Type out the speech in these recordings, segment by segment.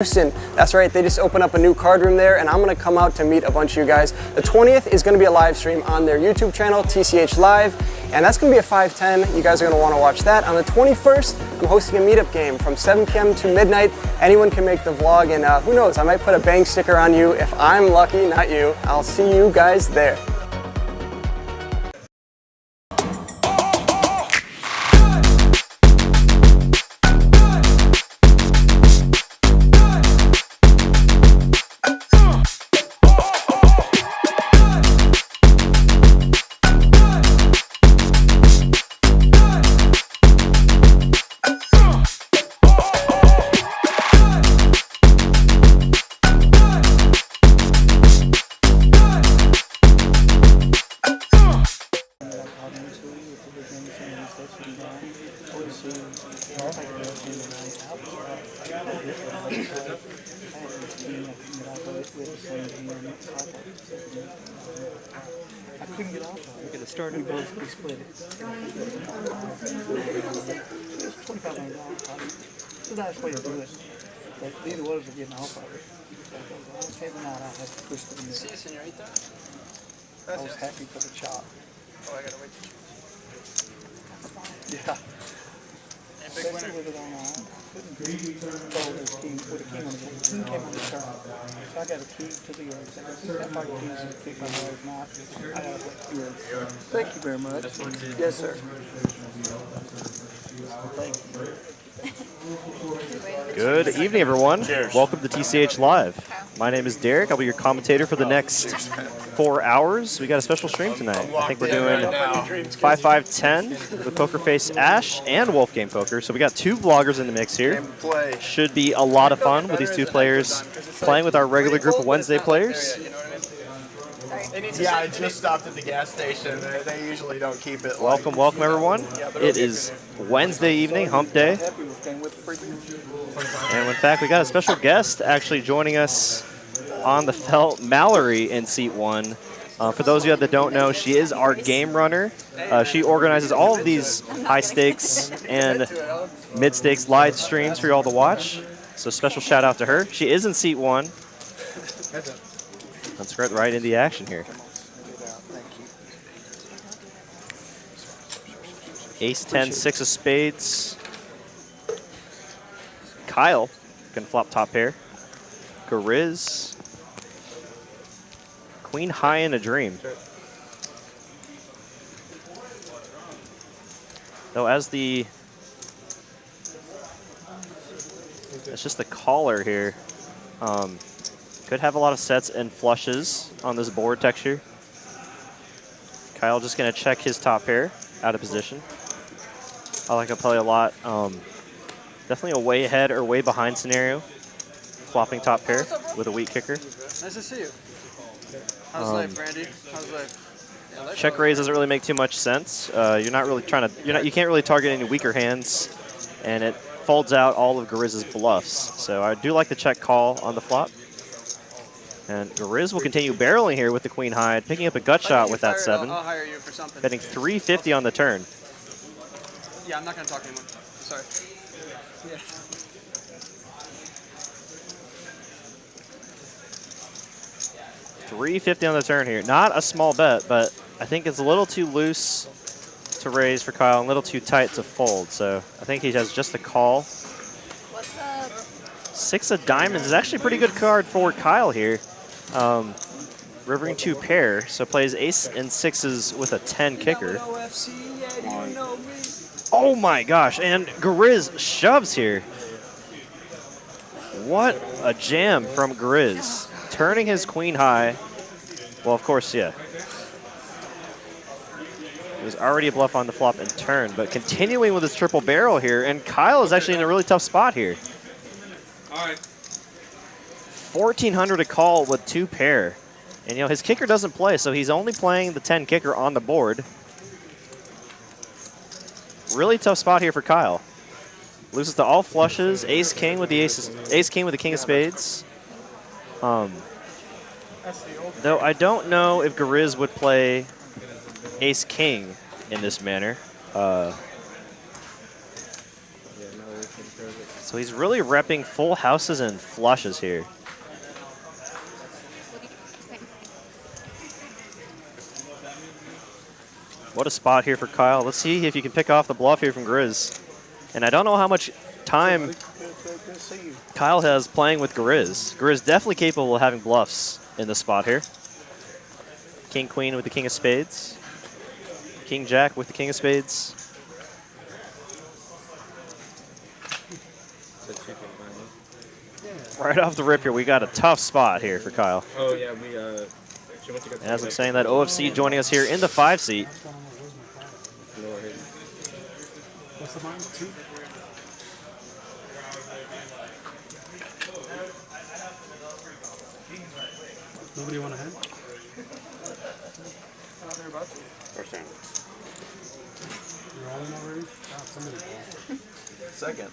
Houston. That's right, they just opened up a new card room there, and I'm going to come out to meet a bunch of you guys. The 20th is going to be a live stream on their YouTube channel, tchlive, and that's going to be at 5:10. You guys are going to want to watch that. On the 21st, I'm hosting a meetup game from 7 p.m. to midnight. Anyone can make the vlog, and who knows, I might put a bang sticker on you if I'm lucky, not you. I'll see you guys there. I couldn't get off of it. We could have started both. We split it. It was $2,500. It's a nice way to do it. But neither one of us are getting off of it. Every night I had to twist it in there. See you, senorita. I was happy for the chop. Oh, I gotta wait. Yeah. Especially with it on couldn't control this king with a king on the board. King came on the turn. So I got a key to the earth. That might be easy to kick my wife not. I got a good. Thank you very much. Yes, sir. Thank you. Good evening, everyone. Cheers. Welcome to TCH Live. My name is Derek. I'll be your commentator for the next 4 hours. We got a special stream tonight. I think we're doing 5-5-10 with PokerFace Ash and Wolf Game Poker. So we got two vloggers in the mix here. Should be a lot of fun with these two players playing with our regular group of Wednesday players. Yeah, I just stopped at the gas station. They usually don't keep it. Welcome, welcome, everyone. It is Wednesday evening, hump day. And in fact, we got a special guest actually joining us on the felt, Mallory in seat 1. For those of you that don't know, she is our game runner. She organizes all of these high stakes and mid stakes live streams for you all to watch. So special shout out to her. She is in seat 1. Let's get right into the action here. Ace 10, 6 of spades. Kyle can flop top pair. Garizz. Queen high in a dream. Though as the, it's just the caller here. Could have a lot of sets and flushes on this board texture. Kyle just gonna check his top pair out of position. I like to play a lot. Definitely a way ahead or way behind scenario. Flopping top pair with a weak kicker. Nice to see you. How's life, Randy? How's life? Yeah, check raise doesn't really make too much sense. You're not really trying to. You can't really target any weaker hands, and it folds out all of Garizz's bluffs. So I do like the check call on the flop. And Garizz will continue barreling here with the queen high, picking up a gut shot with that 7. I'll hire you for something. Betting 350 on the turn. Yeah, I'm not going to talk anymore. Sorry. Yeah. $350 on the turn here. Not a small bet, but I think it's a little too loose to raise for Kyle and a little too tight to fold. So I think he has just a call. What's up? 6 of diamonds is actually a pretty good card for Kyle here. Rivering 2 pair, so plays ace and 6s with a 10 kicker. Oh my gosh, and Garizz shoves here. What a jam from Garizz. Turning his queen high. Well, of course, yeah. It was already a bluff on the flop and turn, but continuing with his triple barrel here, and Kyle is actually in a really tough spot here. All right. 1,400 to call with 2 pair. And, you know, his kicker doesn't play, so he's only playing the 10 kicker on the board. Really tough spot here for Kyle. Loses to all flushes, ace king with the ace king with the king of spades. Though I don't know if Garizz would play ace king in this manner. So he's really repping full houses and flushes here. What a spot here for Kyle. Let's see if you can pick off the bluff here from Garizz. And I don't know how much time Kyle has playing with Garizz. Garizz definitely capable of having bluffs in this spot here. King, queen with the king of spades. King, jack with the king of spades. Right off the rip here, we got a tough spot here for Kyle. Oh yeah, As I'm saying, that OFC joining us here in the 5 seat. What's the line? 2? Nobody want to head? First turn. You're all in already? Oh, somebody called. Second.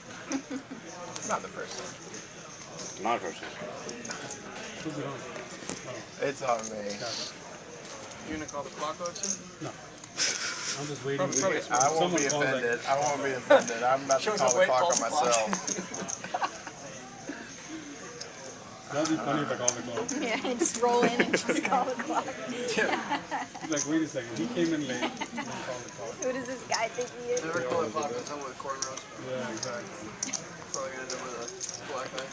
Not the first one. Not first turn. Who's it on? It's on me. You gonna call the clock OFC? No. I'm just waiting. I won't be offended. I won't be offended. I'm about to call the clock on myself. That'd be funny if I called the clock. Yeah, just roll in and just call the clock. He's like, wait a second. He came in late. And then called the clock. Who does this guy think he is? Never call it clock with someone with cornrows. Yeah, exactly. Probably gonna end up with a black eye.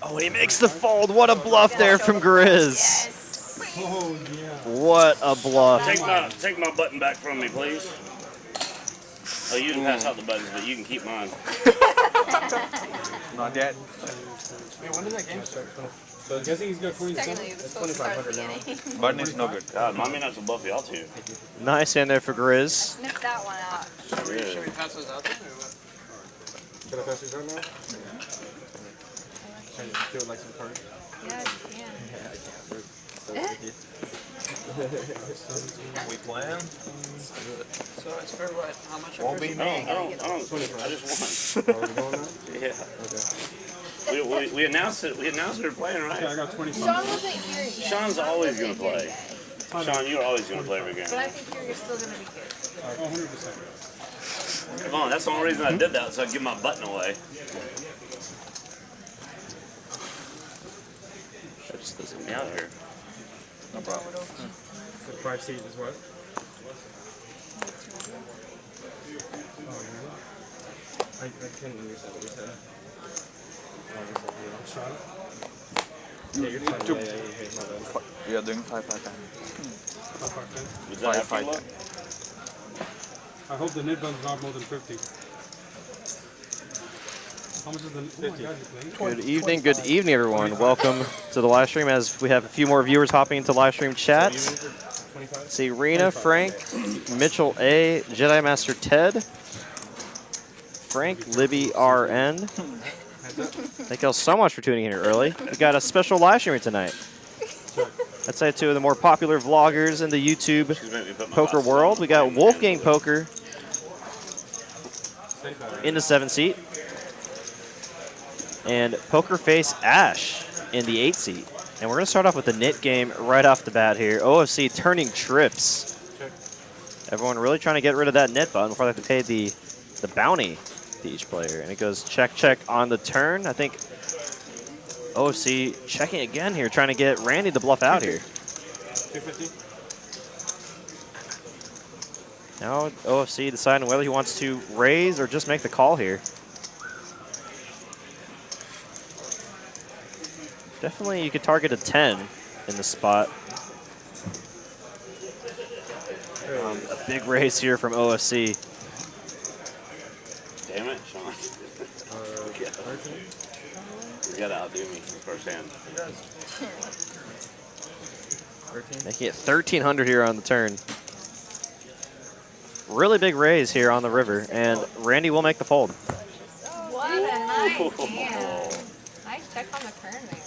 Oh, he makes the fold. What a bluff there from Garizz. Yes. Oh, yeah. What a bluff. Take my button back from me, please. Oh, you can pass out the buttons, but you can keep mine. Not yet. Wait, when did that game start? So I'm guessing he's got queen. Technically, it was supposed to start at the beginning. Button is no good. God, mommy not to bluff y'all too. Nice hand there for Garizz. Snip that one out. Should we pass those out then, or what? Can I pass these out now? Can you do it like some cards? Yeah, you can. We plan. So it's for what? How much? Won't be me. I just won. Yeah. We announced it. We announced we were playing, Yeah, I right? got 20 Sean wasn't here yet. Sean's always gonna play. Sean, you're always gonna play every game. But I think you're still going to be here. Oh, 100%. Come on, that's the only reason I did that, so I could give my button away. That just doesn't get me out here. No problem. The 5 seat is what? I can't understand what you said. We are doing 5 5 10. Was that after 5 you look? I hope the net bun's not more than 50. How much is the... Oh my God, you're playing? Good evening, everyone. Welcome to the live stream as we have a few more viewers hopping into live stream chat. See Rena, Frank, Mitchell A, Jedi Master Ted, Frank, Libby RN. Thank you all so much for tuning in here early. We got a special live streamer tonight. Let's say 2 of the more popular vloggers in the YouTube poker world. We got Wolfgang Poker in the 7 seat. And PokerFace Ash in the 8 seat. And we're going to start off with the nit game right off the bat here. OFC turning trips. Everyone really trying to get rid of that nit button before they have to pay the bounty to each player. And it goes check, check on the turn. I think OFC checking again here, trying to get Randy to bluff out here. 250. Now OFC deciding whether he wants to raise or just make the call here. Definitely you could target a 10 in the spot. A big raise here from OFC. Damn it, Sean. You gotta outdo me first hand. Making it 1,300 here on the turn. Really big raise here on the river, and Randy will make the fold. What a nice hand. Nice check on the turn there.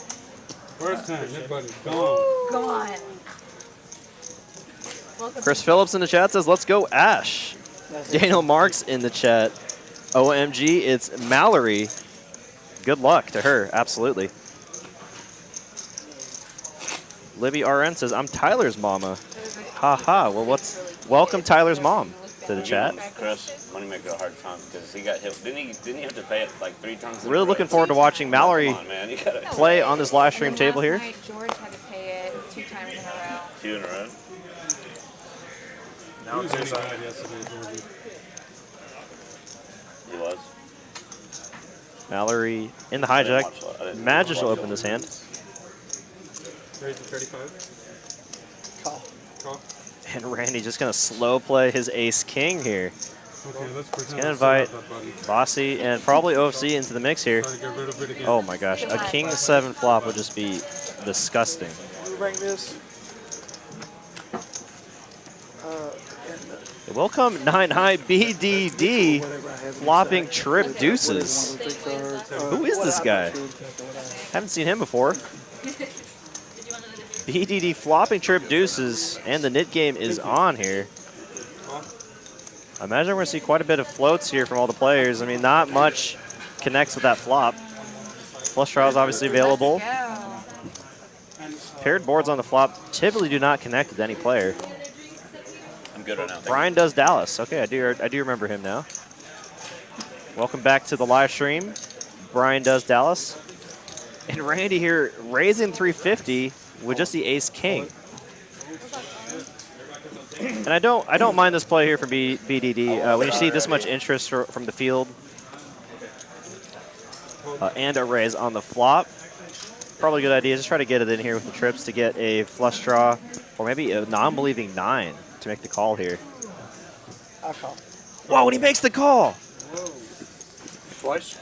First time, net button gone. Gone. Welcome Chris Phillips in the chat says, let's go Ash. Daniel Marks in the chat. OMG, it's Mallory. Good luck to her, absolutely. Libby RN says, I'm Tyler's mama. Haha, well, what's welcome Tyler's mom to the chat. Chris, Moneymaker a hard time because he got hit. Didn't he have to pay it like 3 times? Really looking forward to watching Mallory Come on, man. You gotta play on this live stream And table last here. night, George had to pay it 2 times in a row. 2 in a row. Now it's his He was. Mallory in the I didn't hijack. watch that. I didn't Magic will watch open it. this hand. Raise the 35. Call. Call. And Randy just going to slow play his ace-king here. Okay, let's pretend. Gonna invite Bossy and probably OFC into the mix here. Try to get rid of it again. Oh my gosh, a king 7 flop would just be disgusting. We bring this. Welcome 9 high BDD flopping trip deuces. Who is this guy? Haven't seen him before. BDD flopping trip deuces, and the nit game is on here. I imagine we're going to see quite a bit of floats here from all the players. I mean, not much connects with that flop. Flush draw is obviously available. Paired boards on the flop typically do not connect with any player. I'm good right now. Brian does Dallas. Okay, I do remember him now. Welcome back to the live stream. Brian does Dallas. And Randy here raising 350 with just the ace king. And I don't mind this play here for BDD. When you see this much interest from the field and a raise on the flop, probably a good idea. Just try to get it in here with the trips to get a flush draw or maybe a non-believing 9 to make the call here. I call. Whoa, and he makes the call. Twice?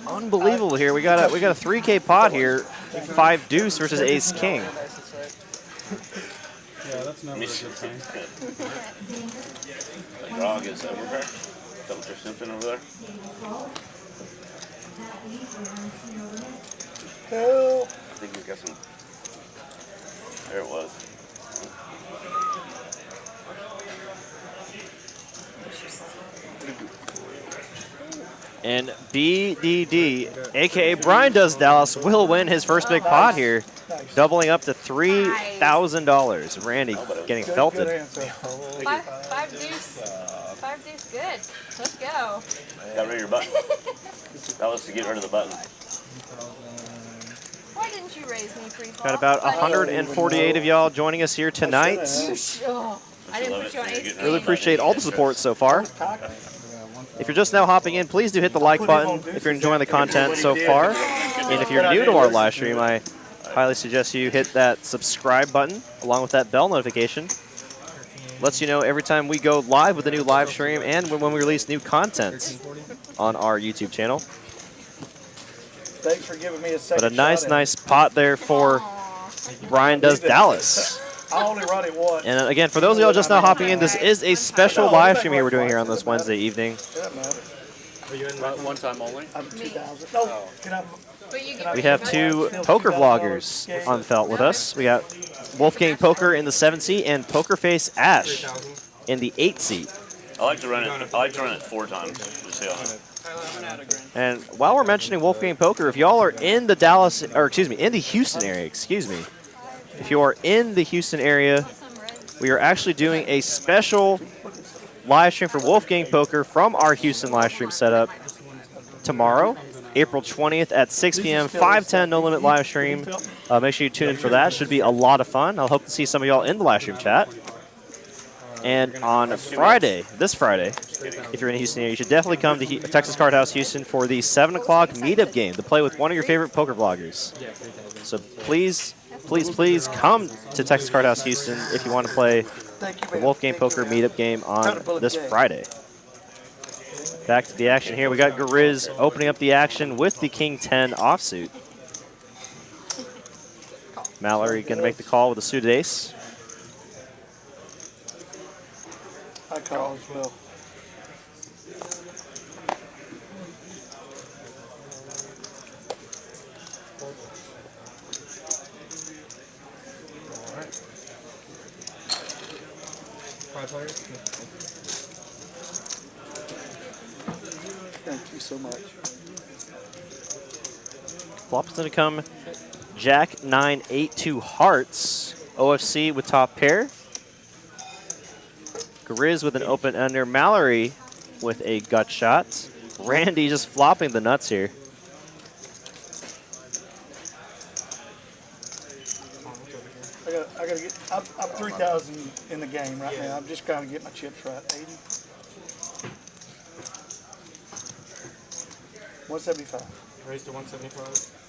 Unbelievable here. We got a 3K pot here. 5 deuce versus ace king. Yeah, that's never a good sign. The dog is everywhere. Is that what you're simping over there? Help. I think you got some. There it was. And BDD, aka Brian does Dallas, will win his first big pot here, doubling up to $3,000. Randy getting Good felted. answer. Five deuce. 5 deuce, good. Let's go. Got rid of your button. That was to get rid of the button. Why didn't you raise me pre-flop? Got about 148 of y'all joining us here tonight. Oh, I didn't put you on ace Really king. appreciate all the support so far. If you're just now hopping in, please do hit the like button if you're enjoying the content so far. And if you're new to our live stream, I highly suggest you hit that subscribe button along with that bell notification. Lets you know every time we go live with a new live stream and when we release new content on our YouTube channel. Thanks for giving me a second. But a nice pot there for Brian does Dallas. I only run it once. And again, for those of y'all just now hopping in, this is a special live stream here we're doing here on this Wednesday evening. Are you in One time only? I'm 2,000. No, get out. But you get We have 2 poker vloggers on felt with us. We got Wolfgang Poker in the 7 seat and PokerFace Ash in the 8 seat. I like to run it 4 times. Just see how Tyler, I'm gonna add a grand. And while we're mentioning Wolfgang Poker, if y'all are in the Dallas, or excuse me, in the Houston area, if you are in the Houston area, we are actually doing a special live stream for Wolfgang Poker from our Houston live stream setup tomorrow, April 20th at 6 p.m., 510 No Limit live stream. Make sure you tune in for that. Should be a lot of fun. I'll hope to see some of y'all in the live stream chat. And on Friday, this Friday, if you're in the Houston area, you should definitely come to Texas Card House Houston for the 7 o'clock meetup game to play with one of your favorite poker vloggers. So please come to Texas Card House Houston if you want to play the Wolfgang Poker meetup game on this Friday. Back to the action here. We got Garizz opening up the action with the King 10 offsuit. Mallory going to make the call with a suited ace. I call as well. Thank you so much. Flop's going to come Jack 9 8 2 hearts. OFC with top pair. Garizz with an open ender. Mallory with a gut shot. Randy just flopping the nuts here. I gotta get. I'm 3,000 in the game right now. I'm just gotta get my chips right. 80. 175. Raised to 175.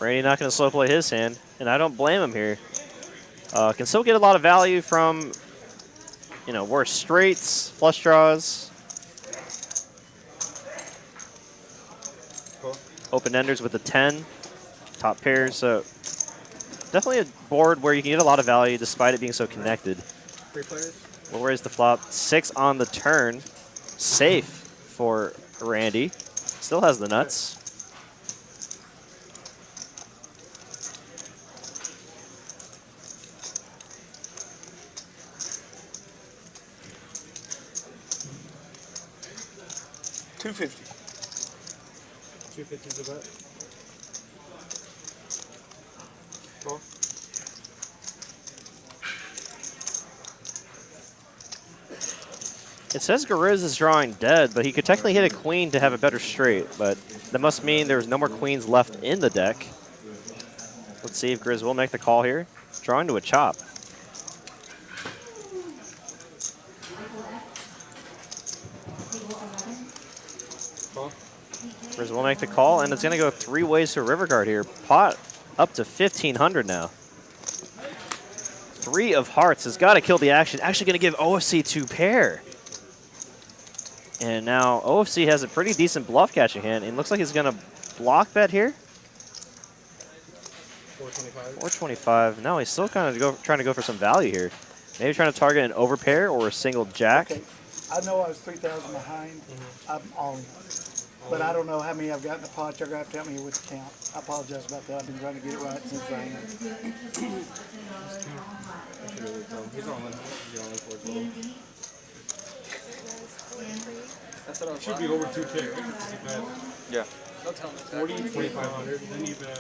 Randy not going to slow play his hand, and I don't blame him here. Can still get a lot of value from, you know, worse straights, flush draws. Cool. Open enders with the 10, top pairs. So definitely a board where you can get a lot of value despite it being so connected. 3 players. We'll raise the flop. 6 on the turn. Safe for Randy. Still has the nuts. $250. 250 is a bet. Cool. It says Garizz is drawing dead, but he could technically hit a queen to have a better straight, but that must mean there's no more queens left in the deck. Let's see if Garizz will make the call here. Drawing to a chop. Cool. Garizz will make the call, and it's going to go 3 ways to a river guard here. Pot up to 1,500 now. 3 of hearts has got to kill the action. Actually going to give OFC 2 pair. And now OFC has a pretty decent bluff catching hand. It looks like he's going to block bet here. 425. 425. No, he's still kind of trying to go for some value here. Maybe trying to target an overpair or a single jack. Okay. I know I was 3,000 behind. I'm on. But I don't know how many I've got in the pot. You're going to have to help me with the count. I apologize about that. I've been trying to get it right since I am. He's on limit. He's on limit for it. Should be over 2K, right? Yeah. 40, 2,500. Then you bet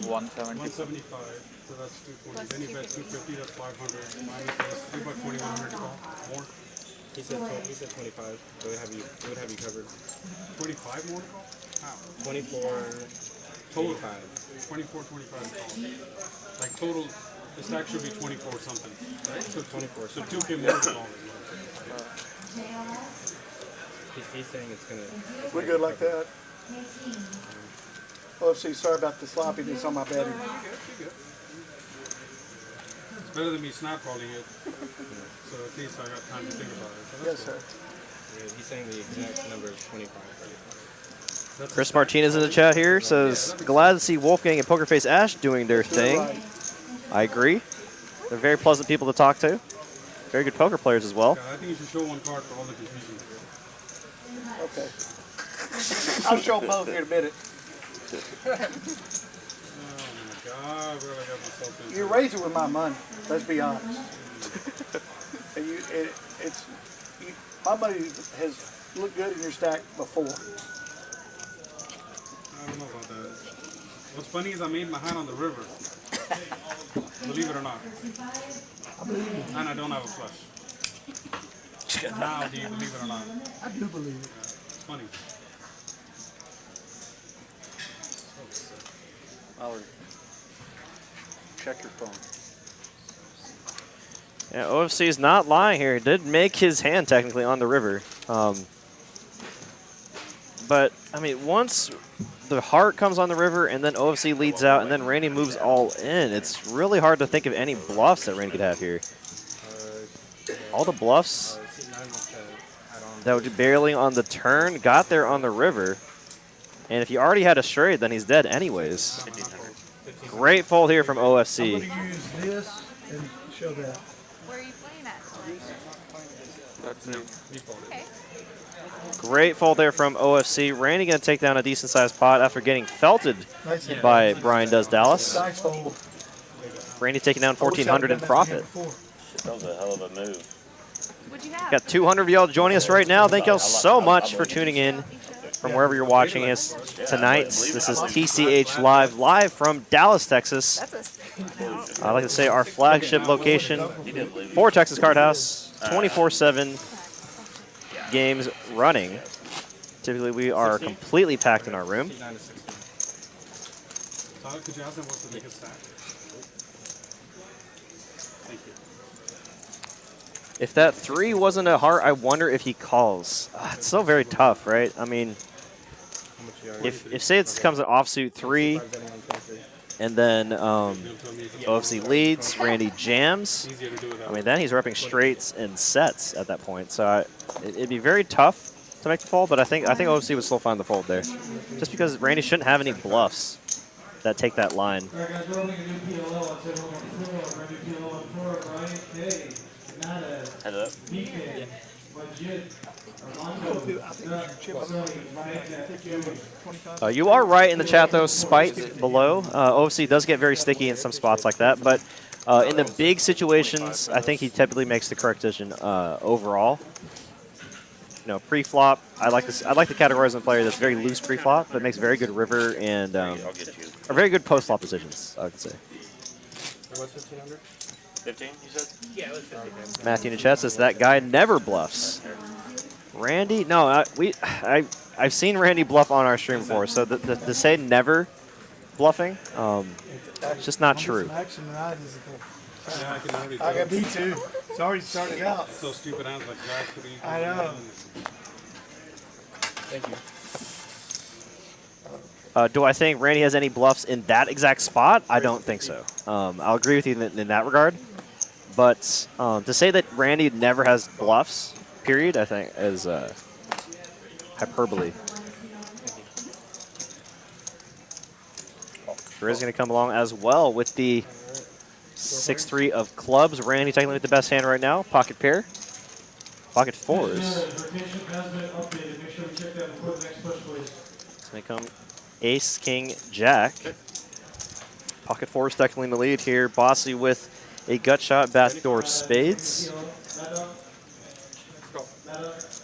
170. 175. So that's 220. Then you bet 250. That's 500. Minus this. You bet 2,100 to call. More. He said 25. So it would have you covered. 25 more to call? How? 24. Total. 24, 25 to call. Like total, the stack should be 24 something, right? So 24. So 2K more to call. He's saying it's gonna. We good like that? OFC, sorry about the sloppiness on my betting. It's better than me snap calling it. So at least I got time to think about it. So Yes, sir. Yeah, he's saying the exact number is 25. Chris Martinez in the chat here says, glad to see Wolfgang and PokerFace Ash doing their thing. Right. I agree. They're very pleasant people to talk to. Very good poker players as well. Yeah, I think you should show one card for all the confusion. Okay. I'll show both here in a minute. Oh my God, I really got myself into You're raising with my money. Let's be honest. And my money has looked good in your stack before. I don't know about that. What's funny is I made my hand on the river. Believe it or not. And I don't have a flush. Now, do you believe it or not? I do believe it. It's funny. Mallory, check your phone. Yeah, OFC is not lying here. He did make his hand technically on the river. But, I mean, once the heart comes on the river and then OFC leads out and then Randy moves all in, it's really hard to think of any bluffs that Randy could have here. All the bluffs that would be barely on the turn got there on the river. And if you already had a straight, then he's dead anyways. Great fold here from OFC. I'm going to use this and show that. Where are you playing at? That's me. Okay. Great fold there from OFC. Randy going to take down a decent-sized pot after getting felted by Brian Does Dallas. Nice fold. Randy taking down 1,400 in profit. That was a hell of a move. What'd you have? Got 200 of y'all joining us right now. Thank y'all so much for tuning in from wherever you're watching us tonight. This is TCH Live from Dallas, Texas. I'd like to say our flagship location for Texas Card House, 24/7 games running. Typically, we are completely packed in our room. Could you ask them what's the biggest stack? Thank you. If that 3 wasn't a heart, I wonder if he calls. It's so very tough, right? I mean, if say it comes an offsuit 3, and then OFC leads, Randy jams, I mean, then he's repping straights and sets at that point. So it'd be very tough to make the fold, but I think OFC would still find the fold there. Just because Randy shouldn't have any bluffs that take that line. Head up. You are right in the chat, though. Spite below. OFC does get very sticky in some spots like that, but in the big situations, I think he typically makes the correct decision overall. You know, pre-flop, I like to categorize a player that's very loose pre-flop, but makes very good river and or very good post-flop decisions, I would say. What's 1500? 15, you said? Yeah, it was 15. Matthew in the chat says that guy never bluffs. Randy? No, I've seen Randy bluff on our stream before, so to say never bluffing, it's just not true. Yeah, I can already I got me too. It's already started out. so stupid hands like that. I know. Thank you. Do I think Randy has any bluffs in that exact spot? I don't think so. I'll agree with you in that regard. But to say that Randy never has bluffs, period, I think is hyperbole. Garizz is going to come along as well with the 6-3 of clubs. Randy technically with the best hand right now. Pocket pair. Pocket fours. It's going to come ace, king, jack. Pocket fours technically in the lead here. Bossy with a gut shot, backdoor spades.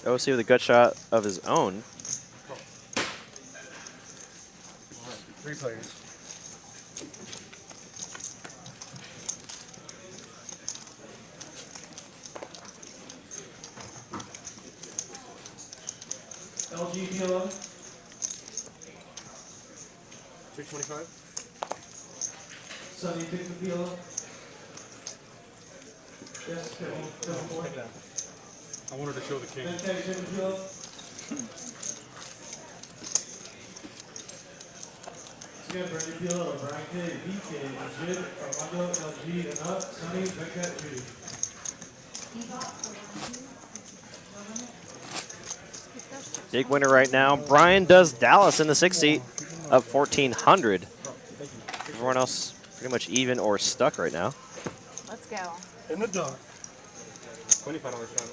OC with a gut shot of his own. 3 players. LG PLO. 225. Sonny, pick the PLO. Yes, I wanted to show the king. Again, Brandon PLO, Brian K, BK, Jid, Armando, LG, and up. Sonny, pick that 2. Big winner right now. Brian does Dallas in the 6th seat, up 1,400. Everyone else pretty much even or stuck right now. Let's go. In the dark. $25 shot.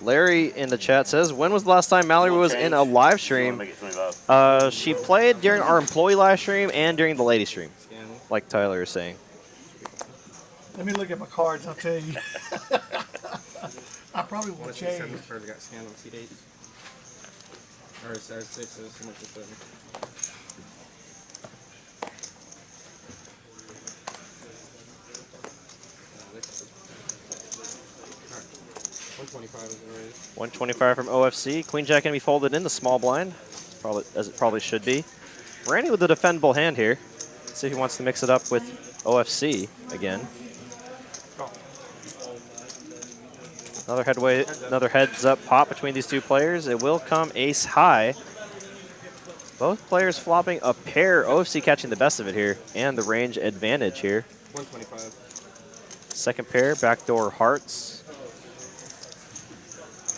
Larry in the chat says, when was the last time Mallory was in a live stream? Make it 25. She played during our employee live stream and during the lady stream, like Tyler is saying. Let me look at my cards, I'll tell you. I probably will change. Cards got scanned on C8. Or 6 is so much as 7. Alright. 125 is the raise. 125 from OFC. Queen Jack going to be folded in the small blind, probably as it probably should be. Randy with a defendable hand here. Let's see if he wants to mix it up with OFC again. Another heads up pop between these two players. It will come ace high. Both players flopping a pair. OFC catching the best of it here, and the range advantage here. 125. Second pair, backdoor hearts.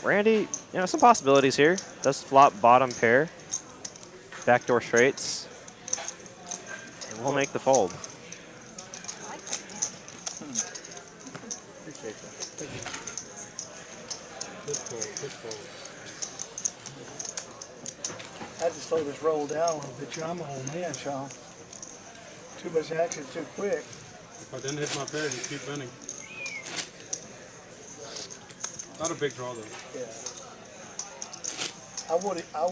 Randy, you know, some possibilities here. Does flop bottom pair, backdoor straights, and we'll make the fold. Appreciate that. Thank you. Good fold. I had to slow this roll down a little bit. I'm an old man, Sean. Too much action too quick. If I didn't hit my pair, you keep winning. Not a big draw though. Yeah. I wanted a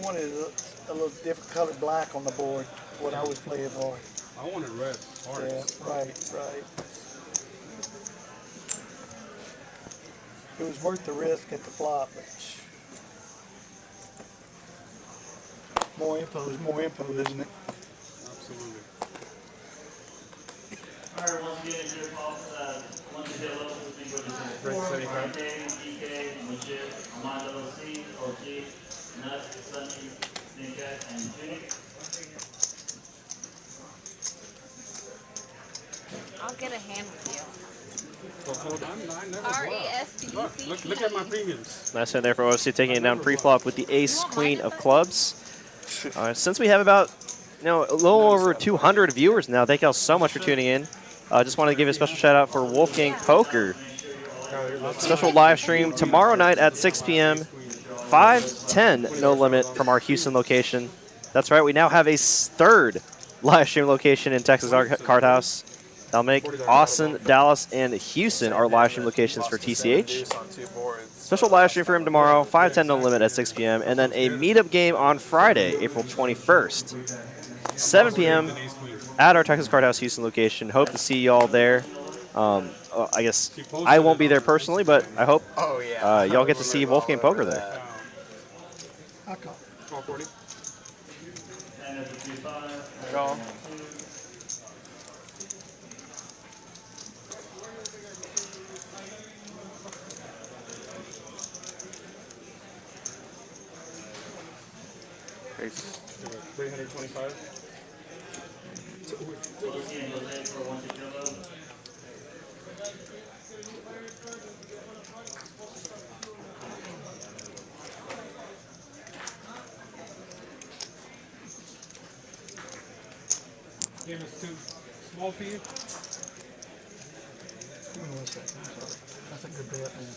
little different colored black on the board. What I was playing for. I wanted red. Hard. Yeah, right. It was worth the risk at the flop. But more info is more info, isn't it? Absolutely. Alright, once again, your call, once you get level, think what is Red 75. DK, Legit, Armando, C, OG, Nut, Sunny, Sneaker, and Junior. I'll get a hand with you. Well, hold on. I never blocked. Look at my premiums. Nice hand there for OFC, taking it down pre-flop with the ace queen of clubs. Since we have about a little over 200 viewers now, thank y'all so much for tuning in. Just wanted to give a special shout out for Wolfgang Poker. Special live stream tomorrow night at 6 p.m. 5:10 no limit from our Houston location. That's right, we now have a third live stream location in Texas Card House. That'll make Austin, Dallas, and Houston our live stream locations for TCH. Special live stream for him tomorrow, 5:10 no limit at 6 p.m. And then a meetup game on Friday, April 21st, 7 p.m. at our Texas Card House Houston location. Hope to see y'all there. I guess I won't be there personally, but I hope y'all get to see Wolfgang Poker there. I call. 1240. Call. Ace. 325. Game is too small for you. Give me 1 second. I'm sorry. That's a good bet, man.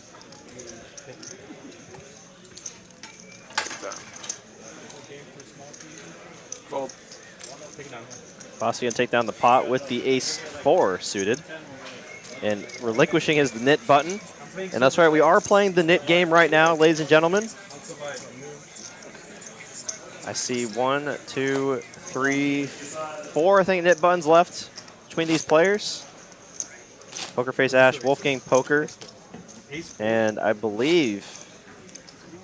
Fold. Take it down. Bossy gonna take down the pot with the ace-4 suited. And relinquishing his knit button. And that's right, we are playing the knit game right now, ladies and gentlemen. I see 1, 2, 3, 4, I think, knit buttons left between these players. PokerFace Ash, Wolfgang Poker, and I believe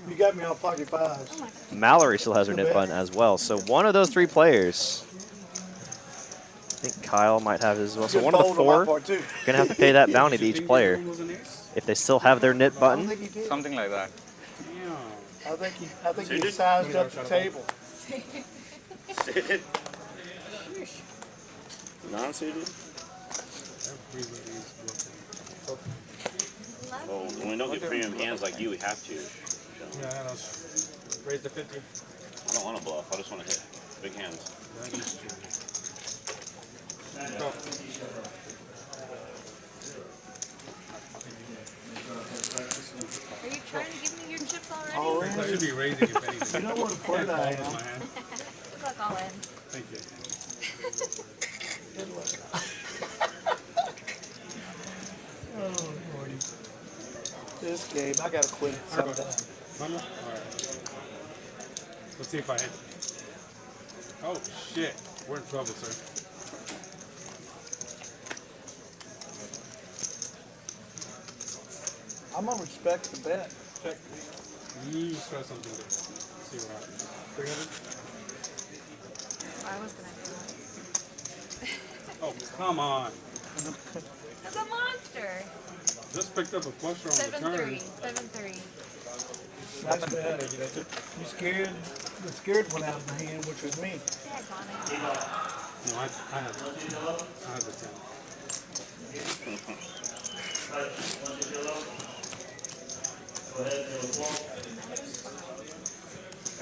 You got me on pocket fives. Mallory still has her knit button as well. So one of those 3 players, I think Kyle might have his as well. So one of the 4 going to have to pay that bounty to each player if they still have their knit button. Something like that. I think he sized up the table. Non-suited? Oh, when we don't get premium hands like you, we have to. Yeah, raise the 50. I don't want to bluff. I just want to hit big hands. Go. Are you trying to give me your chips already? I should be raising if anything. You know what a point I am. Good luck, all in. Thank you. Good luck. Oh, Lordy. This game, I gotta quit it sometime. Mama? Alright. Let's see if I hit. Oh, shit. We're in trouble, sir. I'm gonna respect the bet. Check. You try something to see what happens. 300? I was going to do it. Oh, come on. That's a monster. Just picked up a flusher on the turn. 7-3. 7-3. Nice bet. You scared the scared one out of my hand, which was me. Yeah, Connie. No, I had the 10.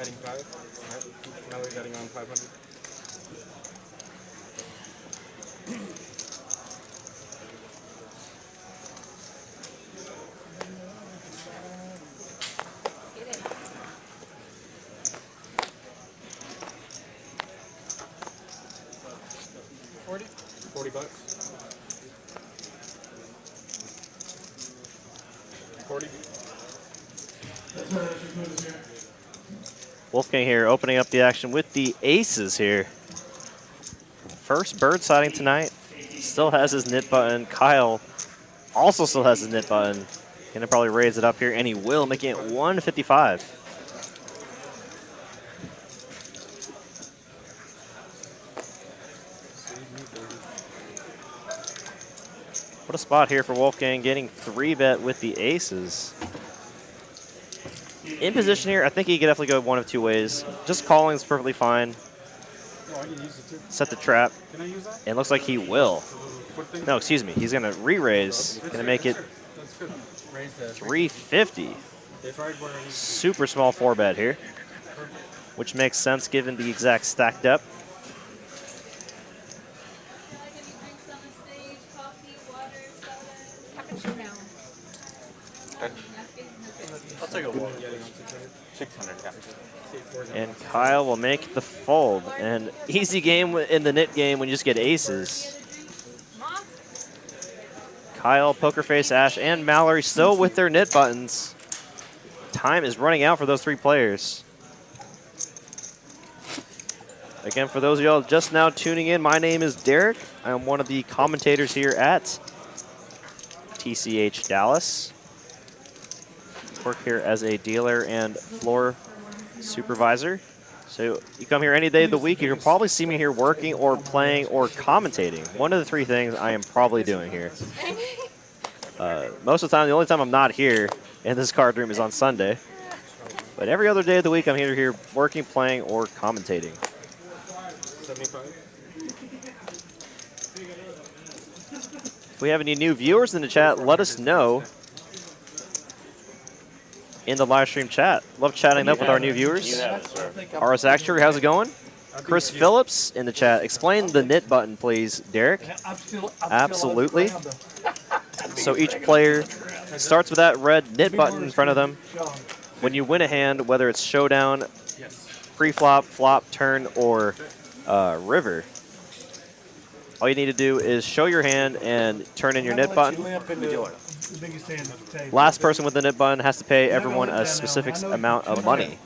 Adding 5. Alright. Now we're getting on 500. Get it. 40 bucks. 40. Wolfgang here opening up the action with the aces here. First bird siding tonight. Still has his knit button. Kyle also still has his knit button. Gonna probably raise it up here, and he will, making it 155. What a spot here for Wolfgang, getting 3-bet with the aces. In position here, I think he could definitely go one of two ways. Just calling is perfectly fine. Oh, I can use it too. Set the trap, Can I use that? and it looks like he will. The little foot thing? No, excuse me. He's gonna re-raise. Gonna make it That's good. Raise the 350. It's right where he's Super small 4-bet here, which makes sense given the exact stack depth. Cappuccino. I'll take a walk. 600, yeah. And Kyle will make the fold. And easy game in the knit game when you just get aces. Kyle, PokerFace, Ash, and Mallory still with their knit buttons. Time is running out for those three players. Again, for those of y'all just now tuning in, my name is Derek. I'm one of the commentators here at TCH Dallas. Work here as a dealer and floor supervisor. So you come here any day of the week, you can probably see me here working or playing or commentating. One of the three things I am probably doing here. Most of the time, the only time I'm not here in this card room is on Sunday. But every other day of the week, I'm either here working, playing, or commentating. 75. If we have any new viewers in the chat, let us know in the live stream chat. Love chatting up with our new viewers. RS Actuary, how's it going? Chris Phillips in the chat. Explain the knit button, please, Derek. Absolutely. So each player starts with that red knit button in front of them. When you win a hand, whether it's showdown, pre-flop, flop, turn, or river, all you need to do is show your hand and turn in your knit button. Last person with the knit button has to pay everyone a specific amount of money.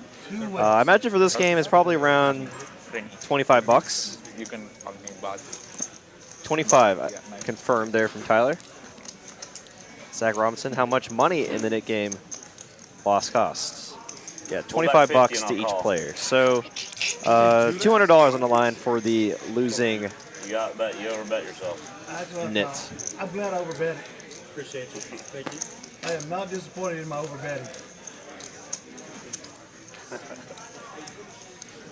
I imagine for this game it's probably around 25 bucks. You can talk to me about 25 confirmed there from Tyler. Zach Robinson, how much money in the knit game loss costs? Yeah, 25 bucks to each player. So $200 on the line for the losing You overbet yourself. knit. I'm glad I overbet it. Appreciate you. Thank you. I am not disappointed in my overbetting.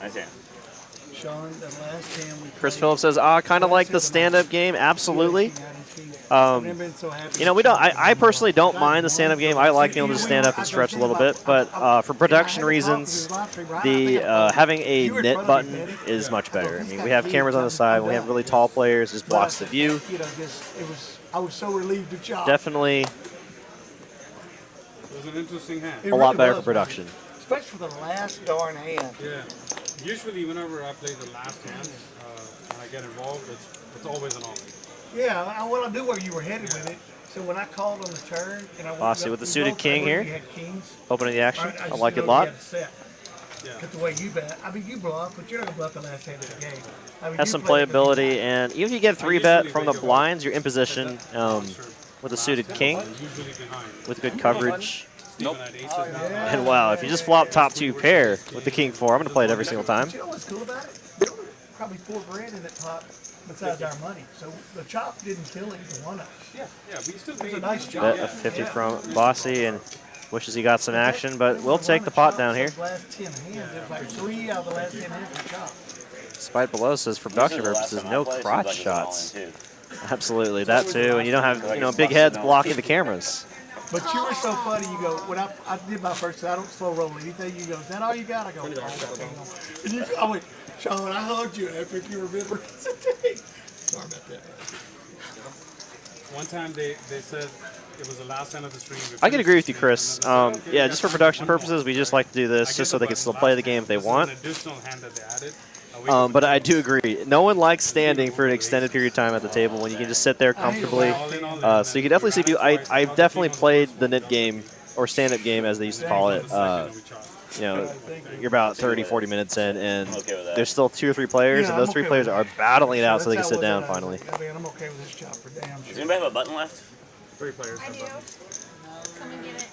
I see. Sean, the last time we Chris played, Phillips says, kind of like the stand-up game. Absolutely. I've never been so happy. You know, we don't. I personally don't mind the stand-up game. I like being able to stand up and stretch a little bit, but for production reasons, the having a knit button is much better. I mean, we have cameras on the side. When we have really tall players, just blocks the view. You know, just it was. I was so relieved to chop. Definitely It was an interesting hand. It a lot really better was, for production. man. Especially for the last darn hand. Yeah. Usually, whenever I play the last hand, when I get involved, it's always an all. Yeah, well, I knew where you were headed with it. So when I called on the turn, and I went Bossy up with the to suited both, king I knew here. you had kings. Opening the action. I just like it a knew lot. you had set. Yeah. But the way you bet, I mean, you bluff, but you're not gonna bluff the last hand of the game. I mean, Has you some play it for playability, and even if you get 3-bet from the blinds, you're in position with a suited king Usually behind. with good coverage. Even at aces. And wow, if you just flop top 2 pair with the king 4, I'm going to play it every single time. But you know what's cool about it? There was probably $4 in that pot besides our money. So the chop didn't kill either one of us. Yeah, we still It was made a nice chop. Bet of 50 from Bossy, and wishes he got some action, but we'll take the pot down here. Those last 10 hands, it was like 3 out of the last 10 hands were chopped. Spite below says for production purposes, no crotch shots. Absolutely, that too, and you don't have big heads blocking the cameras. But you were so funny. You go, when I did my first, I don't slow roll anything. You go, is that all you got? I go, oh, and I went, Sean, I hugged you after if you remember. Sorry about that. One time they said it was the last hand of the stream. I can agree with you, Chris. Yeah, just for production purposes, we just like to do this just so they can still play the game if they want. An additional hand that they added. But I do agree. No one likes standing for an extended period of time at the table when you can just sit there comfortably. So you can definitely see. I've definitely played the knit game or stand-up game, as they used to call it, you know, you're about 30, 40 minutes in, and okay with that. there's still 2 or 3 players, Yeah, and those I'm 3 okay players with are that. battling it out so they That's can sit how it down was at finally. I mean, I'm okay with this job for damn Does sure. anybody have a button left? 3 players I have do. buttons. Come and get it.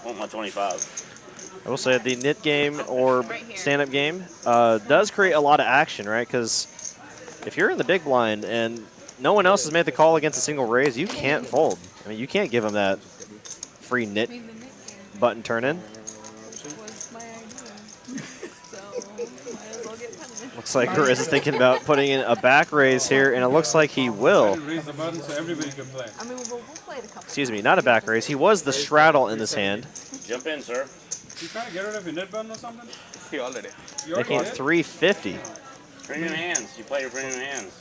I want my 25. I will say the knit game or Right here. stand-up game does create a lot of action, right? Because if you're in the big blind and no one else has made the call against a single raise, you can't fold. I mean, you can't give them that free knit I mean, the knit game button turn-in. was my idea. So, might as well get punished. Looks like Garizz is thinking about putting in a back raise here, and it looks like he will. Raise the button so everybody can play. I mean, we'll play it a couple. Excuse me, not a back raise. He was the straddle in this hand, Jump in, sir. You trying to get rid of your net button or something? He already. You already making it did? 350. Premium hands. You play your premium hands.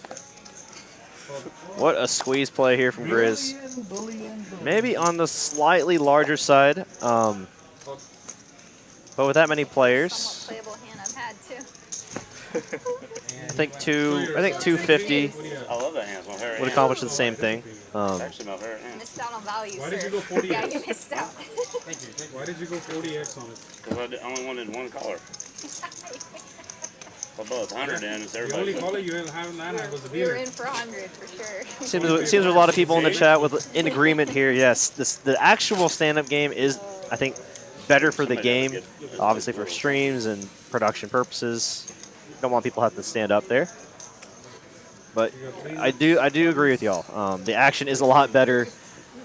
What a squeeze play here from Garizz. Bullying. Maybe on the slightly larger side, but with that many players, Somewhat playable hand I've had too. I think 250 I love that hand. It's my favorite would hand. accomplish the same thing. It's actually my favorite hand. Missed out on value, Why sir. did you go 40X? Yeah, you missed out. Why did you go 40X on it? Because I only wanted one caller. Well, both 100 in. It's The only everybody. caller you didn't have in that hand was the You're dealer. in for 100 for sure. Seems there's a lot of people in the chat with in agreement here. Yes, the actual stand-up game is, I think, better for the game, obviously for streams and production purposes. Don't want people to have to stand up there. But I do agree with y'all. The action is a lot better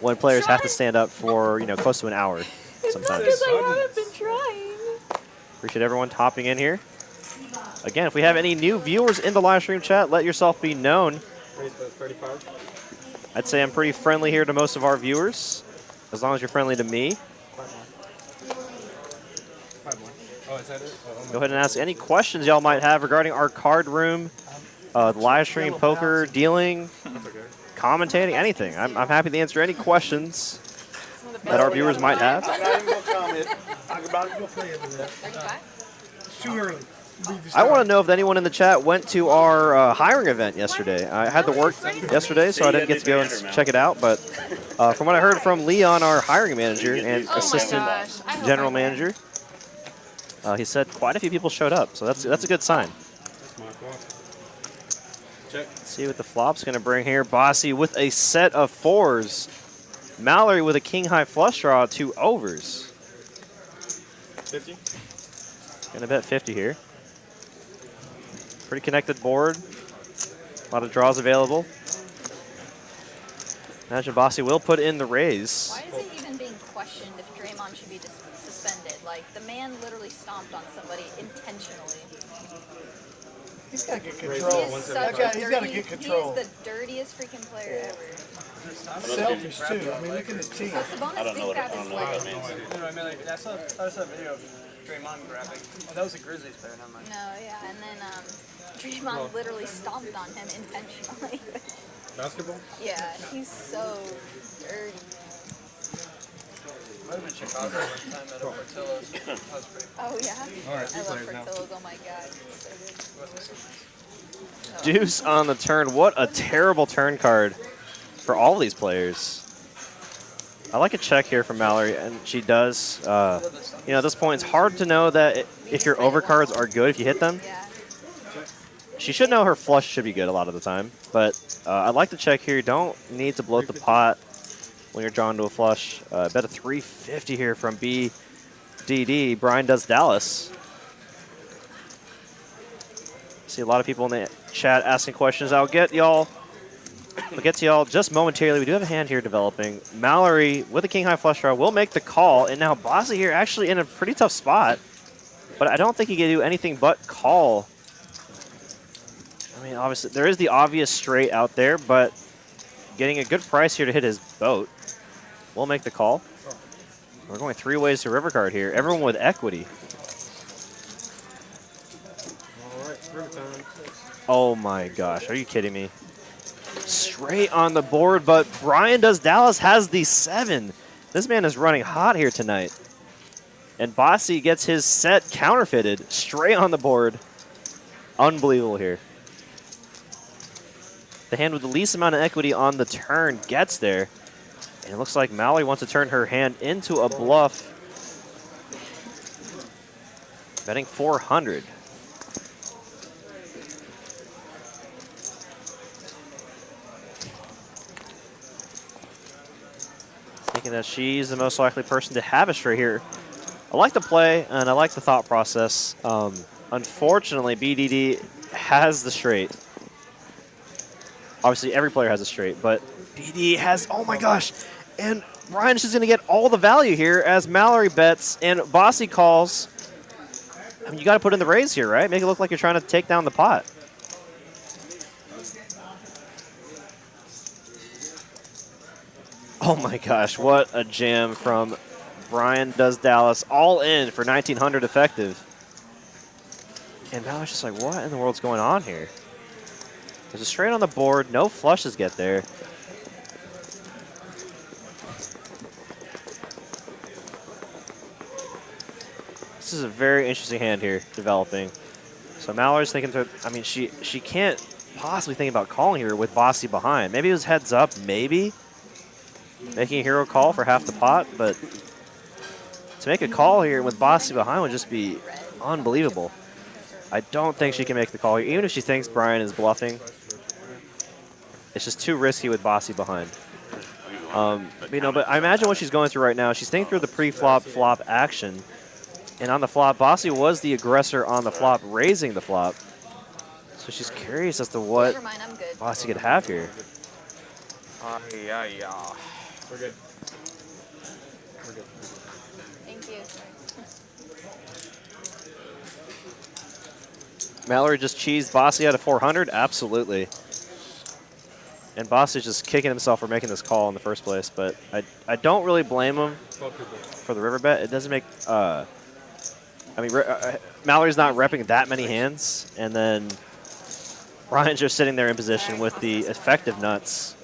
when players have to stand up for close to an hour sometimes. Because I haven't been trying. Appreciate everyone hopping in here. Again, if we have any new viewers in the live stream chat, let yourself be known. Raise the 35. I'd say I'm pretty friendly here to most of our viewers, as long as you're friendly to me. 5 more. Oh, is that it? Oh, Go ahead and ask any questions y'all might have regarding our card room, the live stream, poker, dealing, that's okay. commentating, anything. I'm happy to answer any questions that our viewers might have. I'm not even going to comment. I'm about to go play it with that. 35? It's too early. I want to know if anyone in the chat went to our hiring event yesterday. I had to work yesterday, so I didn't get to go and check it out. But from what I heard from Leon, our hiring manager and Oh my assistant gosh. I hope general I win. manager, he said quite a few people showed up. So that's a good sign. That's my fault. Check. Let's see what the flop's going to bring here. Bossy with a set of 4s. Mallory with a king-high flush draw, 2 overs. 50. Going to bet 50 here. Pretty connected board. A lot of draws available. Imagine Bossy will put in the raise. Why is it even being questioned if Draymond should be suspended? Like, the man literally stomped on somebody intentionally. He's got to get He control. is such That a guy, he's got to dirty, get control. He is the dirtiest freaking player ever. Selfish, too. I mean, look at his team. So Sabonis I don't know did what grab I his don't know what that leg. means. You know what I mean? Like, I saw a video of Draymond grabbing. Oh, that was a Grizzlies player. Never mind. No, yeah, and then Draymond literally stomped on him intentionally. Basketball? Yeah, he's so dirty. Might have been Chicago one time at Portillo's. That was pretty cool. Oh, yeah? All right, I two love players now. Portillo's, oh my god. It's so good. Deuce on the turn. What a terrible turn card for all these players. I like a check here from Mallory, and she does. At this point, it's hard to know that if your overcards are good if you hit them. Yeah. She should know her flush should be good a lot of the time, but I like the check here. You don't need to bloat the pot when you're drawn to a flush. Bet a 350 here from BDD. Brian does Dallas. See a lot of people in the chat asking questions. I'll get to y'all just momentarily. We do have a hand here developing. Mallory with a king-high flush draw will make the call, and now Bossy here actually in a pretty tough spot, but I don't think he can do anything but call. I mean, obviously, there is the obvious straight out there, but getting a good price here to hit his boat will make the call. We're going 3 ways to river card here. Everyone with equity. All right, river time. Oh my gosh, are you kidding me? Straight on the board, but Brian does Dallas has the 7. This man is running hot here tonight. And Bossy gets his set counterfeited straight on the board. Unbelievable here. The hand with the least amount of equity on the turn gets there. And it looks like Mallory wants to turn her hand into a bluff. Betting 400. Thinking that she's the most likely person to have a straight here. I like the play, and I like the thought process. Unfortunately, BDD has the straight. Obviously, every player has a straight, but BD has, oh my gosh. And Ryan's just going to get all the value here as Mallory bets and Bossy calls. I mean, you got to put in the raise here, right? Make it look like you're trying to take down the pot. Oh my gosh, what a jam from Brian Does Dallas. All in for 1900 effective. And now it's just like, what in the world's going on here? There's a straight on the board, no flushes get there. This is a very interesting hand here developing. So Mallory's thinking to, I mean, she can't possibly think about calling here with Bossy behind. Maybe it was heads up, maybe. Making a hero call for half the pot, but to make a call here with Bossy behind would just be unbelievable. I don't think she can make the call here, even if she thinks Brian is bluffing. It's just too risky with Bossy behind. You know, but I imagine what she's going through right now. She's thinking through the pre-flop flop action, and on the flop, Bossy was the aggressor on the flop, raising the flop. So she's curious as to what Bossy could have here. We're good. We're good. Thank you. Mallory just cheesed Bossy out of 400? Absolutely. And Bossy's just kicking himself for making this call in the first place, but I don't really blame him for the river bet. It doesn't make, I mean, Mallory's not repping that many hands, and then Ryan's just sitting there in position with the effective nuts.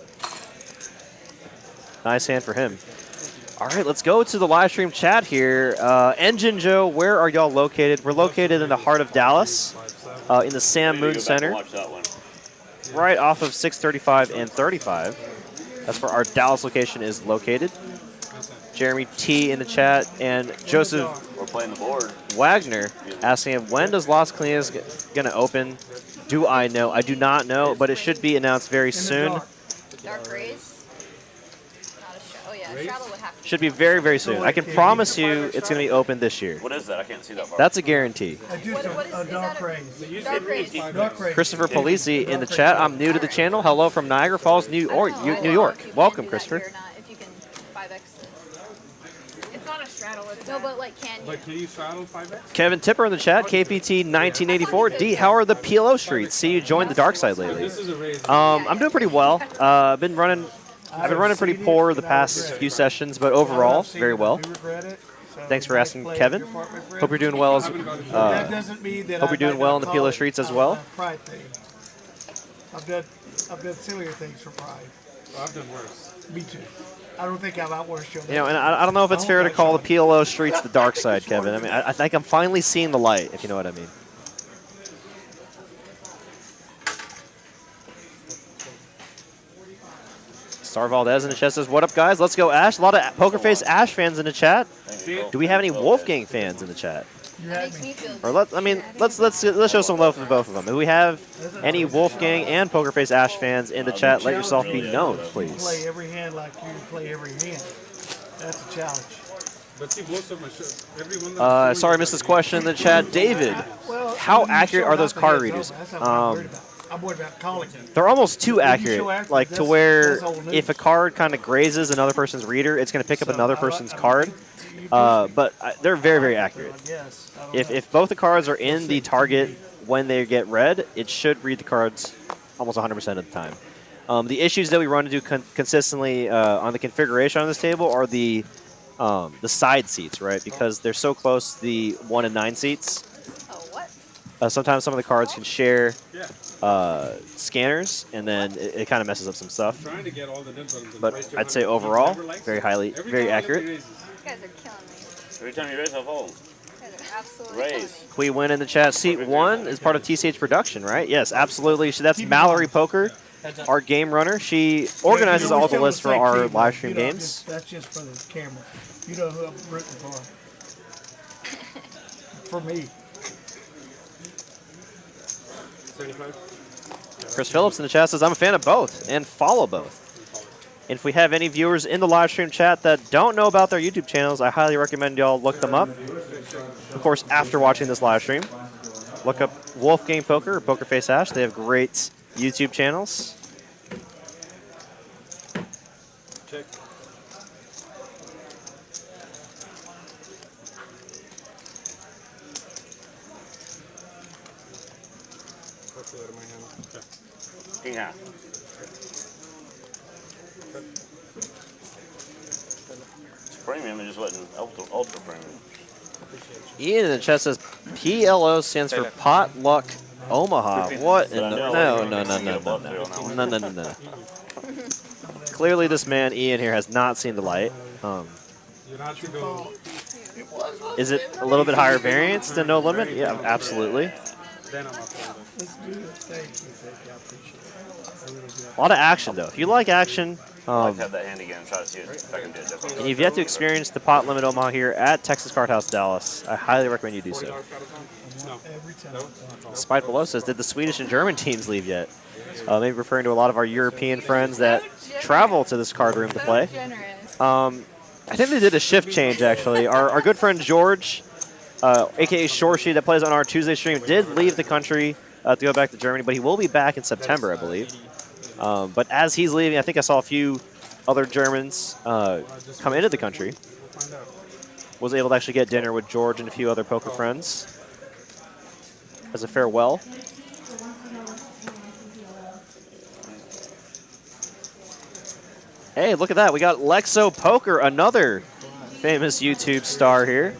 Nice hand for him. All right, let's go to the live stream chat here. Engine Joe, where are y'all located? We're located in the heart of Dallas, in the Sam Moon Center, right off of 635 and 35. That's where our Dallas location is located. Jeremy T in the chat, and Joseph We're playing the board. Wagner asking him, when does Las Colinas going to open? Do I know? I do not know, but it should be announced very soon. Dark Rays? Oh yeah, Straddle would have to. Should be very, very soon. I can promise you it's going to be open this year. What is that? I can't see that far. That's a guarantee. What is that? Dark Rays. Dark Rays. Christopher Polisi in the chat. I'm new to the channel. Hello from Niagara Falls, New York. Welcome, Christopher. If you can 5x it. It's not a straddle. It's No, but like, can you? But can you straddle 5x? Kevin Tipper in the chat. KPT 1984. D, how are the PLO streets? See you joined the dark side lately. This is a raise. I'm doing pretty well. I've been running pretty poor the past few sessions, but overall, very well. Thanks for asking, Kevin. Hope you're doing well. Hope you're doing well in the PLO streets as well. Pride thing. I've done sillier things for pride. I've done worse. Me too. I don't think I've outworked you. You know, and I don't know if it's fair to call the PLO streets the dark side, Kevin. I mean, I think I'm finally seeing the light, if you know what I mean. Star Valdez in the chat says, what up, guys? Let's go, Ash. A lot of PokerFace Ash fans in the chat. Do we have any Wolfgang fans in the chat? That makes me feel Or let's show some love for both of them. If we have any Wolfgang and PokerFace Ash fans in the chat, let yourself be known, please. Play every hand like you play every hand. That's a challenge. But see, most of my everyone. Sorry, I missed this question in the chat. David, how accurate are those card readers? I'm worried about calling. They're almost too accurate, like to where if a card kind of grazes another person's reader, it's going to pick up another person's card. But they're very, very accurate. If both the cards are in the target when they get read, it should read the cards almost 100% of the time. The issues that we run into consistently on the configuration on this table are the side seats, right? Because they're so close, the 1 and 9 seats. Oh, what? Sometimes some of the cards can share scanners, and then it kind of messes up some stuff. But I'd say overall, very accurate. You guys are killing me. Every time you raise, I'll fold. You guys are absolutely killing me. Raise. We win in the chat. Seat 1 is part of TCH production, right? Yes, absolutely. So that's Mallory Poker, our game runner. She organizes all the lists for our live stream games. That's just for the camera. You know who I'm rooting for. For me. 75. Chris Phillips in the chat says, I'm a fan of both and follow both. And if we have any viewers in the live stream chat that don't know about their YouTube channels, I highly recommend y'all look them up. Of course, after watching this live stream, look up Wolfgang Poker or PokerFace Ash. They have great YouTube channels. Check. What's the out of my hand? Okay. King half. It's premium, it just wasn't ultra premium. Ian in the chat says, PLO stands for Potluck Omaha. What in the... No. Clearly this man, Ian, here has not seen the light. You have to go. Is it a little bit higher variance than No Limit? Yeah, absolutely. Then I'm up there. A lot of action, though. If you like action, I'd like to have that hand again and try to see if I can do it differently. and you've yet to experience the Pot Limit Omaha here at Texas Card House Dallas, I highly recommend you do so. No. Spite Below says, did the Swedish and German teams leave yet? Maybe referring to a lot of our European friends that travel to this card room to play. Generous. I think they did a shift change, actually. Our good friend George, a.k.a. Shorshi, that plays on our Tuesday stream, did leave the country to go back to Germany, but he will be back in September, I believe. But as he's leaving, I think I saw a few other Germans come into the country. Was able to actually get dinner with George and a few other poker friends as a farewell. Hey, look at that. We got Lexo Poker, another famous YouTube star here.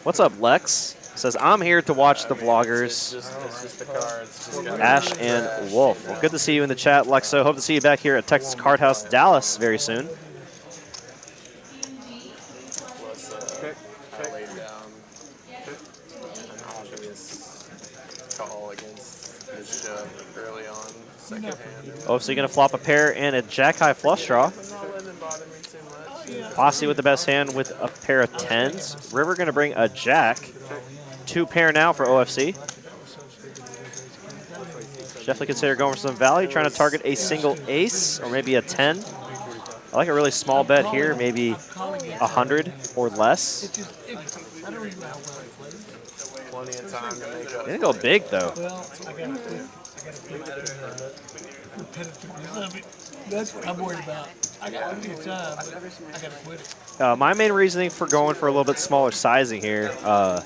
What's up, Lex? Says, I'm here to watch the vloggers. It's just the cards. Ash and Wolf. Well, good to see you in the chat, Lexo. Hope to see you back here at Texas Card House Dallas very soon. Plus, I laid down an obvious call against his shove early on, second hand. Oh, so you're going to flop a pair and a jack-high flush draw. Not letting it bother me too much. Posse with the best hand with a pair of tens. River going to bring a jack. Two pair now for OFC. Definitely consider going for some value, trying to target a single ace or maybe a 10. I like a really small bet here, maybe 100 or less. Plenty of time to make up. You're going to go big, though. That's what I'm worried about. I got plenty of time, but I got to quit it. My main reasoning for going for a little bit smaller sizing here, I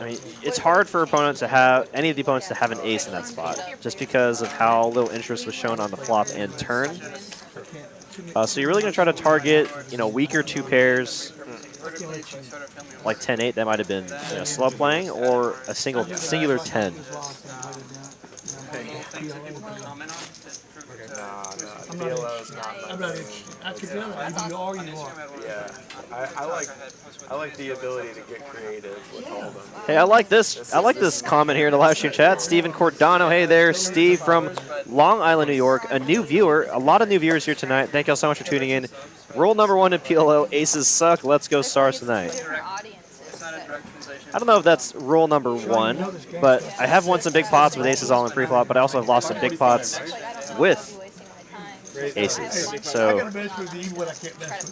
mean, it's hard for opponents to have any of the opponents to have an ace in that spot, just because of how little interest was shown on the flop and turn. So you're really going to try to target, weaker two pairs, like 10-8. That might have been slow playing, or a singular 10. PLO's not I'm not interested. I could tell either you are or you are. Yeah, I like the ability to get creative with Hold'em. Hey, I like this comment here in the live stream chat. Steven Cordano, hey there, Steve from Long Island, New York, a new viewer. A lot of new viewers here tonight. Thank y'all so much for tuning in. Rule number 1 in PLO: aces suck. Let's go Stars tonight. Different audiences. I don't know if that's rule number 1, but I have won some big pots with aces all in pre-flop, but I also have lost some big pots with aces. So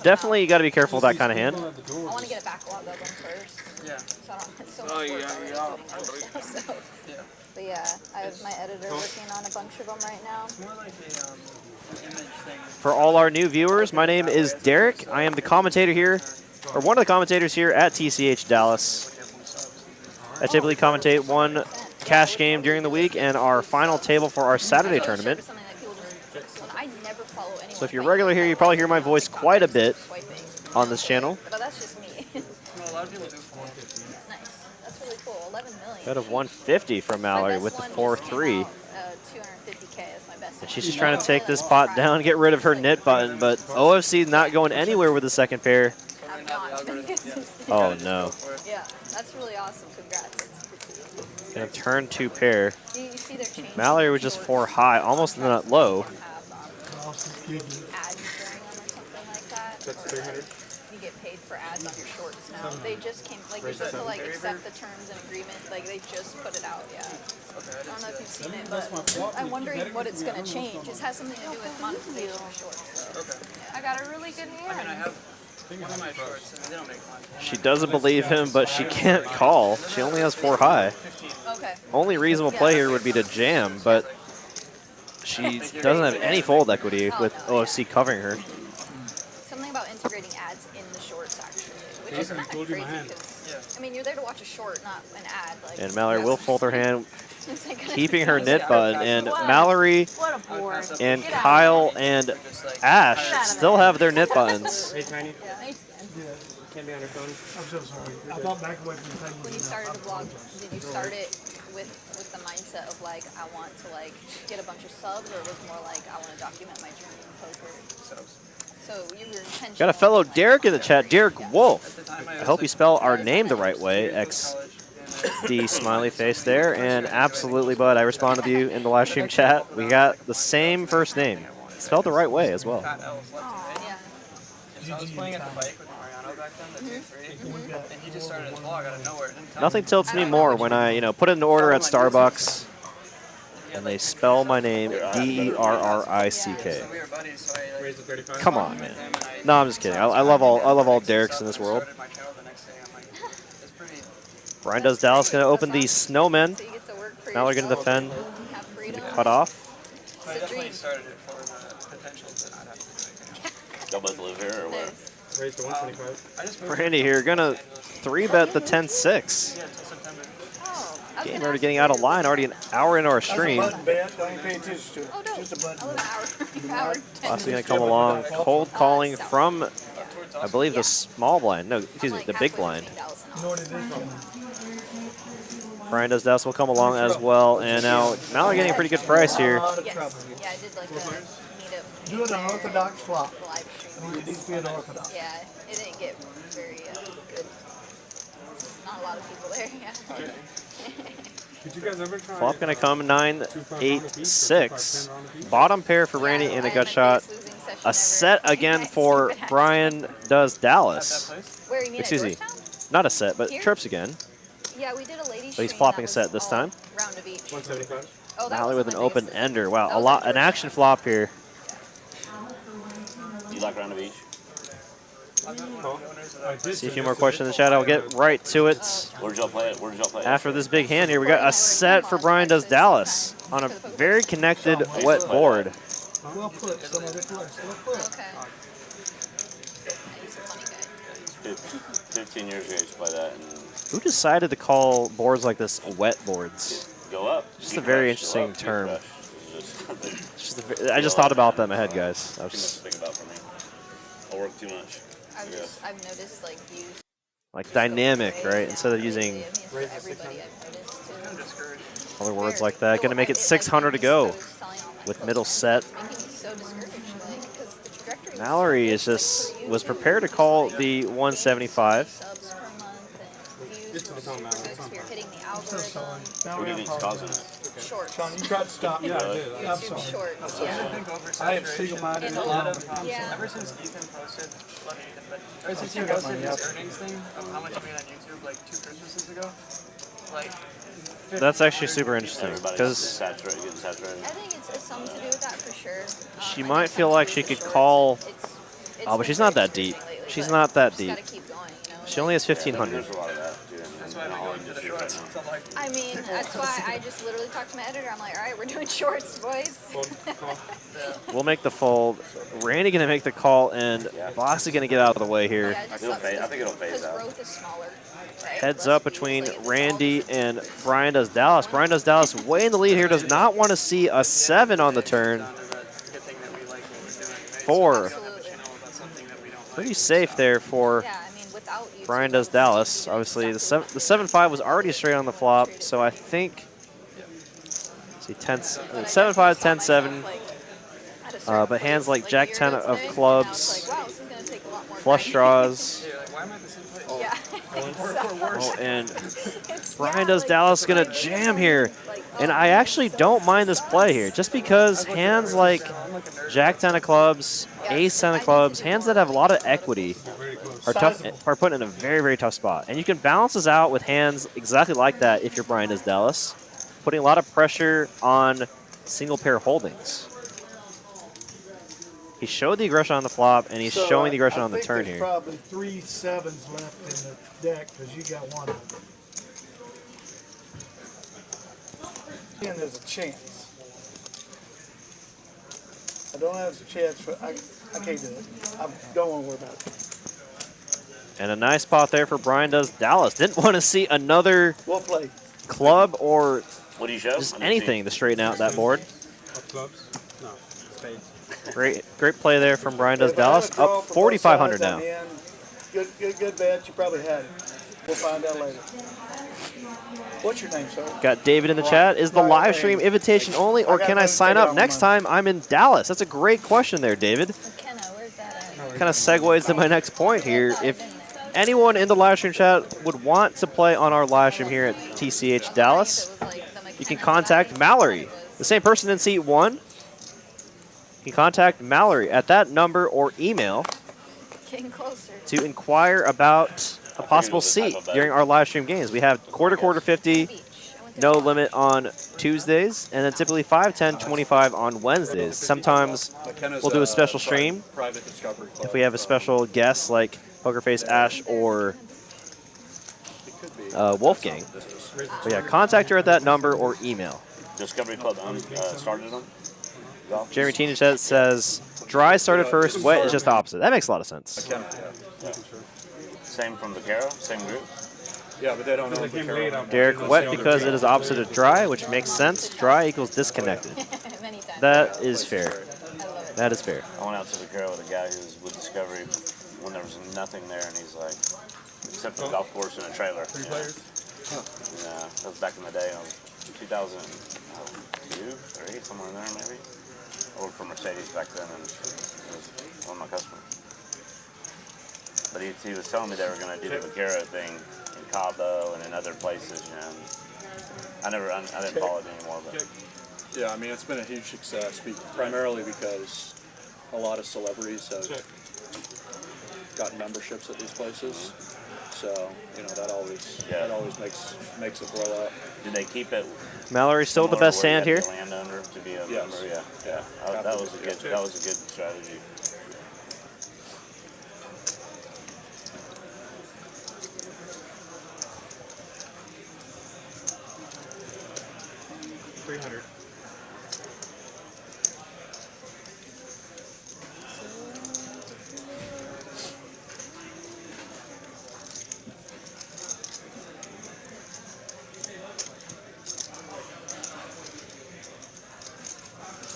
definitely you got to be careful with that kind of hand. I want to get a backlog of them first. Yeah. So I don't have so much so, but yeah, I have my editor working on a bunch of them right now. For all our new viewers, my name is Derek. I am the commentator here, or one of the commentators here at TCH Dallas. I typically commentate one cash game during the week and our final table for our Saturday tournament. So if you're regular here, you probably hear my voice quite a bit on this channel. But that's just me. Nice. That's really cool. 11 million. Bet of 150 from Mallory with the 4-3. 250K. That's my best. And she's just trying to take this pot down, get rid of her knit button, but OFC not going anywhere with the second pair. I'm not. Oh no. Yeah, that's really awesome. Congrats. Gonna turn 2 pair. You see their change. Mallory was just 4 high, almost not low. Ads during them or something like that. That's 300. you get paid for ads on your shorts now. They just came, like, you're supposed to, like, accept the terms and agreements. Like, they just put it out, yeah. I don't know if you've seen it, but I'm wondering what it's going to change. It has something to do with monetization of shorts. So. Okay. I got a really good hand. I mean, I have one of my shorts, and they don't make money. She doesn't believe him, but she can't call. She only has 4 high. Okay. Only reasonable play here would be to jam, but she doesn't have any fold equity with OFC covering her. Something about integrating ads in the shorts, actually, which is kind of crazy because, I mean, you're there to watch a short, not an ad. Like, And Mallory will fold her hand, keeping her knit button. And Mallory and Kyle and Ash still have their knit buttons. Hey, Tiny. Can't be on her phone. I'm so sorry. I thought back away from the time when you started the vlog, did you start it with the mindset of like, I want to like get a bunch of subs, or was it more like, I want to document my journey in poker? Subs. So you were intentional. Got a fellow Derek in the chat, Derek Wolf. I hope you spell our name the right way, XD smiley face there. And absolutely, bud, I responded to you in the live stream chat. We got the same first name, spelled the right way as well. So I was playing at the bike with Mariano back then, the 2-3, and he just started his vlog out of nowhere. Nothing tilts me more when I, put in an order at Starbucks and they spell my name D-E-R-R-I-C-K. Come on, man. No, I'm just kidding. I love all Derek's in this world. Brian does Dallas going to open the Snowmen. Now they're going to defend. Cut off. I definitely started it for the potential to not have to do it. Y'all both live here or what? Raised to 125. Randy here going to 3-bet the 10-6. Yeah, until September. Game already getting out of line, already an hour into our stream. Don't even pay attention to it. Oh, no. Just a button. Possibly going to come along. Cold calling from, I believe, the small blind. No, excuse me, the big blind. You know what it is? Brian does Dallas will come along as well. And now they're getting a pretty good price here. Yes. Yeah, I did like a meetup. Do an orthodox flop. Live stream. It needs to be an orthodox. Yeah, it didn't get very good. Not a lot of people there, yeah. Did you guys ever try? Flop going to come 9-8-6. Bottom pair for Randy in a gut shot. A set again for Brian does Dallas. Where you mean Excuse me, Georgetown? not a set, but trips again. Yeah, we did a lady But he's flopping a set this time. Round of each. 175. Oh, that Mallory was with an my open biggest ender. Wow, That was an action flop here. Do you like round of each? See a few more questions in the chat. I'll get right to it. Where did y'all play it? Where did y'all play it? After this big hand here, we got a set for Brian does Dallas on a very connected wet board. Well put. Some of it works. Well put. Okay. He's a funny guy. 15 years ago, I used to play that. And Who decided to call boards like this wet boards? go up. Just a very interesting term. I just thought about that in my head, guys. Too much to think about for me. I work too much. I've noticed like you. Like dynamic, right? Instead of using Everybody I've noticed too. other words like that. Going to make it 600 to go with middle set. Making me so discouraged, like, because the trajectory. Mallory was prepared to call the 175. Subs per month and views. It's on Mallory. So you're hitting the algorithm. What do you think's causing it? Shorts. Sean, you tried to stop me. Yeah, I did. I'm YouTube sorry. shorts. I Yeah. think oversaturation. I am single-minded. A lot of Yeah. ever since Ethan posted, ever since he posted his earnings thing of how much he made on YouTube like 2 Christmases ago, like. That's actually super interesting Everybody's because getting saturated. I think it's something to do with that for sure. she might feel like she could call. Oh, but she's not that deep. She's not that deep. Gotta keep going, you know. She only has 1,500. There's a lot of that, dude. That's why I go into the shorts. So I'm like, I mean, that's why I just literally talked to my editor. I'm like, all right, we're doing shorts, boys. We'll make the fold. Randy gonna make the call, and Boss is gonna get out of the way here. Yeah, it just It'll sucks fade. I think it'll phase because out. growth is smaller. Right? Heads Less up views, between like, it's Randy all just- and Brian does Dallas. Brian does Dallas way in the lead here. Does not want to see a 7 on the turn. down to that good thing that we like what we're doing. Right? 4. Absolutely. You know about something that we don't Pretty like. safe there for Yeah, I mean, without YouTube, Brian does Dallas. Obviously, the 7-5 was already straight on the flop, so I think. See, 7-5, 10-7. But hands like Jack 10 of clubs. Wow, this is gonna take a lot more flush draws. Yeah, like, why am I at the same place? Yeah. Oh, and It's Brian yeah, does like, Dallas gonna like, jam it's here. like, And oh, I actually don't mind this play here, just because hands like I'm like a nerd. Jack 10 of clubs, Ace 10 of clubs, hands that have a lot of equity are put in a very, very tough spot. And you can balance this out with hands exactly like that if you're Brian does Dallas, putting a lot of pressure on single pair holdings. He showed the aggression on the flop, and he's showing the aggression on the turn here. There's probably 3 sevens left in the deck because you got one of them. And there's a chance. I don't have a chance for. I can't do it. I don't want to worry about it. And a nice pot there for Brian does Dallas. Didn't want to see another We'll play. club or What do you show? just anything to straighten out that board. Clubs? No. Spades. Great play there from Brian does If I had Dallas. a draw Up for both 4,500 sides, now. I'm in. Good bet. You probably had it. We'll find out later. What's your name, sir? Got David in the chat. Is the live stream invitation only, or can I sign up next time I'm in Dallas? That's a great question there, David. McKenna, where's that at? Kind of segues to my next point here. If anyone in the live stream chat would want to play on our live stream here at TCH Dallas, you can contact Mallory, the same person in seat 1. You can contact Mallory at that number or email Getting closer. to inquire about a possible seat during our live stream games. We have quarter 50, no limit on Tuesdays, and then typically 5, 10, 25 on Wednesdays. Sometimes we'll do a special stream if we have a special guest like PokerFace Ash or Wolfgang. But yeah, contact her at that number or email. Discovery Club started on? Jeremy Teenage says, dry started first, wet is just the opposite. That makes a lot of sense. Same from Vaquero, same group. Yeah, but they don't know. They came late on Derek, wet because it is opposite of dry, which makes sense. Dry equals disconnected. Many times. That is fair. That is fair. I went out to Vaquero with a guy who was with Discovery when there was nothing there, and he's like, except for the golf course and a trailer. Three players? Yeah, that was back in the day, 2002, 3, somewhere in there maybe. I worked for Mercedes back then, and he was one of my customers. But he was telling me they were going to do the Vaquero thing in Cabo and in other places, you know. I didn't follow it anymore, but Yeah, I mean, it's been a huge success, primarily because a lot of celebrities have gotten memberships at these places. So, you know, that always makes it blow up. did they keep it? Mallory still the best similar hand to where here. you had to be a landowner to be a Yes. member? Yeah. That was a good strategy. $300.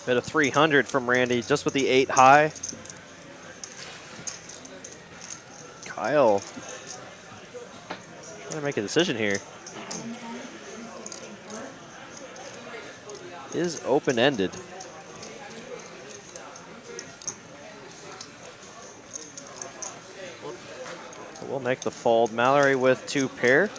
Bit of 300 from Randy, just with the 8 high. Kyle trying to make a decision here. Is open-ended. We'll make the fold. Mallory with 2 pair.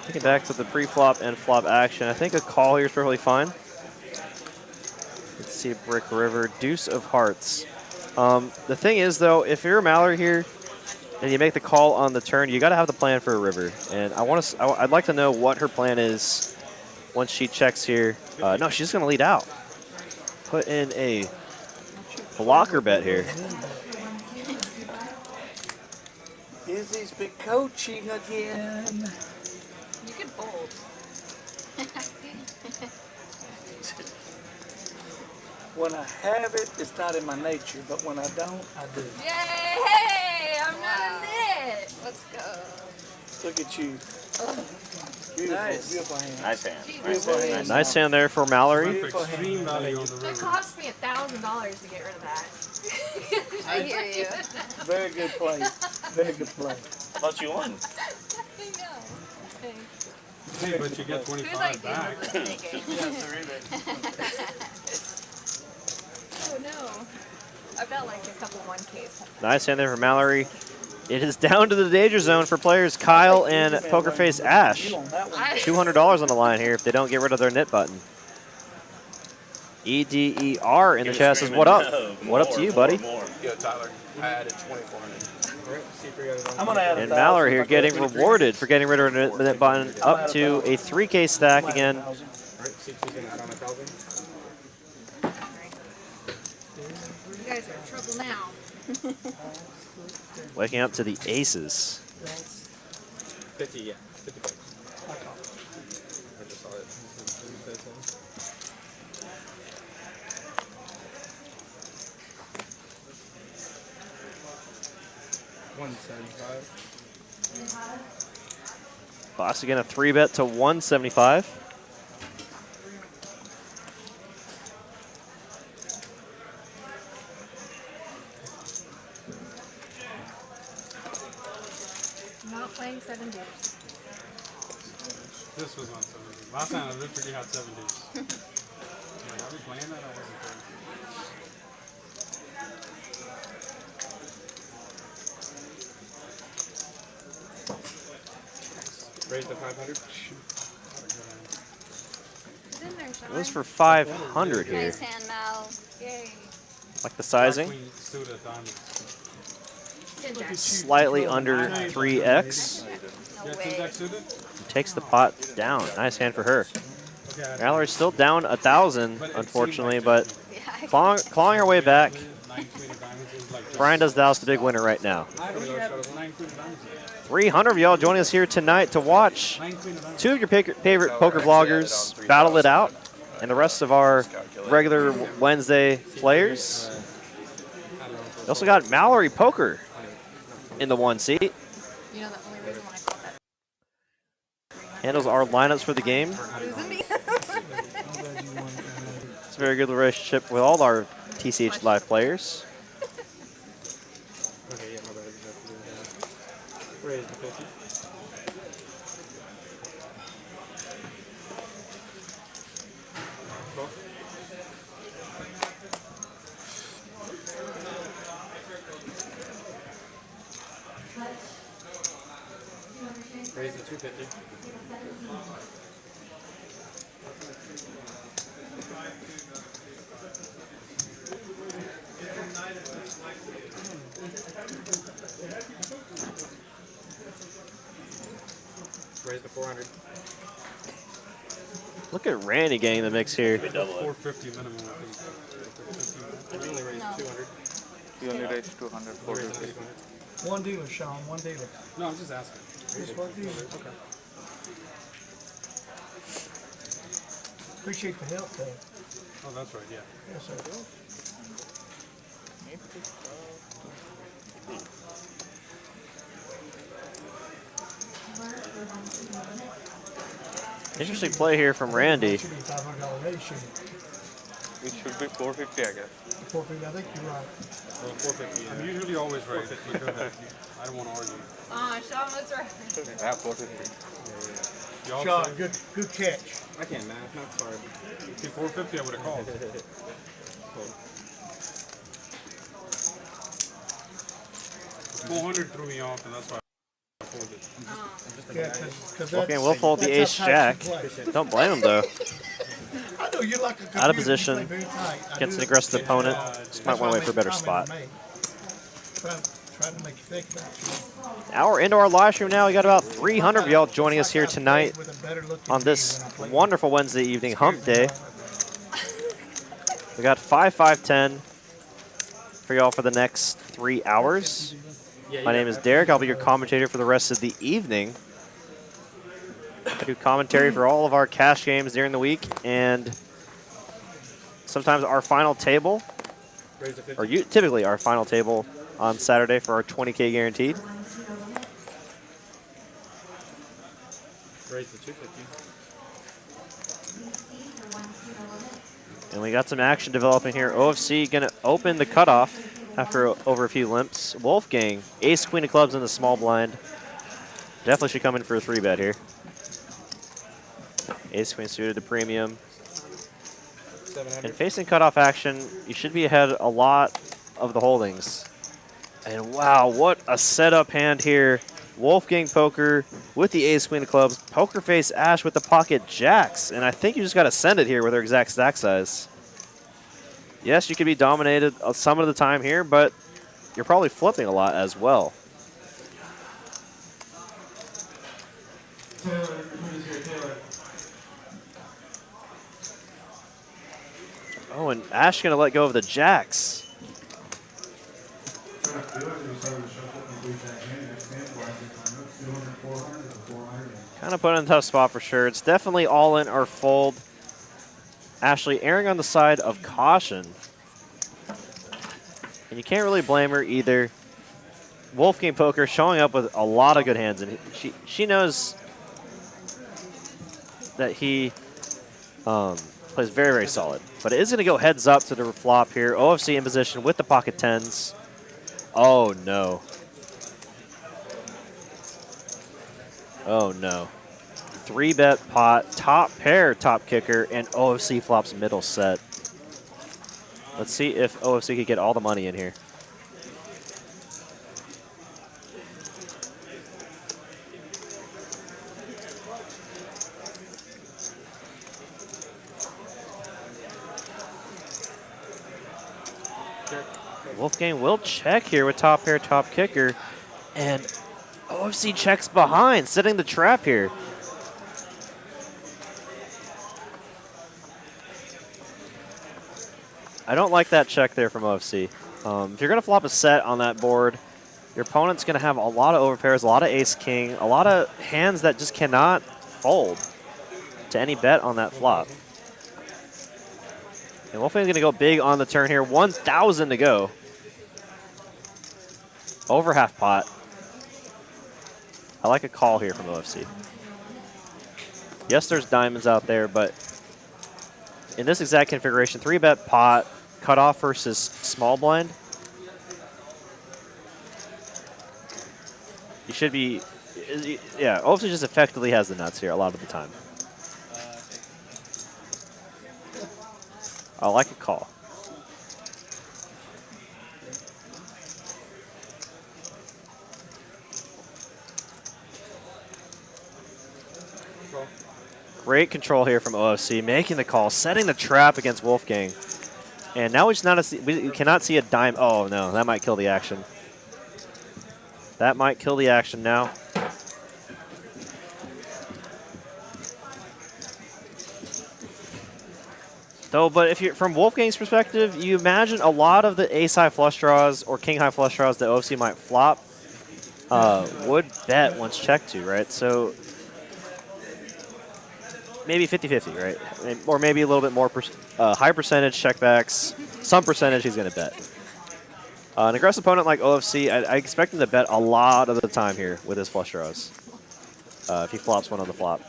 Taking back to the pre-flop and flop action. I think a call here is perfectly fine. Let's see, Brick River, deuce of hearts. The thing is, though, if you're a Mallory here and you make the call on the turn, you got to have the plan for a river. And I'd like to know what her plan is once she checks here. No, she's going to lead out. Put in a blocker bet here. Izzy's been coaching again. You could fold. When I have it, it's not in my nature, but when I don't, I do. Yay! I'm not a nit. Let's go. Look at you. Beautiful, Nice. beautiful hand. Nice hand. Beautiful hand. Nice hand there for Mallory. Beautiful Extreme hand. value on the It river. cost me $1,000 to get rid of that. I hear you. Very good play. Very good play. I thought you won. I know. Thanks. Hey, but you get Whose 25 idea back. was this thinking? Yeah, it's a rebate. no. I've got like a couple 1Ks. Nice hand there for Mallory. It is down to the danger zone for players Kyle and PokerFace Ash. $200 on the line here if they don't get rid of their knit button. EDER in the chat says, what up? What up to you, buddy? Yo, Tyler, I added 2,400. I'm gonna add And Mallory here getting rewarded for getting rid of her knit button up to a 3K stack again. Alright, C2's gonna add on 1,000. You guys are in trouble now. Waking up to the aces. 50, yeah. 50 bucks. I just saw it. 175. Boss again a 3-bet to 175. Not playing 7 deuce. This was on 70. Last time I literally had 70s. Like, are we playing that? I wasn't playing. Raise the 500. It's in there, Sean. It was for 500 here. Nice hand, Mal. Yay. Like the sizing. Queen suited diamond. 10 jacks. Slightly under 3x. No Yeah, way. 10 jack suited? Takes the pot down. Nice hand for her. Okay, Mallory's still down 1,000, unfortunately, but Yeah. clawing her way back. 9 queen of diamonds is like Brian does Dallas the big winner right now. 9 queen of diamonds. 300 of y'all joining us here tonight to watch 9 queen of diamonds. two of your favorite poker vloggers battle it out, and the rest of our regular Wednesday players. We also got Mallory Poker in the 1 seat. You know the only reason why I called that Handles our lineups for the game. losing me? It's a very good relationship with all our TCH Live players. Okay, yeah, my bad. Raise the 50. Raise the 250. Raise the 400. Look at Randy getting the mix here. 450 minimum, I think. You only raise No. 200. You only raise 200, Raise 450. 800. One dealer, Sean, one dealer. No, I'm just asking. Just one dealer. Okay. Appreciate the help, though. Oh, that's right, yeah. Yes, sir. Interesting play here from Randy. Should be $500 raise, shouldn't it? It should be 450, I guess. 450, I think you're right. Well, 450. I'm usually always right because I don't want to argue. Aw, Sean was right. I have 450. Y'all Sean, say- good catch. I can't math, not sorry. See, 450 I would have called. 400 threw me off, and that's why I pulled it. Yeah, because Okay, we'll fold the ace jack. Don't blame him though. I know you like a Out of computer, you position play very tight. I against do an aggressive opponent. Just might want to wait for a better That's spot. why I made the comment Trying to make you think about it. Hour into our live stream now. We got about 300 of y'all joining us here tonight on this wonderful Wednesday evening hump day. We got 5, 5, 10 for y'all for the next 3 hours. My name is Derek. I'll be your commentator for the rest of the evening. I do commentary for all of our cash games during the week and sometimes our final table, or typically our final table on Saturday for our 20K guaranteed. Raise the 250. And we got some action developing here. OFC going to open the cutoff after over a few limps. Wolfgang, ace, queen of clubs in the small blind. Definitely should come in for a 3-bet here. Ace, queen suited to premium. And facing cutoff action, you should be ahead a lot of the holdings. And wow, what a setup hand here. Wolfgang Poker with the ace queen of clubs. PokerFace Ash with the pocket jacks. And I think you just got to send it here with her exact stack size. Yes, you could be dominated some of the time here, but you're probably flipping a lot as well. Oh, and Ash going to let go of the jacks. Kind of put in a tough spot for sure. It's definitely all in or fold. Ashley erring on the side of caution. And you can't really blame her either. Wolfgang Poker showing up with a lot of good hands, and she knows that he plays very, very solid. But it is going to go heads up to the flop here. OFC in position with the pocket tens. Oh, no. Oh, no. 3-bet pot, top pair, top kicker, and OFC flops middle set. Let's see if OFC could get all the money in here. Wolfgang will check here with top pair, top kicker, and OFC checks behind, setting the trap here. I don't like that check there from OFC. If you're going to flop a set on that board, your opponent's going to have a lot of overpairs, a lot of ace-king, a lot of hands that just cannot fold to any bet on that flop. And Wolfgang's going to go big on the turn here. 1,000 to go. Over half pot. I like a call here from OFC. Yes, there's diamonds out there, but in this exact configuration, 3-bet pot, cutoff versus small blind, you should be, yeah, OFC just effectively has the nuts here a lot of the time. I like a call. Great control here from OFC, making the call, setting the trap against Wolfgang. And now we cannot see a dime. Oh, no, that might kill the action. That might kill the action now. Though, but if you're from Wolfgang's perspective, you imagine a lot of the ace-high flush draws or king-high flush draws that OFC might flop would bet once checked to, right? So maybe 50-50, right? Or maybe a little bit more high percentage checkbacks, some percentage he's going to bet. An aggressive opponent like OFC, I expect him to bet a lot of the time here with his flush draws if he flops one on the flop.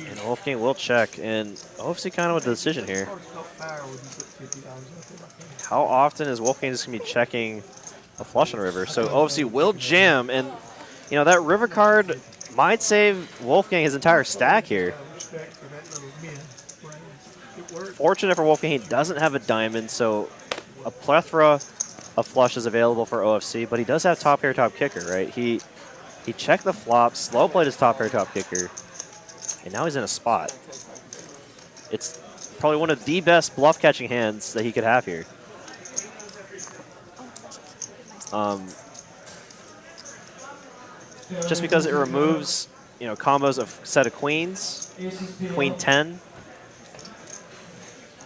And Wolfgang will check, and OFC kind of with the decision here. How often is Wolfgang just going to be checking a flush on a river? So OFC will jam, and you know that river card might save Wolfgang his entire stack here. Fortunate for Wolfgang, he doesn't have a diamond, so a plethora of flushes available for OFC, but he does have top pair, top kicker, right? He checked the flop, slow played his top pair, top kicker, and now he's in a spot. It's probably one of the best bluff catching hands that he could have here. Just because it removes, you know, combos of set of queens, queen 10.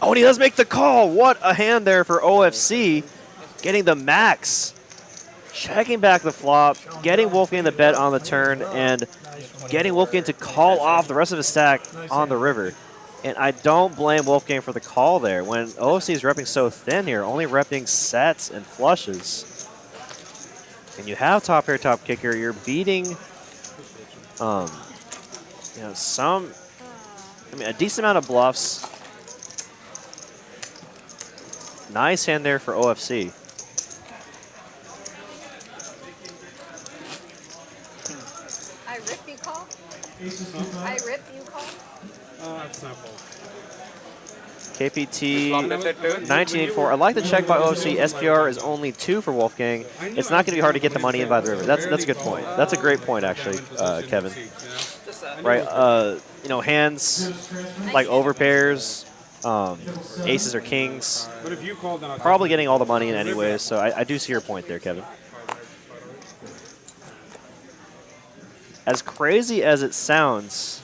Oh, and he does make the call. What a hand there for OFC, getting the max, checking back the flop, getting Wolfgang the bet on the turn, and getting Wolfgang to call off the rest of his stack on the river. And I don't blame Wolfgang for the call there. When OFC is repping so thin here, only repping sets and flushes, and you have top pair, top kicker, you're beating, you know, a decent amount of bluffs. Nice hand there for OFC. I rip, you call? It's not fault. KPT 1984. I like the check by OFC. SPR is only 2 for Wolfgang. It's not going to be hard to get the money in by the river. That's a good point. That's a great point, actually, Kevin. Right? You know, hands like overpairs, aces or kings, But if you called, then I'll probably getting all the money in anyways. So I do see your point there, Kevin. As crazy as it sounds,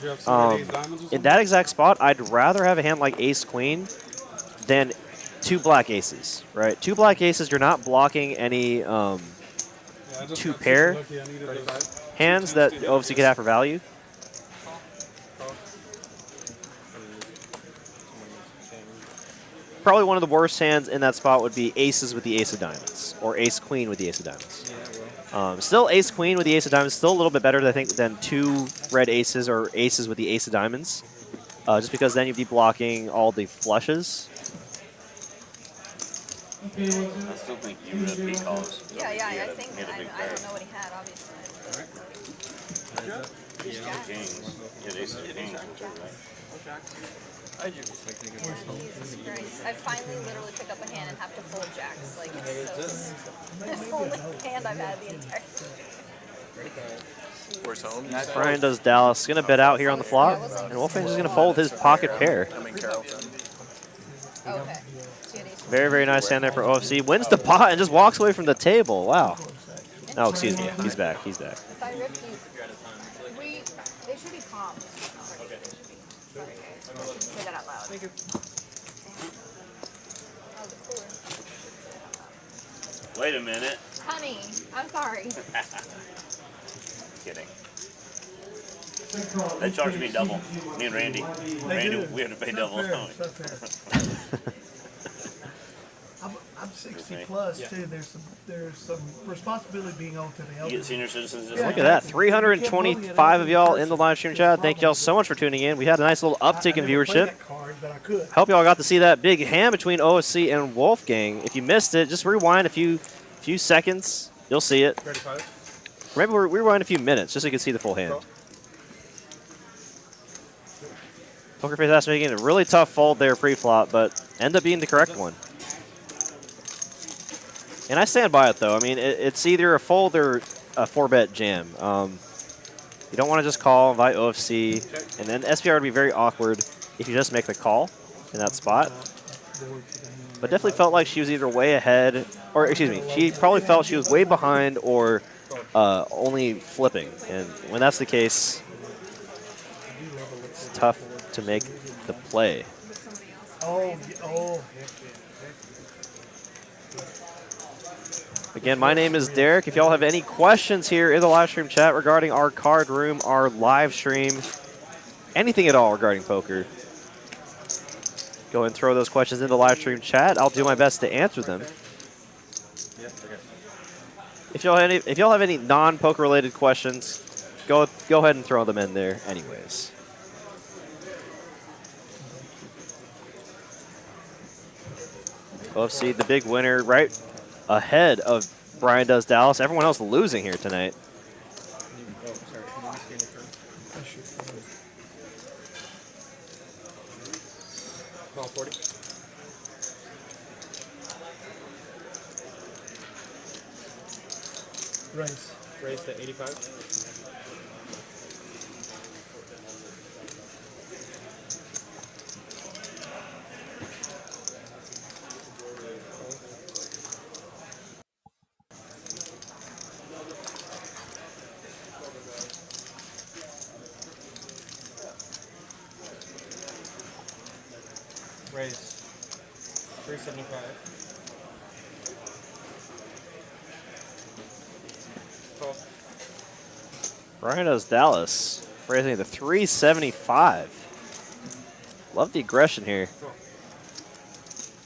in that exact spot, I'd rather have a hand like ace-queen than 2 black aces, right? 2 black aces, you're not blocking any 2-pair hands that obviously could have for value. Probably one of the worst hands in that spot would be aces with the ace of diamonds, or ace-queen with the ace of diamonds. Still ace-queen with the ace of diamonds, still a little bit better, I think, than 2 red aces or aces with the ace of diamonds. Just because then you'd be blocking all the flushes. I still think you would have beat calls. Yeah, I think I don't know what he had, obviously. Kings. Yeah, aces or kings, right? Jesus Christ. I finally literally pick up a hand and have to fold jacks. Like, it's so... This only hand I've had the entire... Where's home? Brian does Dallas. Going to bet out here on the flop. And Wolfgang's just going to fold his pocket pair. Okay. Very, very nice hand there for OFC. Wins the pot and just walks away from the table. Wow. Oh, excuse me. He's back. He's back. If I rip these... They should be calm. Say that out loud. Thank you. Wait a minute. Honey, I'm sorry. Kidding. They charged me double. Me and Randy. We had to pay double. I'm 60 plus too. There's some responsibility being owed to the You elderly. get senior citizens. Look at that. 325 of y'all in the live stream chat. Thank y'all so much for tuning in. We had a nice little uptick in viewership. Hope y'all got to see that big hand between OSC and Wolfgang. If you missed it, just rewind a few seconds. You'll see it. 35. Maybe we'll rewind a few minutes just so you can see the full hand. PokerFace Ash making a really tough fold there pre-flop, but end up being the correct one. And I stand by it, though. I mean, it's either a fold or a 4-bet jam. You don't want to just call, invite OFC, and then SPR would be very awkward if you just make the call in that spot. But definitely felt like she was either way ahead, or excuse me, she probably felt she was way behind or only flipping. And when that's the case, it's tough to make the play. Again, my name is Derek. If y'all have any questions here in the live stream chat regarding our card room, our live stream, anything at all regarding poker, go and throw those questions in the live stream chat. I'll do my best to answer them. If y'all have any non-poker related questions, go ahead and throw them in there anyways. OFC, the big winner, right ahead of Brian does Dallas. Everyone else losing here tonight. Call 40. Raise to 85. Raise 375. Call. Brian does Dallas, raising to 375. Love the aggression here.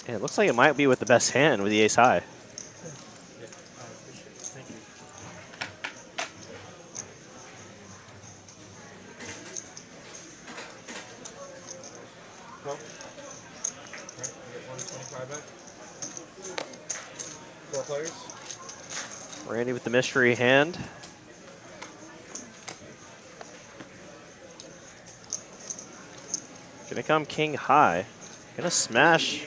And it looks like it might be with the best hand with the ace high. Call. Right, we get 125 back. 4 players. Randy with the mystery hand. Gonna come king high. Gonna smash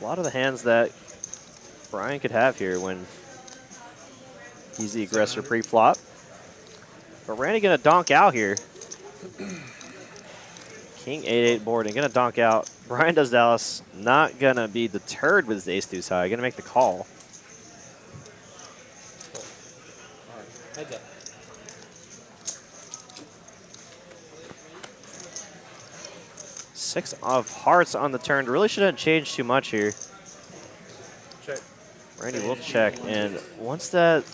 a lot of the hands that Brian could have here when he's the aggressor pre-flop. But Randy gonna donk out here. King 8-8 board and gonna donk out. Brian does Dallas, not gonna be deterred with his ace deuce high. Gonna make the call. Heads up. Six of hearts on the turn. Really shouldn't change too much here. Check. Randy will check, and once that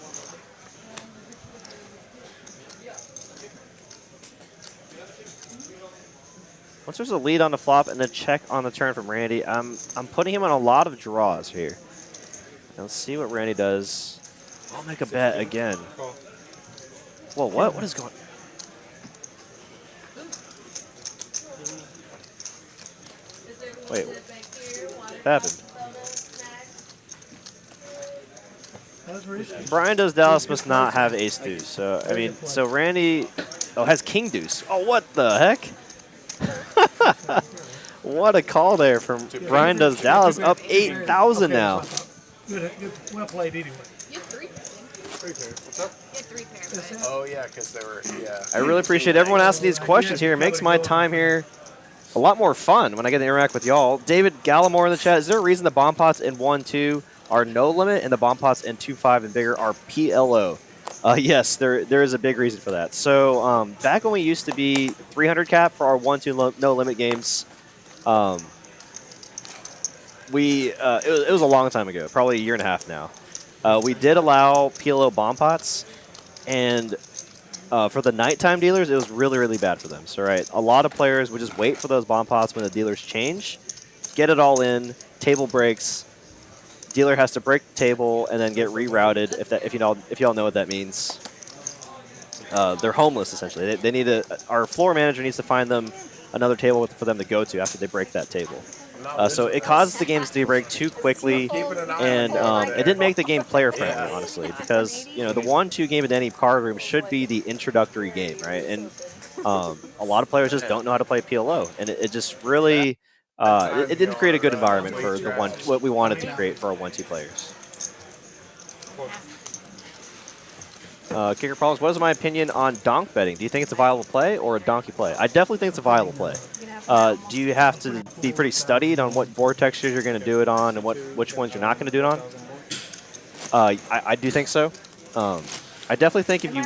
once there's a lead on the flop and a check on the turn from Randy, I'm putting him on a lot of draws here. Let's see what Randy does. I'll make a bet again. Whoa, what? What is going on? Wait, what happened? Brian does Dallas must not have ace deuce. So, I mean, so Randy, has king deuce. Oh, what the heck? What a call there from Brian does Dallas, up 8,000 now. Good, well played anyway. You had 3 pairs. 3 pairs. What's up? You had 3 pairs, right? Oh yeah, because they were I really appreciate everyone asking these questions here. It makes my time here a lot more fun when I get to interact with y'all. David Gallimore in the chat. Is there a reason the bomb pots in 1-2 are no limit and the bomb pots in 2-5 and bigger are PLO? Yes, there is a big reason for that. So back when we used to be 300 cap for our 1-2 no limit games, it was a long time ago, probably a year and a half now. We did allow PLO bomb pots, and for the nighttime dealers, it was really, really bad for them. So, right, a lot of players would just wait for those bomb pots when the dealers change, get it all in, table breaks, dealer has to break the table and then get rerouted. If y'all know what that means, they're homeless essentially. They need our floor manager needs to find them another table for them to go to after they break that table. So it causes the games to break too quickly, and it didn't make the game player friendly, honestly, because the 1-2 game in any card room should be the introductory game, right? And a lot of players just don't know how to play PLO, and it just really it didn't create a good environment for what we wanted to create for our 1-2 players. Kicker Problems, what is my opinion on donk betting? Do you think it's a viable play or a donkey play? I definitely think it's a viable play. Do you have to be pretty studied on what board textures you're going to do it on and which ones you're not going to do it on? I do think so. I definitely think if you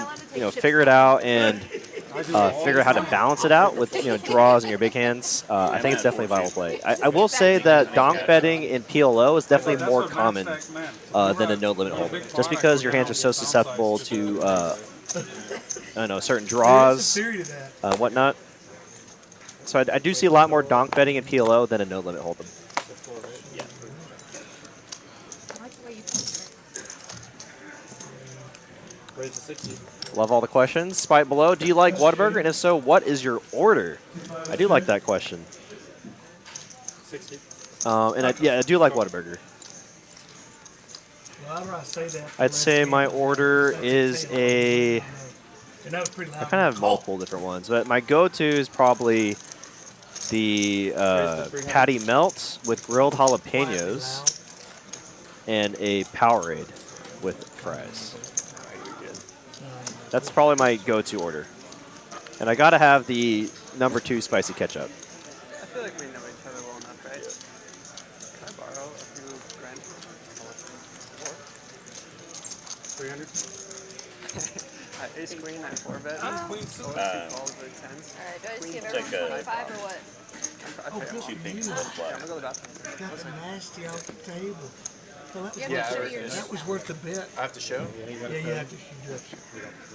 figure it out and figure out how to balance it out with draws and your big hands, I think it's definitely a viable play. I will say that donk betting in PLO is definitely more common than a no limit hold'em, just because your hands are so susceptible to I don't know, certain draws, whatnot. So I do see a lot more donk betting in PLO than a no limit hold'em. Raise to 60. Love all the questions. Spite below. Do you like Whataburger? And if so, what is your order? I do like that question. 60. And I do like Whataburger. I'd say my order is I kind of have multiple different ones, but my go-to is probably the patty melt with grilled jalapenos and a Powerade with fries. That's probably my go-to order. And I gotta have the #2 spicy ketchup. I feel like we know each other well enough, right? Can I borrow a few grand? 300? Ace queen at 4-bet. Queen suit. Calls with 10s. Alright, do I just give everyone 25 or what? Two things in Yeah, I'm gonna go to the bathroom. Got the nasty off the table. Well, that, You have to show yours. that was worth a bet. I have to show. Yeah, you have to do it.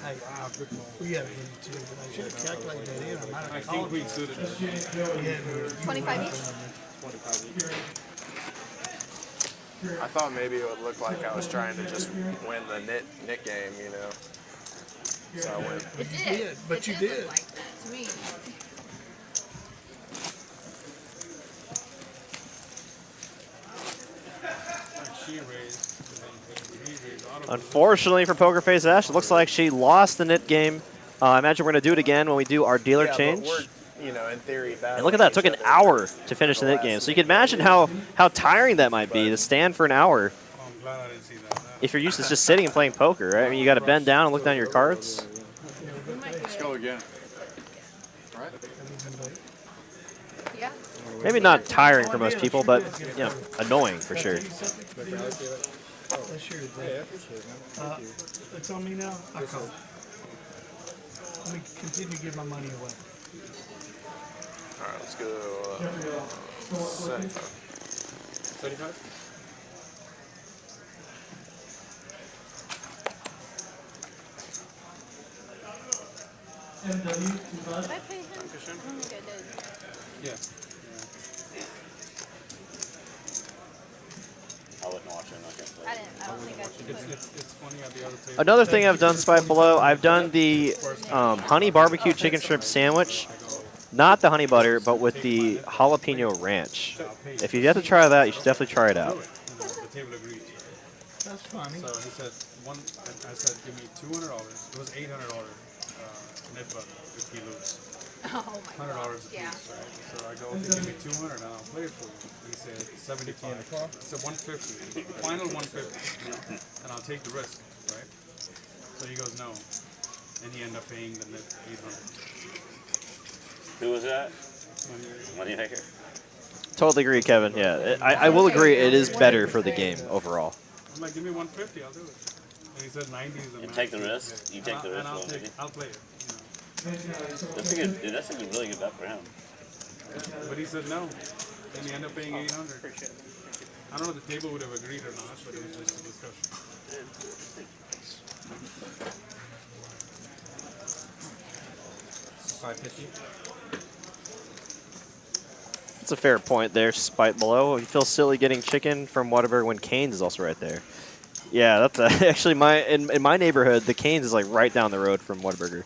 Hey, we have it too, but I should have calculated that in. I might have King called queen suited. you. 25 each? I thought maybe it would look like I was trying to just win the knit game, So I went. It did, but it you look did. like that to me. She raised. Unfortunately for PokerFace Ash, it looks like she lost the knit game I imagine we're going to do it again when we do our dealer Yeah, but change. we're, you know, in theory, And look at that, it took an hour to finish the net game. So you can imagine how tiring that might be to stand for an hour I'm glad I didn't see that. if you're used to just sitting and playing poker, right? I mean, you got to bend down and look down at your cards. Let's go again. Right? Yeah. Maybe not tiring for most people, but you know, annoying for sure. It's on me now. I call. Let me continue to give my money away. All right, let's go 75. 35? Did I pay him? I don't think I did. Yeah. I wouldn't watch it. I don't think I should. It's funny at the other table. Another thing I've done, Spike Below, I've done the honey barbecue chicken shrimp sandwich. Not the honey butter, but with the jalapeno ranch. If you have to try that, you should definitely try it out. The table agreed. That's funny. So he said, I said, give me $200. It was $800 net butter if he loses. Oh my $100 god. a piece, Yeah. right? So I go, okay, give me 200 and I'll play it for you. He said 75. I said 150. Final 150. And I'll take the risk, right? So he goes, no. And he ended up paying the net 800. Who was that? Moneymaker. Totally agree, Kevin. Yeah, I will agree. It is better for the game overall. I'm like, give me 150, I'll do it. And he said 90 is the max. Take the risk. You take the risk. And I'll play it. That's a good. Dude, that's a really good bet for him. But he said no. And he ended up paying 800. I don't know if the table would have agreed or not, but it was just a discussion. 550. That's a fair point there, Spite Below. You feel silly getting chicken from Whataburger when Cane's is also right there. Yeah, that's actually in my neighborhood, the Cane's is like right down the road from Whataburger.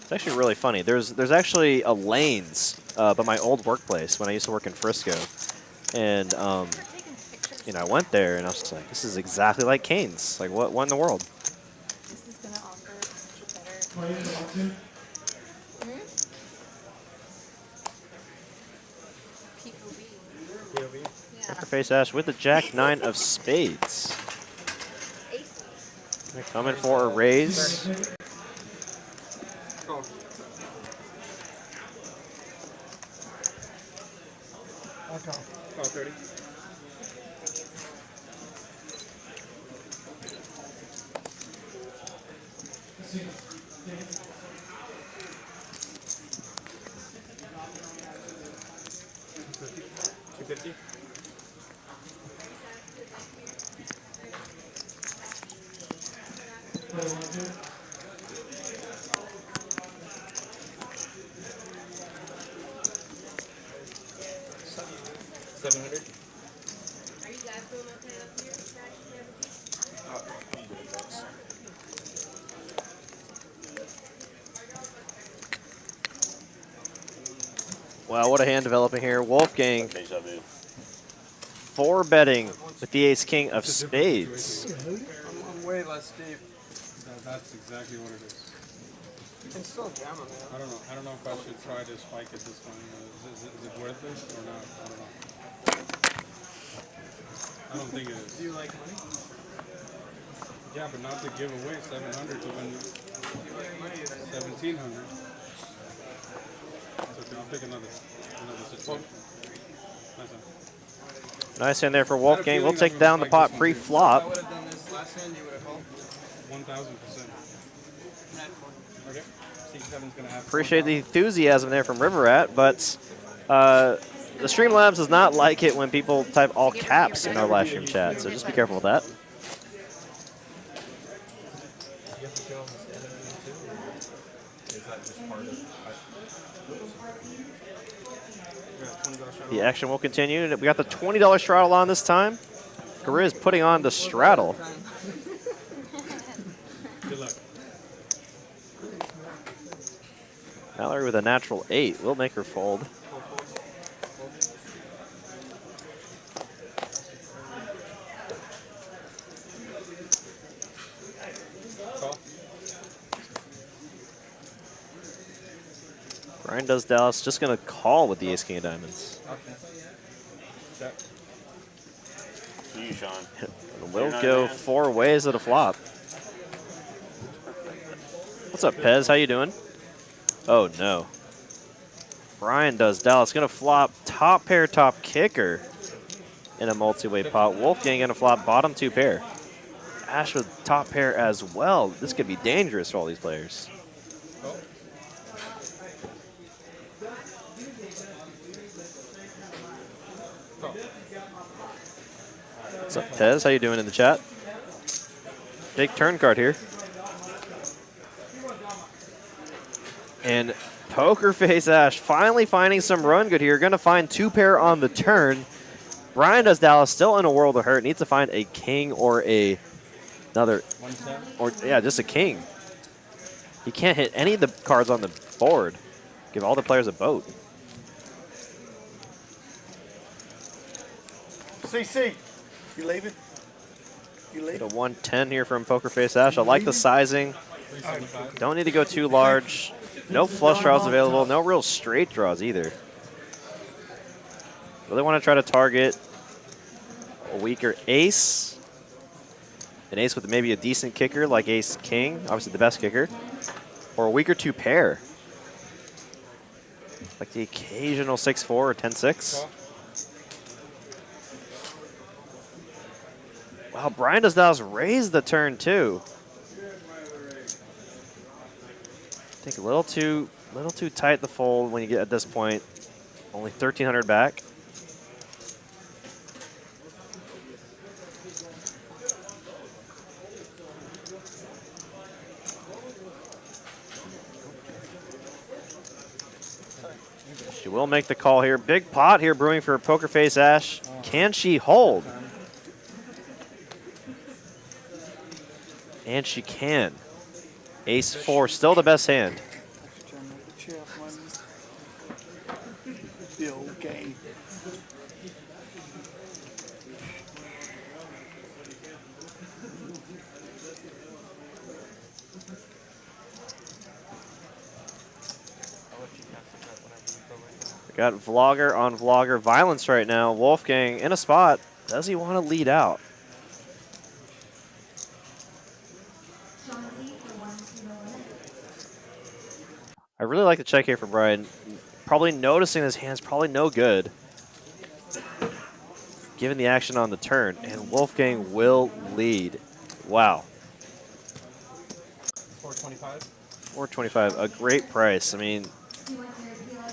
It's actually really funny. There's actually a Lane's by my old workplace when I used to work in Frisco, and you know, I went there and I was just like, this is exactly like Cane's. Like, what in the world? This is gonna offer better. POV. Yeah. PokerFace Ash with the Jack-9 of spades. They're coming for a raise. Call 30. $250. $700. Are you guys doing okay up here? Wow, what a hand developing here. Wolfgang Deja vu. 4-betting with the ace-king of spades. I'm way less deep. That's exactly what it is. You can still jam on that. I don't know if I should try to spike it this time. Is it worth it or not? I don't know. I don't think it is. Do you like money? Yeah, but not to give away 700 to win 1,700. So I'll pick another situation. Nice one. Nice hand there for Wolfgang. We'll take down the pot If I pre-flop. would have done this last hand, you would have called. 1,000%. Okay. 7's gonna have. Appreciate the enthusiasm there from River Rat, but the Streamlabs does not like it when people type all caps in our live stream chat, so just be careful with that. The action will continue. We got the $20 straddle on this time. Garizz putting on the straddle. Good luck. Mallory with a natural 8 will make her fold. Brian does Dallas. Just going to call with the ace king of diamonds. Check. To you, Sean. We'll go 4 ways at a flop. What's up, Pez? How you doing? Oh, no. Brian does Dallas. Going to flop top pair, top kicker in a multi-way pot. Wolfgang going to flop bottom 2 pair. Ash with top pair as well. This could be dangerous for all these players. What's up, Pez? How you doing in the chat? Big turn card here. And PokerFace Ash finally finding some run good here. Going to find 2 pair on the turn. Brian does Dallas, still in a world of hurt. Needs to find a king or another, or yeah, just a king. He can't hit any of the cards on the board. Give all the players a boat. CC, you leaving? You Get leaving? a 110 here from PokerFace Ash. I like the sizing. Don't need to go too large. No flush draws available. No real straight draws either. Really want to try to target a weaker ace. An ace with maybe a decent kicker like ace king, obviously the best kicker. Or a weaker 2 pair. Like the occasional 6-4 or 10-6. Wow, Brian does Dallas raise the turn too. I think a little too tight the fold when you get at this point. Only 1,300 back. She will make the call here. Big pot here brewing for PokerFace Ash. Can she hold? And she can. Ace 4, still the best hand. The old game. We got vlogger on vlogger violence right now. Wolfgang in a spot. Does he want to lead out? I really like the check here for Brian. Probably noticing his hand's probably no good, given the action on the turn. And Wolfgang will lead. Wow. 425. 425, a great price. I mean,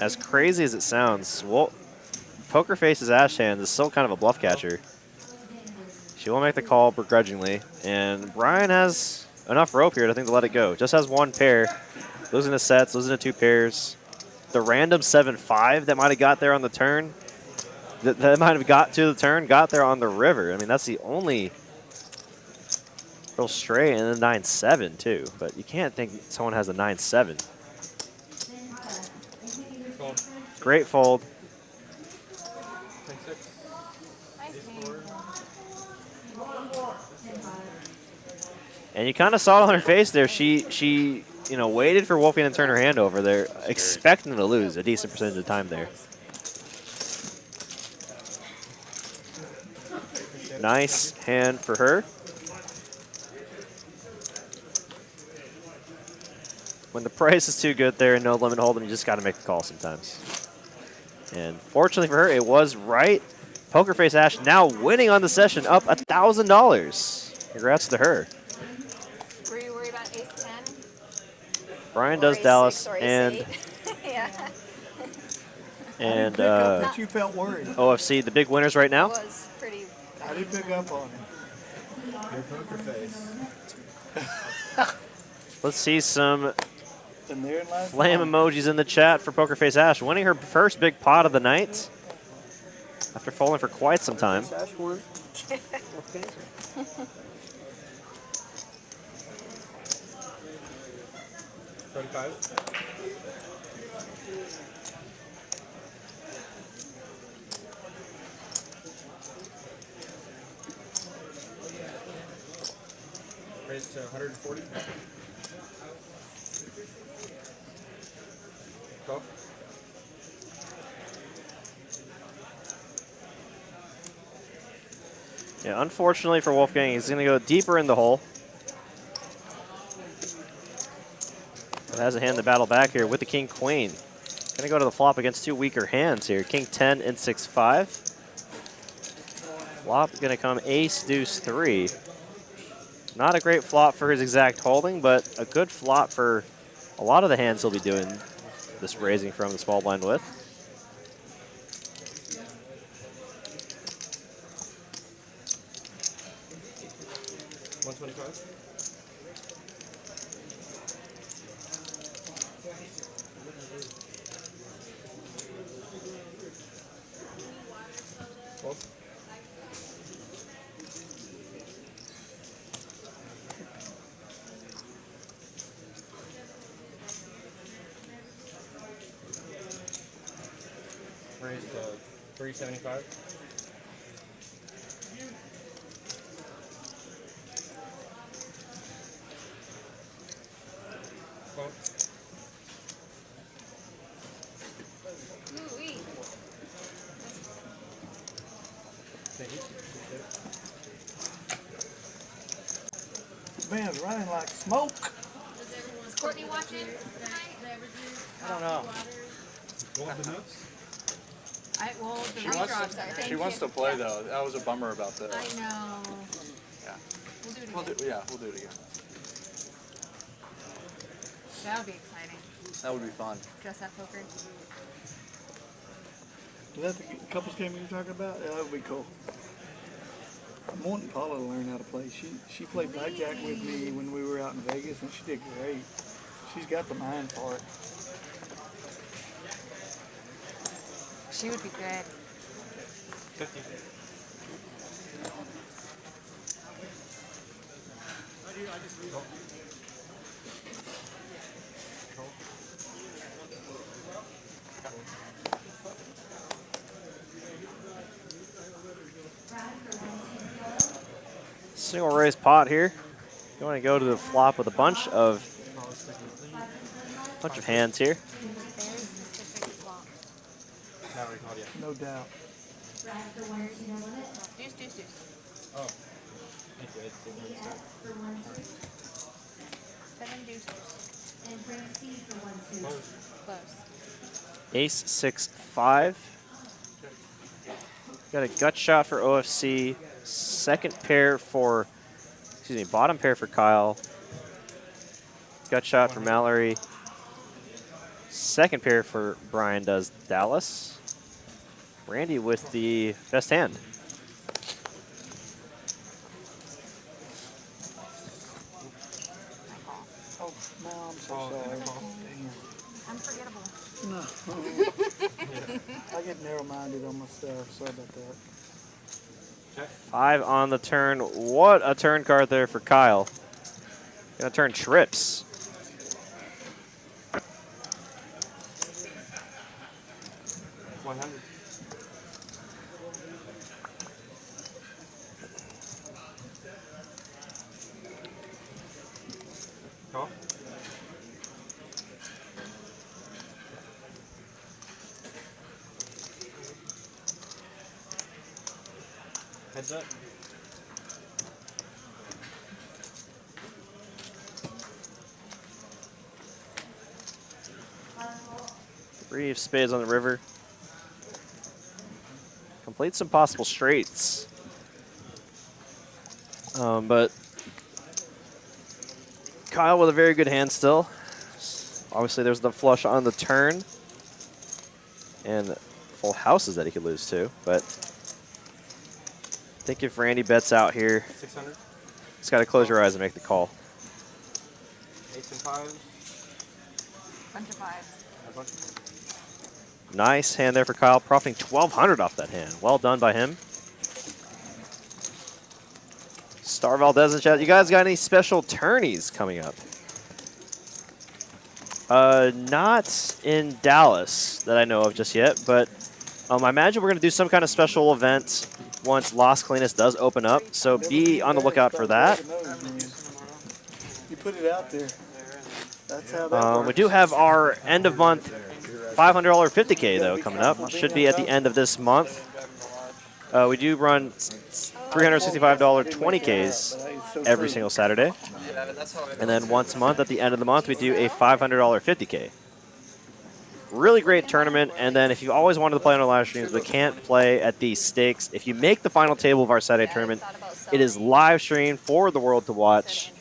as crazy as it sounds, PokerFace's Ash hand is still kind of a bluff catcher. She will make the call begrudgingly, and Brian has enough rope here to think to let it go. Just has 1 pair, losing to sets, losing to 2 pairs. The random 7-5 that might have got there on the turn, that might have got to the turn, got there on the river. I mean, that's the only real straight, and then 9-7 too. But you can't think someone has a 9-7. Great fold. And you kind of saw it on her face there. She you know, waited for Wolfgang to turn her hand over there, expecting to lose a decent percentage of time there. Nice hand for her. When the price is too good there and no limit hold'em, you just got to make the call sometimes. And fortunately for her, it was right. PokerFace Ash now winning on the session, up $1,000. Congrats to her. Were you worried about ace 10? Brian Or does ace Dallas 6 or ace and 8? Yeah. and That you felt worried. OFC, the big winners right It now. was pretty. I didn't pick up on it. Your poker face. Let's see some And therein lies the flame fun. emojis in the chat for PokerFace Ash, winning her first big pot of the night after folding for quite some time. Ash won. 35. Raise to 140. Go. Yeah, unfortunately for Wolfgang, he's going to go deeper in the hole. But has a hand to battle back here with the king-queen. Going to go to the flop against two weaker hands here. King 10 and 6-5. Flop going to come ace, deuce, 3. Not a great flop for his exact holding, but a good flop for a lot of the hands he'll be doing this raising from the small blind with. Raise 375. Ooh-wee. Man, it's running like smoke. Is Courtney watching tonight? I don't know. She wants to play though. That was a bummer about the. I know. Yeah. We'll do it again. We'll do it again. That would be exciting. That would be fun. Dress up poker. Is that the couples game you were talking about? Yeah, that would be cool. I'm wanting Paula to learn how to play. She played blackjack with me when we were out in Vegas, and she did great. She's got the mind for it. She would be good. Single raise pot here. You want to go to the flop with a bunch of hands here. No doubt. Deuce, deuce, deuce. Oh. 7 deuces. Close. Ace 6-5. Got a gut shot for OFC. Second pair for, bottom pair for Kyle. Gut shot for Mallory. Second pair for Brian does Dallas. Randy with the best hand. Oh, no, I'm so sorry. Unforgettable. No. I get narrow-minded on my stuff. Sorry about that. 5 on the turn. What a turn card there for Kyle. Gonna turn trips. Call. Heads up. Three of spades on the river. Complete some possible straights. But Kyle with a very good hand still. Obviously, there's the flush on the turn. And full houses that he could lose to. But I think if Randy bets out here, 600. he's got to close your eyes and make the call. 8s and 5s. Bunch of fives. A bunch of Nice hand there for Kyle, profiting 1,200 off that hand. Well done by him. Star Valdez in chat. You guys got any special tourneys coming up? Not in Dallas that I know of just yet, but I imagine we're going to do some kind of special event once Las Colinas does open up, so be on the lookout for that. You put it out there. That's how that works. We do have our end of month $500 50K though coming up. Should be at the end of this month. We do run $365 20Ks every single Saturday. And then once a month, at the end of the month, we do a $500 50K. Really great tournament. And then if you always wanted to play on our live streams but can't play at these stakes, if you make the final table of our Saturday tournament, it is live streamed for the world to watch.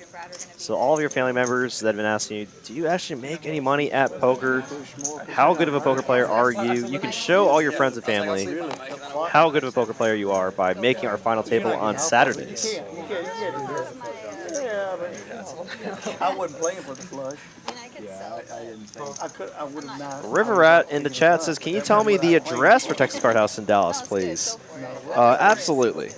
So all of your family members that have been asking you, do you actually make any money at poker? How good of a poker player are you? You can show all your friends and family how good of a poker player you are by making our final table on Saturdays. Yeah, but I wasn't playing for the flush. I would have not. River Rat in the chat says, can you tell me the address for Texas Card House in Dallas, please? Absolutely.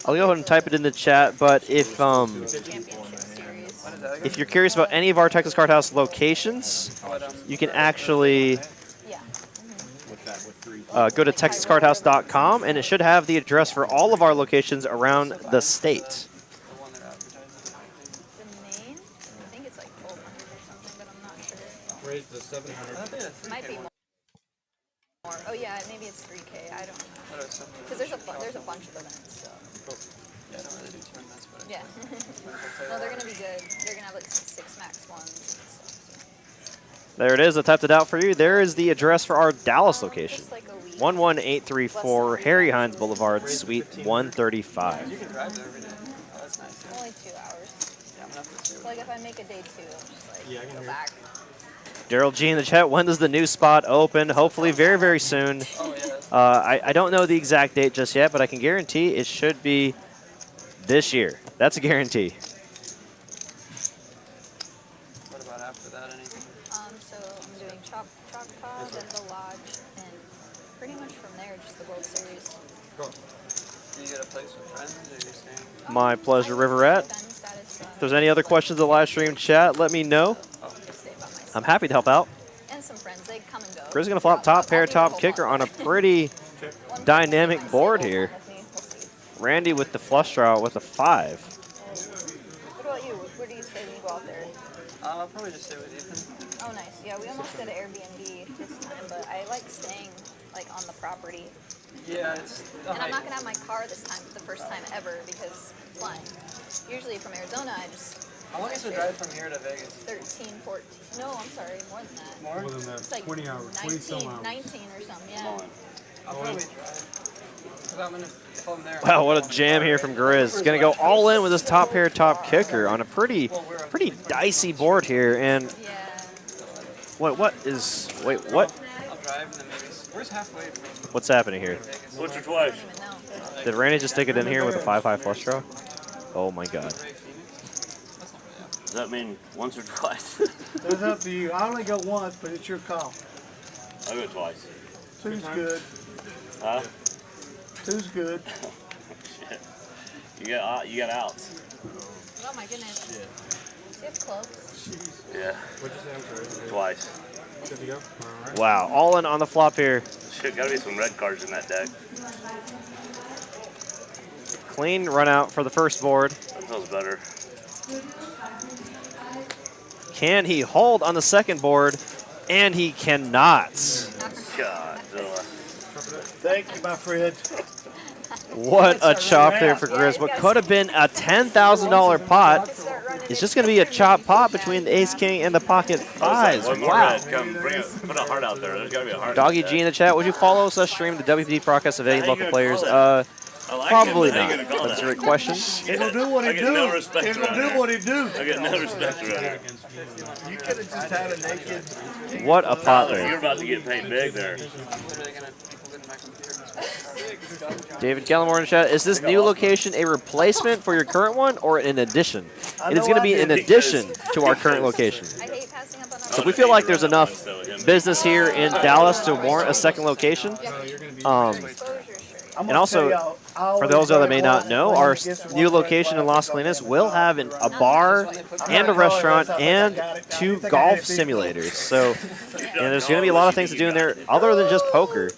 I'll go ahead and type it in the chat, but if you're curious about any of our Texas Card House locations, you can actually go to texascardhouse.com, and it should have the address for all of our locations around the state. Raise the 700. Might be more. Oh yeah, maybe it's 3K. I don't know. Because there's a bunch of events. So. Yeah, I don't really do tournaments, but yeah. No, they're gonna be good. They're gonna have like 6 max ones and stuff. There it is. I typed it out for you. There is the address for our Dallas location. 11834 Harry Hines Boulevard, Suite 135. you can drive there every day. Oh, that's nice. Only 2 hours. Yeah, I'm gonna have to see. Like if I make a day 2, I'm just like go back. Daryl G in the chat, when does the new spot open? Hopefully very, very soon. I don't know the exact date just yet, but I can guarantee it should be this year. That's a guarantee. What about after that? Anything? So I'm doing Chalk Pod and the Lodge, and pretty much from there, just the World Series. Cool. Do you get a place with friends, or are you staying? My pleasure, Riverette. If there's any other questions in the live stream chat, let me know. I'm happy to help out. And some friends, they come and go. Grizz's going to flop top pair, top kicker on a pretty dynamic board here. Randy with the flush draw with a 5. What about you? Where do you stay when you go out there? I'll probably just stay with Ethan. Oh, nice. Yeah, we almost did an Airbnb this time, but I like staying like on the property. Yeah, it's. And I'm not gonna have my car this time for the first time ever because flying. Usually from Arizona, I just. How long is the drive from here to Vegas? 13, 14. No, I'm sorry, more than that. More? More than that. It's like 20 hours. 19, 20 some hours. 19 or something. Yeah. I'll probably drive. Because I'm gonna. If I'm there. Wow, what a jam here from Garizz. Going to go all in with his top pair, top kicker on a pretty dicey board here. And what? I'll drive and then maybe. Where's halfway from? What's happening here? Once or twice. Did Randy just stick it in here with a 5-5 flush draw? Oh my God. Does that mean once or twice? It's up to you. I only go once, but it's your call. I'll go twice. 2's good. Huh? 2's good. Shit. You got outs. Oh my goodness. Do you have clubs? Yeah. What'd you say? I'm sorry. Twice. Good to go? All right. Wow, all in on the flop here. Shit, gotta be some red cards in that deck. Clean run out for the first board. That feels better. Can he hold on the second board? And he cannot. God. Thank you, my friend. What a chop there for Grizz. What could have been a $10,000 pot is just going to be a chop pot between the ace king and the pocket fives. Wow. Come, bring it. Put a heart out there. There's gotta be a heart. Doggy G in the chat, would you follow us stream the WPT broadcast of any local players? Probably not. That's a great question. It'll do what it do. No respect It'll do what it do. I get no respect around here. You could have just had a naked. What a pot there. You're about to get paid big there. David Gallimore in the chat, is this new location a replacement for your current one or an addition? It is going to be an addition to our current location. So we feel like there's enough business here in Dallas to warrant a second location. And also, for those that may not know, our new location in Las Colinas will have a bar and a restaurant and 2 golf simulators. So there's going to be a lot of things to do in there other than just poker.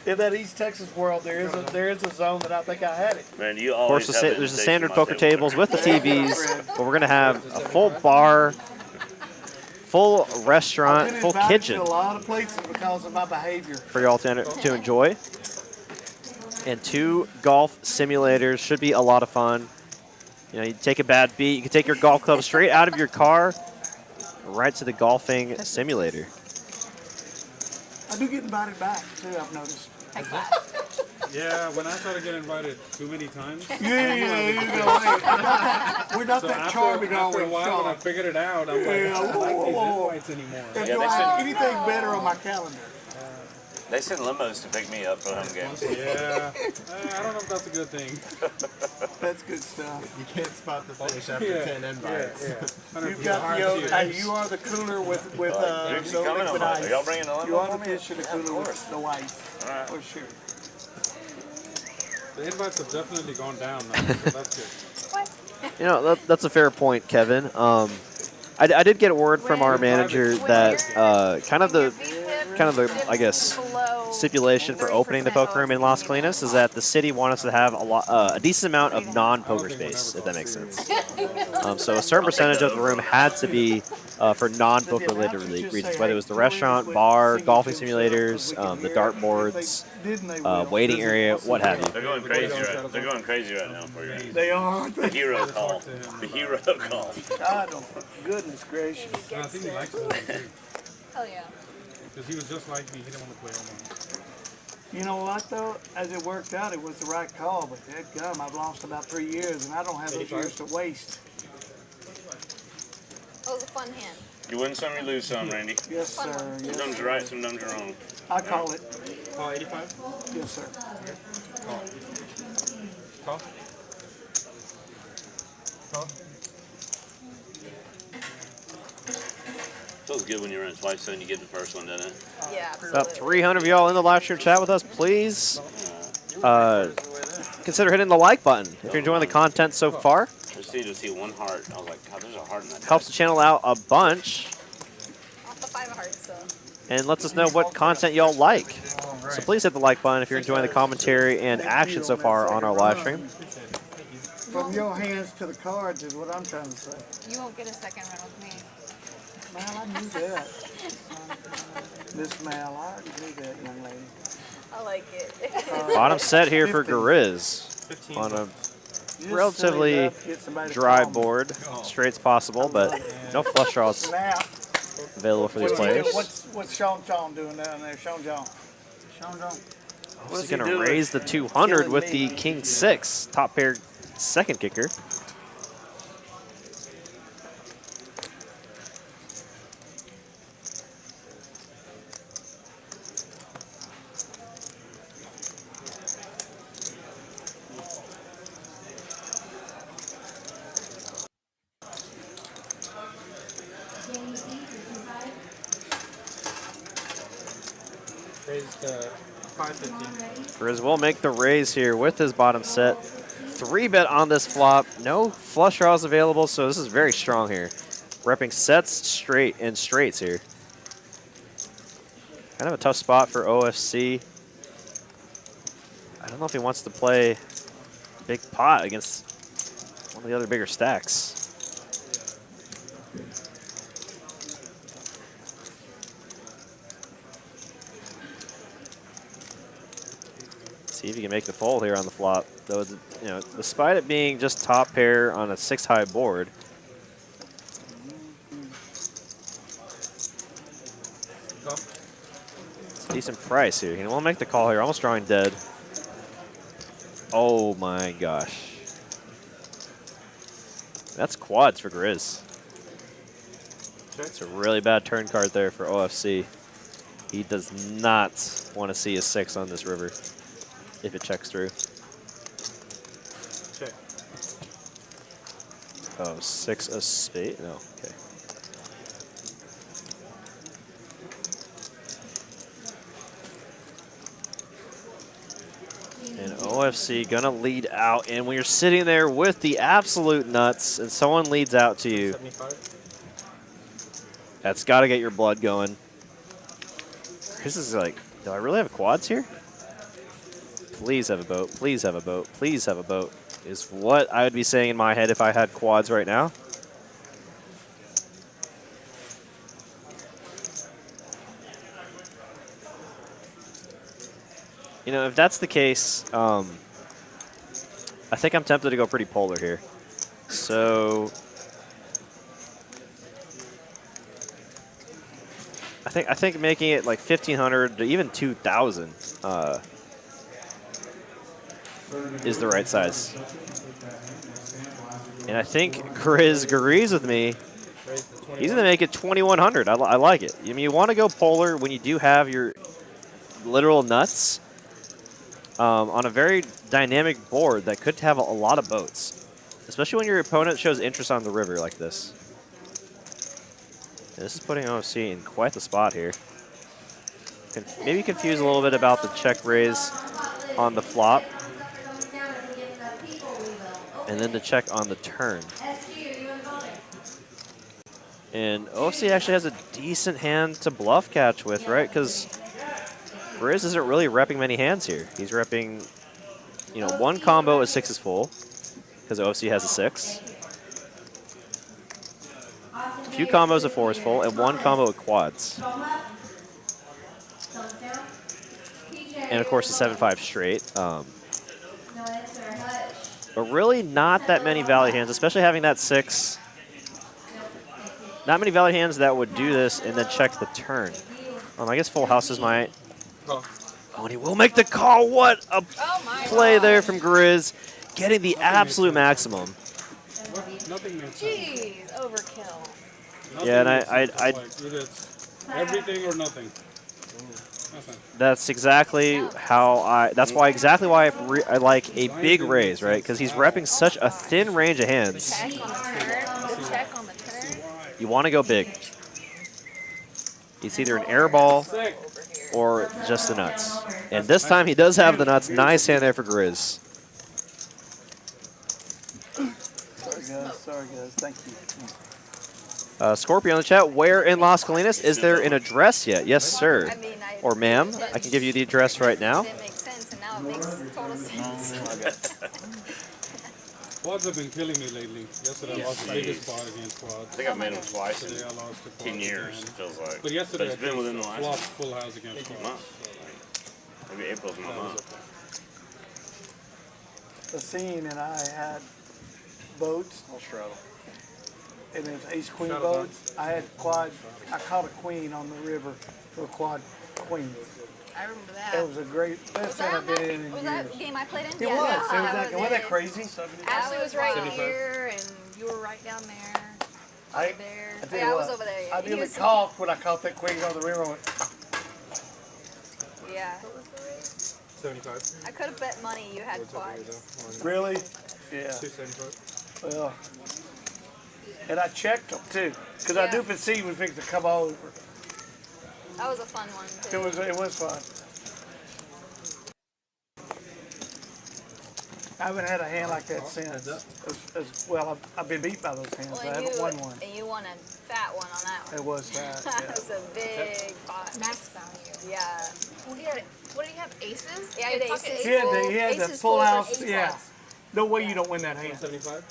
In that East Texas world, there is a zone that I think I had it. Man, you of course, there's the standard poker tables with the TVs, but we're going to have a full bar, full restaurant, I've been full invited kitchen to a lot of places because of my behavior. for y'all to enjoy. And 2 golf simulators should be a lot of fun. You know, you take a bad beat, you can take your golf club straight out of your car, right to the golfing simulator. I do get invited back too, I've noticed. Yeah, when I try to get invited too many times. Yeah, you know, we're not So that charming, are after we, a while, when I Sean? figured it out, I'm like, Yeah, I don't like these whoa. invites anymore. If Yeah, you they have said- anything better on my calendar. They send limos to pick me up for home games. Yeah, I don't know if that's a good thing. That's good stuff. You can't spot the fish after Yeah, 10 invites. You've got you are the cooler with Drinks no coming liquid on. ice. Are y'all bringing the limo You are for the me? fish in the Yeah, cooler of with course. no ice. All right. For sure. The invites have definitely gone down now, so that's good. You know, that's a fair point, Kevin. I did get a word from our manager that kind of the I guess stipulation for opening the poker room in Las Colinas is that the city wanted us to have a decent amount of non-poker space, if that makes sense. So a certain percentage of the room had to be for non-poker related reasons, whether it was the restaurant, bar, golfing simulators, the dart boards, waiting area, what have you. They're going crazy right. They're going crazy right now for you. They are. The hero call. The hero call. God, goodness gracious. And I think he likes it too. Hell yeah. Because he was just like me. He didn't want to play alone. You know what though? As it worked out, it was the right call. But that gum, I've lost about 3 years, and I don't have those years to waste. That was a fun hand. You win some, you lose some, Randy. Yes, sir. Some Yes, numbers are right, some numbers are wrong. I call it. Call 85? Yes, sir. Call. Call. Call. Feels good when you run it twice, so you get the first one, doesn't it? Yeah, About absolutely. 300 of y'all in the live stream chat with us. Please consider hitting the like button if you're enjoying the content so far. I just needed to see one heart. I was like, God, there's a heart in that. Helps the channel out a bunch Off the 5 of hearts, so. and lets us know what content y'all like. So please hit the like button if you're enjoying the commentary and action so far on our live stream. From your hands to the cards is what I'm trying to say. You won't get a second run with me. Mal, I knew that. Miss Mal, I already knew that, young lady. I like it. Bottom set here for Garizz on a Just relatively silly enough to get somebody to dry call me. board, straight's possible, but no flush draws Now, available for these players. what's Sean doing down there? Sean John. He's going to raise the 200 with the King 6, top pair second kicker. Raised 550. Garizz will make the raise here with his bottom set. 3-bet on this flop. No flush draws available, so this is very strong here. Repping sets straight and straights here. Kind of a tough spot for OFC. I don't know if he wants to play big pot against one of the other bigger stacks. See if you can make the fold here on the flop. Though, you know, despite it being just top pair on a 6-high board, it's a decent price here. He won't make the call here. Almost drawing dead. Oh my gosh. That's quads for Garizz. It's a really bad turn card there for OFC. He does not want to see a 6 on this river if it checks through. Check. Oh, 6 of spade? No, okay. And OFC gonna lead out, and when you're sitting there with the absolute nuts and someone leads out to you, 75. that's gotta get your blood going. This is like, do I really have quads here? Please have a boat, please have a boat, please have a boat, is what I would be saying in my head if I had quads right now. You know, if that's the case, I think I'm tempted to go pretty polar here. So I think making it like 1,500 to even 2,000 is the right size. And I think Garizz agrees with me. He's going to make it 2,100. I like it. I mean, you want to go polar when you do have your literal nuts on a very dynamic board that could have a lot of boats, especially when your opponent shows interest on the river like this. And this is putting OFC in quite the spot here. Maybe confused a little bit about the check raise on the flop, and then the check on the turn. And OFC actually has a decent hand to bluff catch with, right? Because Garizz isn't really repping many hands here. He's repping, you know, one combo is 6 is full, because OFC has a 6. A few combos of 4 is full, and one combo of quads. And of course, the 7-5 straight. But really not that many value hands, especially having that 6. Not many value hands that would do this and then check the turn. I guess full houses might. Oh, and he will make the call. What a play there from Garizz, getting the absolute maximum. Jeez, overkill. Yeah, and I everything or nothing. That's exactly how that's why I like a big raise, right? Because he's repping such a thin range of hands. Check on the turn. The check on the turn. You want to go big. It's either an air ball or just the nuts. And this time he does have the nuts. Nice hand there for Garizz. Sorry guys, thank you. Scorpio in the chat, where in Las Colinas? Is there an address yet? Yes, sir. I mean, Or ma'am, I can give you the address right now. It didn't make sense, and now it makes total sense. Quads have been killing me lately. Yesterday I lost the biggest spot against quads. I think I've made them twice Today I lost to quads 10 years, again. it feels like. But yesterday it's been within the I last flopped full house against quads. month. Maybe April's my month. Basine and I had boats. I'll straddle. And there's ace-queen boats. I had quad. I caught a queen on the river for a quad queen. I remember that. It was a great best thing I've been in Was years. that the game I played in? It Yeah, was. that Wasn't that crazy? Ashley was right here, and you were right down there. I Over there. tell you Yeah, I what, was over there. Yeah. I He nearly was- coughed when I caught that queen on the river. I went, Yeah. 75. I could have bet money you had quads. really? Yeah. 275. Well, and I checked them too, because I Yeah. knew Basine was fixing to come over. That was a fun one, too. It was fun. I haven't had a hand like that since. Well, I've been beat by those hands. Well, I haven't won one. And you won a fat one on that one. It was that. That Yeah. was a big pot. Max value. Yeah. Well, he had, what did he have? Aces? Yeah, he had pocket aces. He had the Aces full full and house. aces. Yeah. No way you don't win that hand. 75.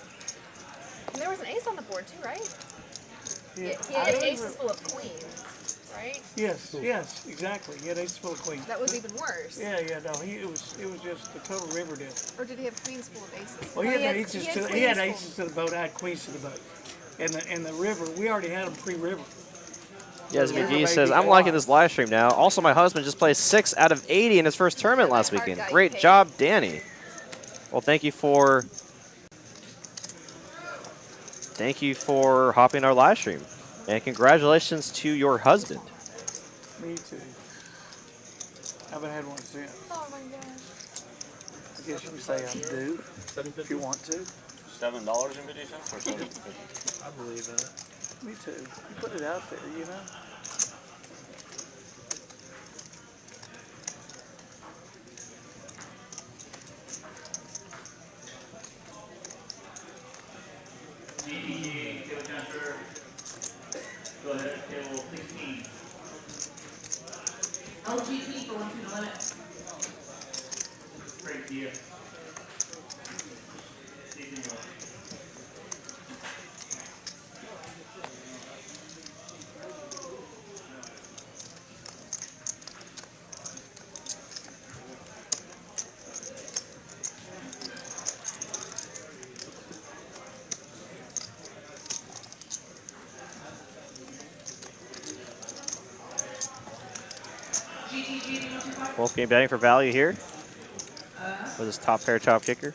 And there was an ace on the board too, right? Yeah. He had aces full of queens, right? Yes, exactly. He had ace full of queens. That was even worse. Yeah, no, it was just the total river deal. Or did he have queens full of aces? Well, he had aces queens to the boat. I had queens to the boat. And the river, we already had them pre-river. Yes, McGee says, I'm liking this live stream now. Also, my husband just played 6 out of 80 in his first tournament last weekend. Great job, Danny. Well, thank you for hopping our live stream. And congratulations to your husband. Me too. Haven't had one since. Oh my gosh. I guess you can say I'm due if you want to. $7.50 or 7.50? I believe in it. Me too. You put it out there, you know. Table transfer. Go ahead, table 16. LGP going to the limit. Great deal. Wolfgang betting for value here with his top pair chop kicker.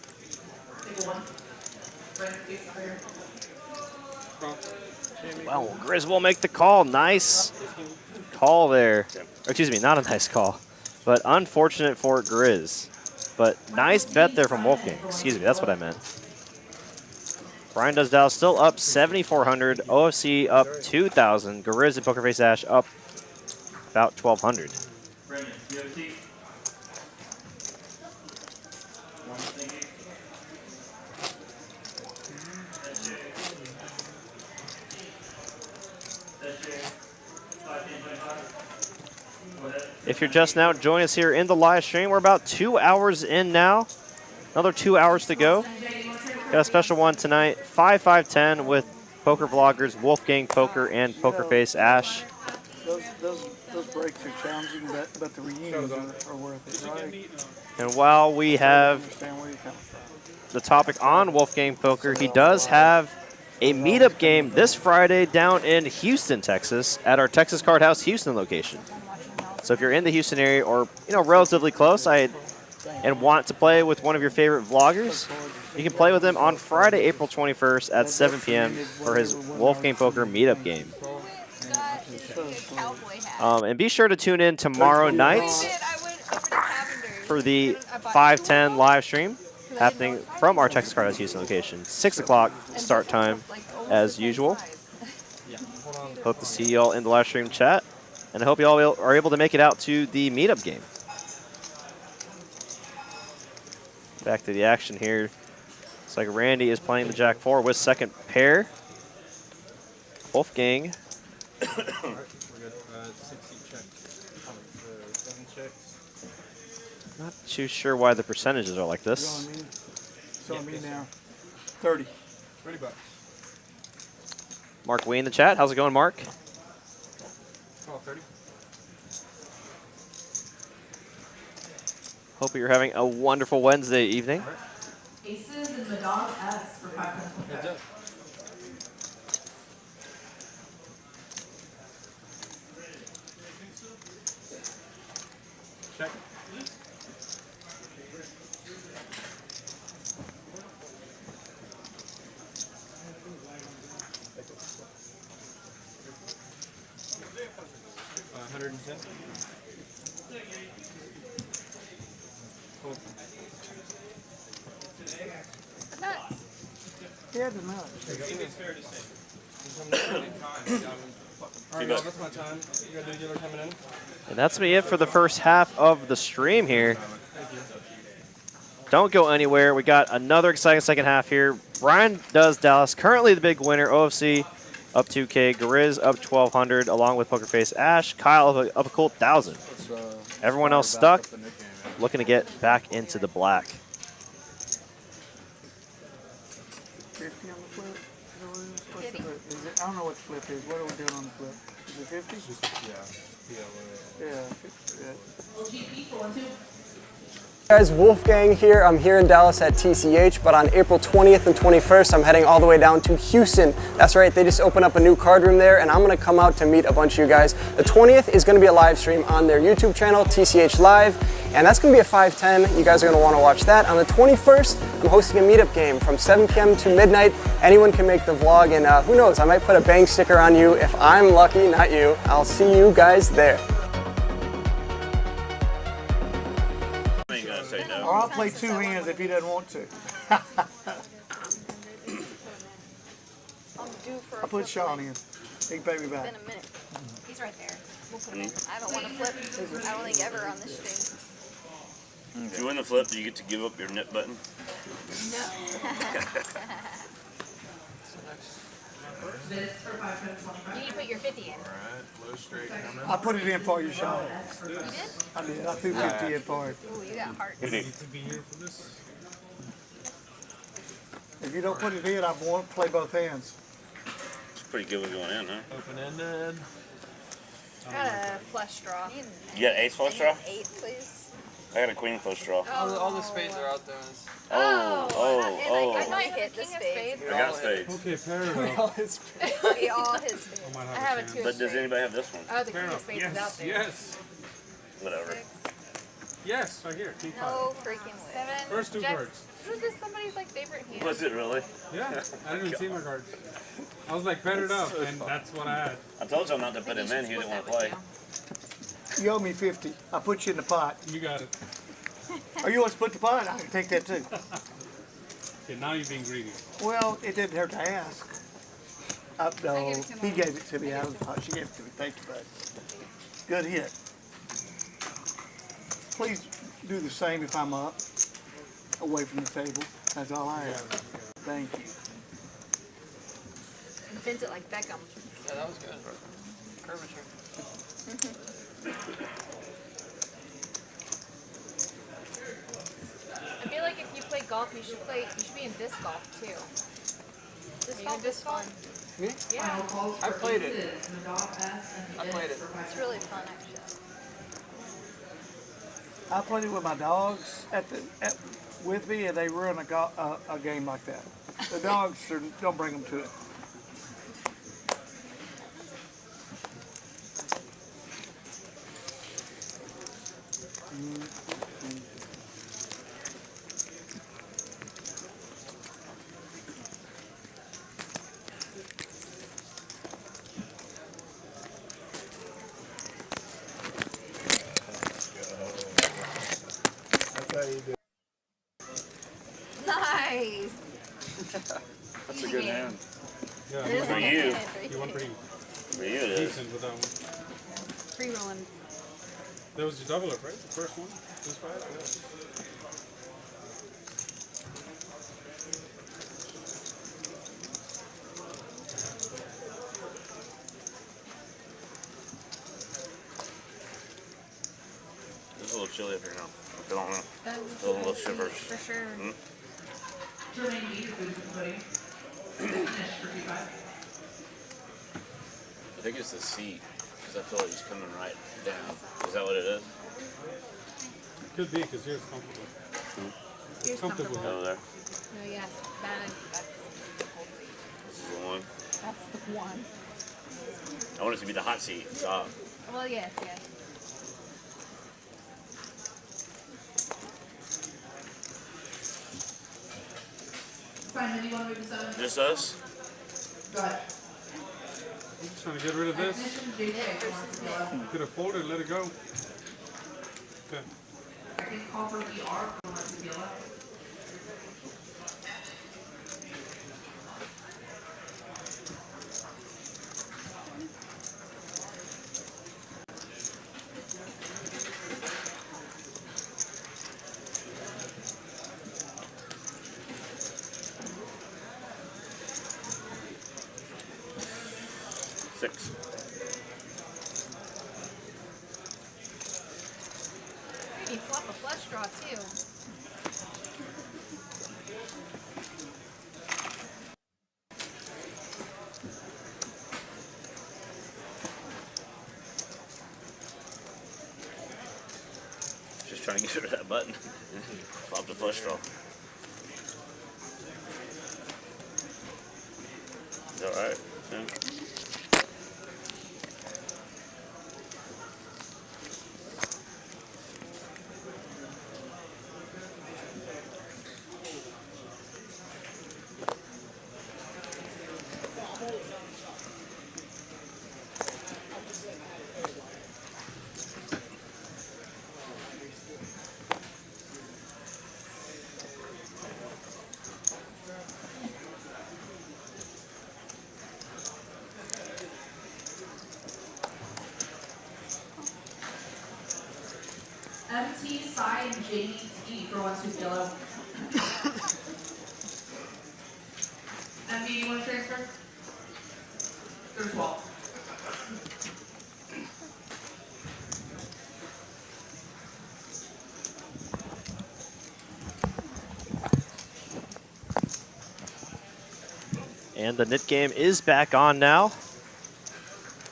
Well, Garizz will make the call. Nice call there. Or, excuse me, not a nice call, but unfortunate for Garizz. But nice bet there from Wolfgang. Excuse me, that's what I meant. Brian does Dallas still up 7,400. OFC up 2,000. Garizz and PokerFace Ash up about 1,200. Brendan, you have a seat? Thank you. That's your 5,1025. Go ahead. If you're just now joining us here in the live stream, we're about 2 hours in now. Another 2 hours to go. Got a special one tonight, 5-5-10 with poker vloggers Wolfgang Poker and PokerFace Ash. Those breaks are challenging, but the reunions are worth it, right? And while we have the topic on Wolfgang Poker, he does have a meetup game this Friday down in Houston, Texas, at our Texas Card House Houston location. So if you're in the Houston area or relatively close, and want to play with one of your favorite vloggers, you can play with him on Friday, April 21st at 7 p.m. for his Wolfgang Poker meetup game. And be sure to tune in tomorrow night for the 5:10 live stream happening from our Texas Card House Houston location. 6 o'clock start time as usual. Hope to see you all in the live stream chat, and I hope you all are able to make it out to the meetup game. Back to the action here. Looks like Randy is playing the Jack-4 with second pair. Wolfgang. We're good. 60 checks. 7 checks. Not too sure why the percentages are like this. So me now, 30. $30. Mark Wee in the chat. How's it going, Mark? Oh, 30. Hope you're having a wonderful Wednesday evening. Aces and the dog S for 5 Heads up. Check. $110. Yeah, the nuts. I think it's fair to say. All right, y'all, that's my time. You got the dealer coming in? And that's me it for the first half of the stream here. Don't go anywhere. We got another exciting second half here. Brian does Dallas, currently the big winner. OFC up 2K. Garizz up 1,200 along with PokerFace Ash. Kyle up a cool 1,000. Everyone else stuck, looking to get back into the black. 50 on the flip? Is it, I don't know what the flip is. What are we doing on the flip? Is it 50? Yeah, 50. Yeah. Guys, Wolfgang here. I'm here in Dallas at TCH, but on April 20th and 21st, I'm heading all the way down to Houston. That's right, they just opened up a new card room there, and I'm gonna come out to meet a bunch of you guys. The 20th is gonna be a live stream on their YouTube channel, TCH Live, and that's gonna be at 5:10. You guys are gonna wanna watch that. On the 21st, I'm hosting a meetup game from 7 p.m. to midnight. Anyone can make the vlog, and who knows, I might put a bang sticker on you if I'm lucky, not you. I'll see you guys there. Or I'll play 2 hands if he doesn't want to. I'll put Sean in. He can pay me back. In a minute. He's right there. We'll put him in. I haven't won a flip, I don't think ever on this stream. If you win the flip, do you get to give up your nip button? No. Did you put your 50 in? I put it in for you, Sean. You did? I did. I threw 50 in for it. Ooh, you got heart. If you don't put it in, I won't play both hands. It's pretty good with going in, huh? Open-ended. I got a flush draw. You got ace flush draw? 8, please. I got a queen flush draw. All the spades are out there. I might hit the spades. I got spades. Okay, fair enough. All his spades. I have a 2 of But does anybody have this one? Oh, the king of spades is out there. Yes. Whatever. Yes, right here. King No 5. freaking way. First two cards. Was this somebody's like favorite hand? Was it really? Yeah, I didn't even see my cards. I was like, pet it up, and that's what I had. I told y'all not to put him in. He didn't want to play. You owe me 50. I put you in the pot. You got it. Or you want to split the pot? I can take that too. Okay, now you're being greedy. Well, it didn't hurt to ask. No, he gave it to me out of the pot. She gave it to me. Thank you, bud. Good hit. Please do the same if I'm up, away from the table. That's all I ask. Thank you. Bent it like Beckham. Yeah, that was good. Curvature. I feel like if you play golf, you should be in disc golf too. Disc golf is fun. Me? Yeah. I played it. I played it. It's really fun, actually. I played it with my dogs with me, and they ruin a game like that. The dogs don't bring them to it. Nice. That's a good hand. Yeah, It is For a you. good hand. you went pretty For you, it is. decent with that one. Free rolling. That was your double up, right? The first one? This 5? Yeah. It's a little chilly up here now. I feel it now. Feel a little shivers. For sure. Hmm? I think it's the seat, because I feel like he's coming right down. Is that what it is? Could be, because here's comfortable. Here's Comfortable. comfortable. Over there. No, yes. That's This is the one. the one. I want it to be the hot seat. Stop. Well, yes, yes. Simon, do you want to move to 7? Just us? Go ahead. Just trying to get rid of this. Technician JJ wants to go. Could have folded, let it go. Okay. I can call for VR if you want to deal with. Six. You flop a flush draw too. Just trying to get rid of that button. Flop the flush draw. Is that alright? Yeah. MT, side, JT for 1-2 yellow. MB, you want to transfer? There's 12. And the knit game is back on now.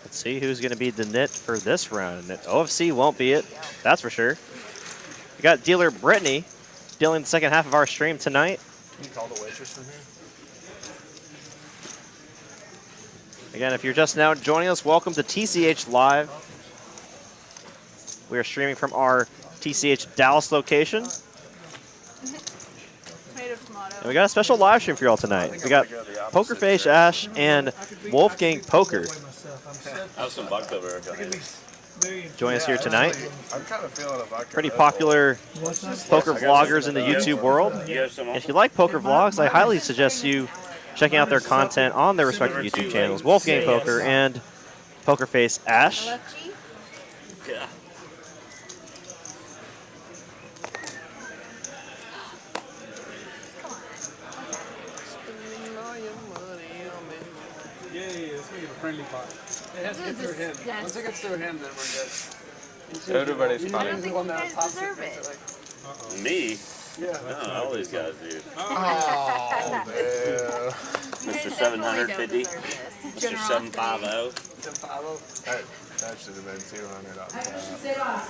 Let's see who's going to be the knit for this round. OFC won't be it, that's for sure. We got dealer Brittany dealing the second half of our stream tonight. Can you call the waitress from here? Again, if you're just now joining us, welcome to TCH Live. We are streaming from our TCH Dallas location. Tomato, tomato. And we got a special live stream for y'all tonight. We got PokerFace Ash and Wolfgang Poker. I have some bucks over here. Join us here tonight. I'm kind of feeling a vodka. Pretty popular poker vloggers in the YouTube world. If you like poker vlogs, I highly suggest you checking out their content on their respective YouTube channels, Wolfgang Poker and PokerFace Ash. Yeah. Yay, let's make it a friendly pot. It has to get through him. Once it gets through him, then we're good. Everybody's I funny. don't think you guys deserve it. Me? Yeah. No, all these guys do. Oh, man. Mr. 750, Mr. 750. That should have been 200 off the top.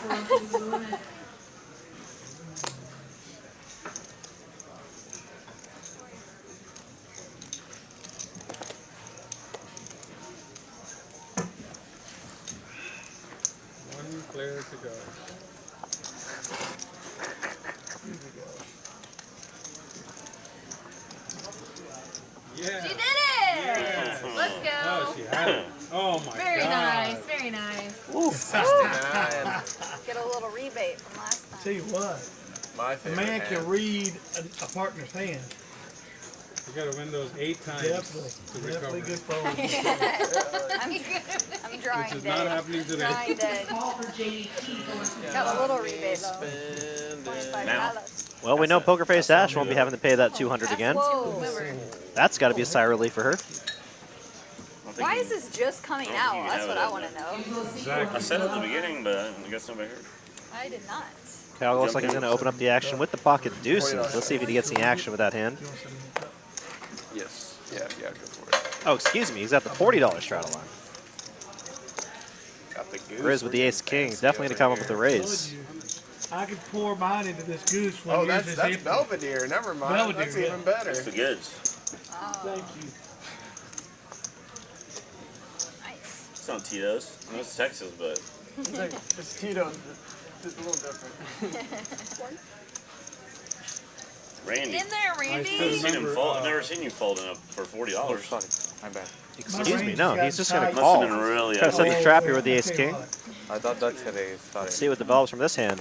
One player to go. Yeah. She did it! Let's go. Oh, she had it. Oh my Very god. nice, very nice. 69. Get a little rebate from last time. Tell you what, My a favorite man hand. can read a partner's hand. You gotta win those 8 times Definitely, to definitely recover. good phone. I'm drawing Which is dead. not happening today. Drawing dead. Call for JT going to Got a little rebate though. $25. Well, we know PokerFace Ash won't be having to pay that 200 again. Whoa. That's got to be a sigh of relief for her. Why is this just coming out? That's what I want to know. I said it at the beginning, but I guess nobody heard. I did not. Kyle looks like he's going to open up the action with the pocket deuces. Let's see if he gets any action with that hand. Yes. Yeah, go for it. Oh, excuse me. He's at the $40 straddle line. Got the goose. Grizz with the ace-king. Definitely going to come up with a raise. I could pour mine into this goose when Oh, you use that's this apron. Belvedere. Never mind. Belvedere, That's yeah. even better. That's the goods. Thank you. Nice. It's not Tito's. I know it's Texas, but It's Tito's. It's a little different. Randy. In there, I Randy. still I've seen him remember, fold. I've never seen you fold in for $40. My bad. Excuse me. No, he's just going to Must call. have been really Try to set the trap here with the ace-king. I thought that's today. Sorry. Let's see what develops from this hand.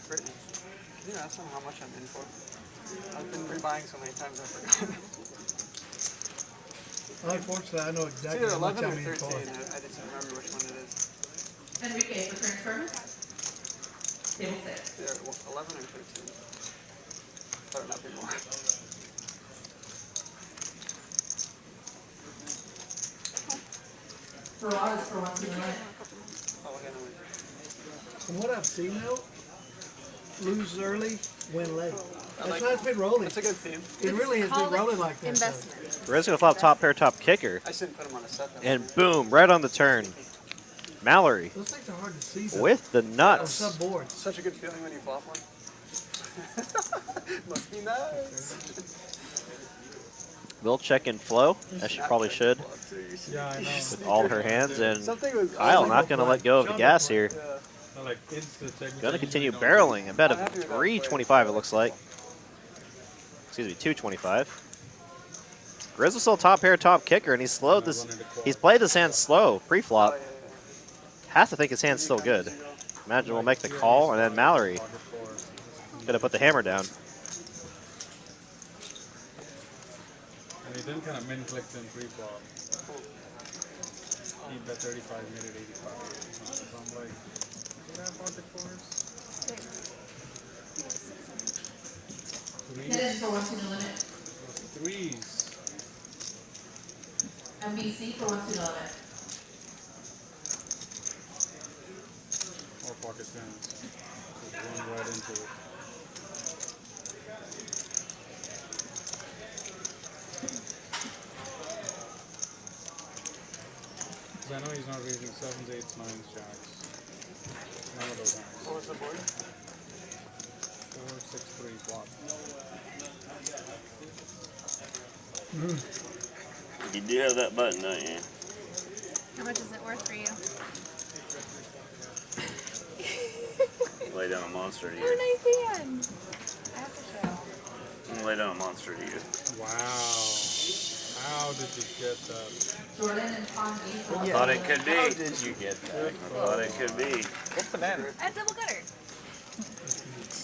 Brittany, can you ask them how much I'm in for? I've been rebuying so many times I forgot. Unfortunately, I know It's exactly either how much 11 or I'm in 13. for. I just don't remember which one it is. Enrique for transfer. Table 6. Either 11 or 13. Better not be more. Ferraris for 1 to the right. Oh, okay, no, wait. From what I've seen though, lose early, win late. That's like how it's been rolling. That's a good theme. It really has been Call it rolling like that. investment. Grizz going to flop top pair, top kicker. I shouldn't put him on a set though. And boom, right on the turn. Mallory Those things are hard to see. though. with the On nuts. sub boards. Such a good feeling when you flop one. Must be nice. Will check in flow, as she probably should, Yeah, I know. with all her hands. And Something was. Kyle not going to let go of the gas here. Yeah. I like instant check. Going to continue barreling. A bet of 325 it looks like. Excuse me, 225. Grizz is still top pair, top kicker, and he's slowed this. He's played this hand slow pre-flop. Oh, yeah. Has to think his hand's still good. Imagine we'll make the call, and then Mallory going to put the hammer down. And he then kind of min clicked in pre-flop. He bet 35, made it 85. So I'm like, do I have pocket fours? Hit in for 1 to the limit. Threes. MBC for 1 to the limit. Or pocket tens. Just run right into it. Because I know he's not raising 7s, 8s, 9s, jacks. None of those hands. What was the board? 4, 6, 3 flop. You do have that button, don't you? How much is it worth for you? lay down a monster to Oh, you. nice hand. I have to show. I'm gonna lay down a monster to you. Wow. How did you get that? Jordan and Fonzie for I thought it could be. How did you get that? I thought it could be. What's the banner? At double gutter.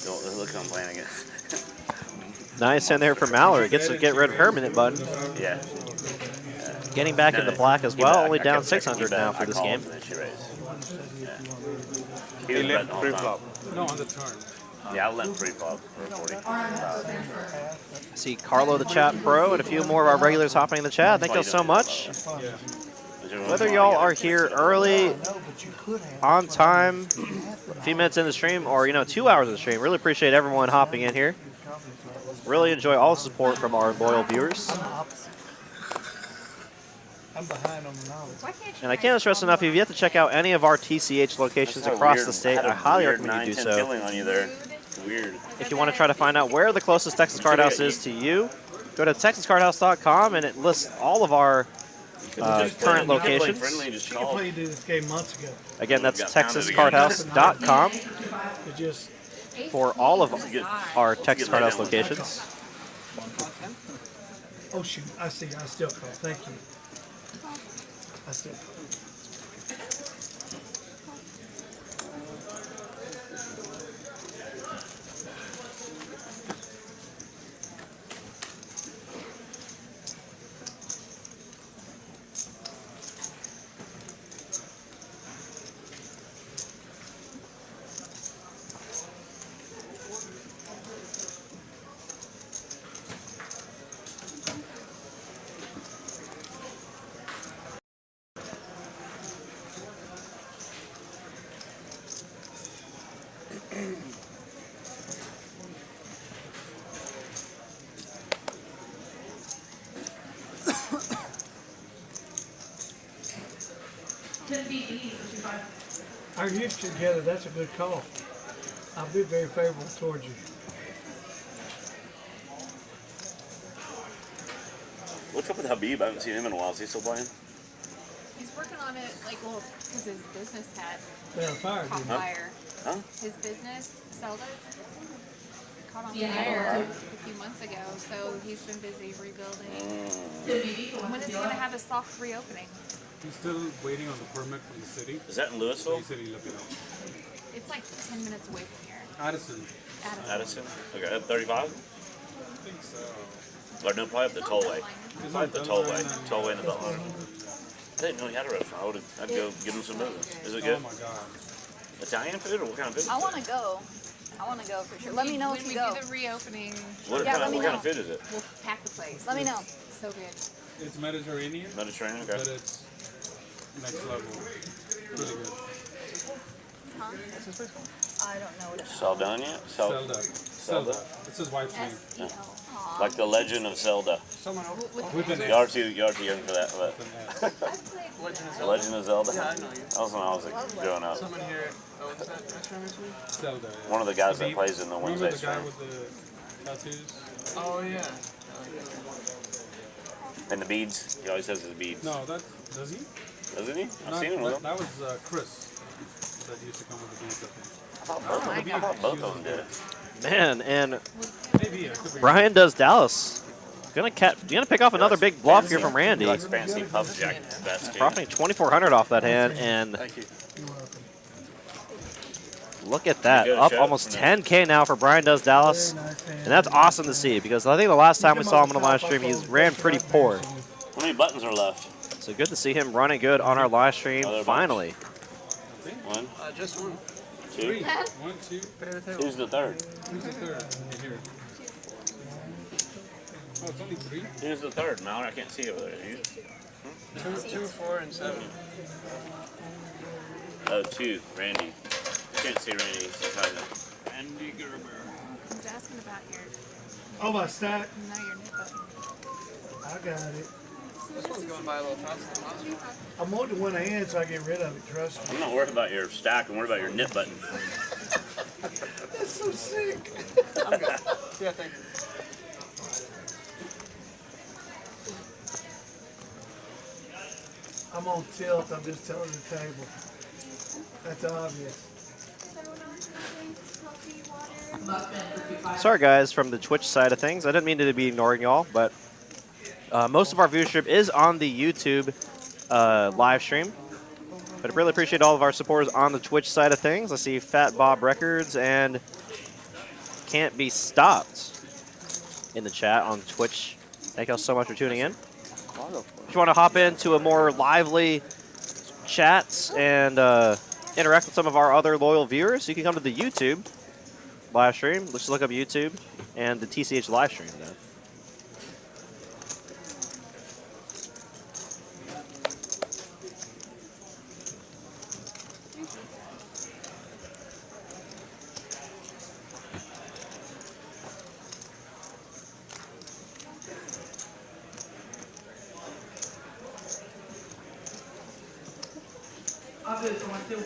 Don't look, I'm playing against. Nice hand there for Mallory. Gets to get rid of her minute button. Yeah. Getting back into black as well. Only down 600 now for this game. He limp pre-flop. No, on the turn. Yeah, I limp pre-flop for 40. I see Carlo the chat pro and a few more of our regulars hopping in the chat. Thank y'all so much. Whether y'all are here early, on time, a few minutes in the stream, or 2 hours of the stream, really appreciate everyone hopping in here. Really enjoy all the support from our loyal viewers. I'm behind on the knowledge. And I can't stress enough, if you have to check out any of our TCH locations across the state, I highly recommend you do so. On you there. Weird. If you want to try to find out where the closest Texas Card House is to you, go to texascardhouse.com and it lists all of our current locations. She could play this game months ago. Again, that's texascardhouse.com It just for all of our Texas Card House locations. oh shoot, I see. I still call. Thank you. I still call. Our history together, that's a good call. I'll be very favorable towards you. What's up with Habib? I haven't seen him in a while. Is he still playing? He's working on it, because his business had They're fired. caught Huh? fire. Huh? His business, Zelda's, caught on fire a few months ago, so he's been busy rebuilding. When is he going to have a soft reopening? He's still waiting on the permit from the city. Is that in Louisville? He said he'd let me know. It's like 10 minutes away from here. Addison. Addison. Okay, up 35? I think so. Or no, probably up the tollway. He's Probably on up the Beltline tollway. Tollway in the Beltline. I didn't know he had a restaurant. I'd go give him some business. Is it good? Oh my god. Italian food or what kind of food? I want to go. I want to go for sure. Let me know if you go. When we do the reopening, What Yeah, kind let of me what kind know. of food is it? we'll pack the place. Let me know. So good. It's Mediterranean, Mediterranean. but Okay. it's next level. Really good. Huh? What's his place called? I don't know what it's Saldana. Zelda. Zelda. It's his wife's name. S-E-L. Like the Legend of Zelda. Someone over. With an You're too young for that. But Legend of the Legend of Zelda. Yeah, I know you. That was when I was like, growing up. Someone here owns that restaurant or something? Zelda. Yeah. One of the guys that Habib. plays in the Remember Wednesday the guy stream. with the tattoos? Oh, yeah. And the beads. He always has his beads. No, that does he? Doesn't he? I've Not- seen him with them. That was Chris that used to come with the beads, I think. I thought both of them did. Man, and Maybe, I could be Brian does Dallas. Gonna pick off another big bluff here from He Randy. likes fancy puff jack best. too. Profiting 2,400 off that hand, and Thank you. look at that. Good Up shot. almost 10K now for Brian does Dallas. And that's awesome to see, because I think the last time we saw him on the live stream, he ran pretty poor. How many buttons are left? So good to see him running good on our live stream, Other finally. One, Just one. two. 1, 2, Put it at the table. Who's the third? who's the third? Here. Oh, it's only 3? Who's the third? Mallory, I can't see over there. You? 2, 4, and 7. Oh, 2. Randy. Can't see Randy. He's hiding. Andy Gerber. I'm just asking about your, Oh, my stack. your nip button. I got it. This one's going by a little faster than last one. I'm on to one hand so I get rid of it. Trust me. I'm not worried about your stack. I'm worried about your nip button. That's so sick. I'm good. Yeah, thank you. I'm on tilt. I'm just telling the table. That's obvious. Sorry guys, from the Twitch side of things. I didn't mean to be ignoring y'all, but most of our viewership is on the YouTube live stream. But I really appreciate all of our supporters on the Twitch side of things. I see Fat Bob Records and Can't Be Stopped in the chat on Twitch. Thank y'all so much for tuning in. If you want to hop into a more lively chat and interact with some of our other loyal viewers, you can come to the YouTube live stream. Just look up YouTube and the TCH live stream there. I'll do it for 1, 2.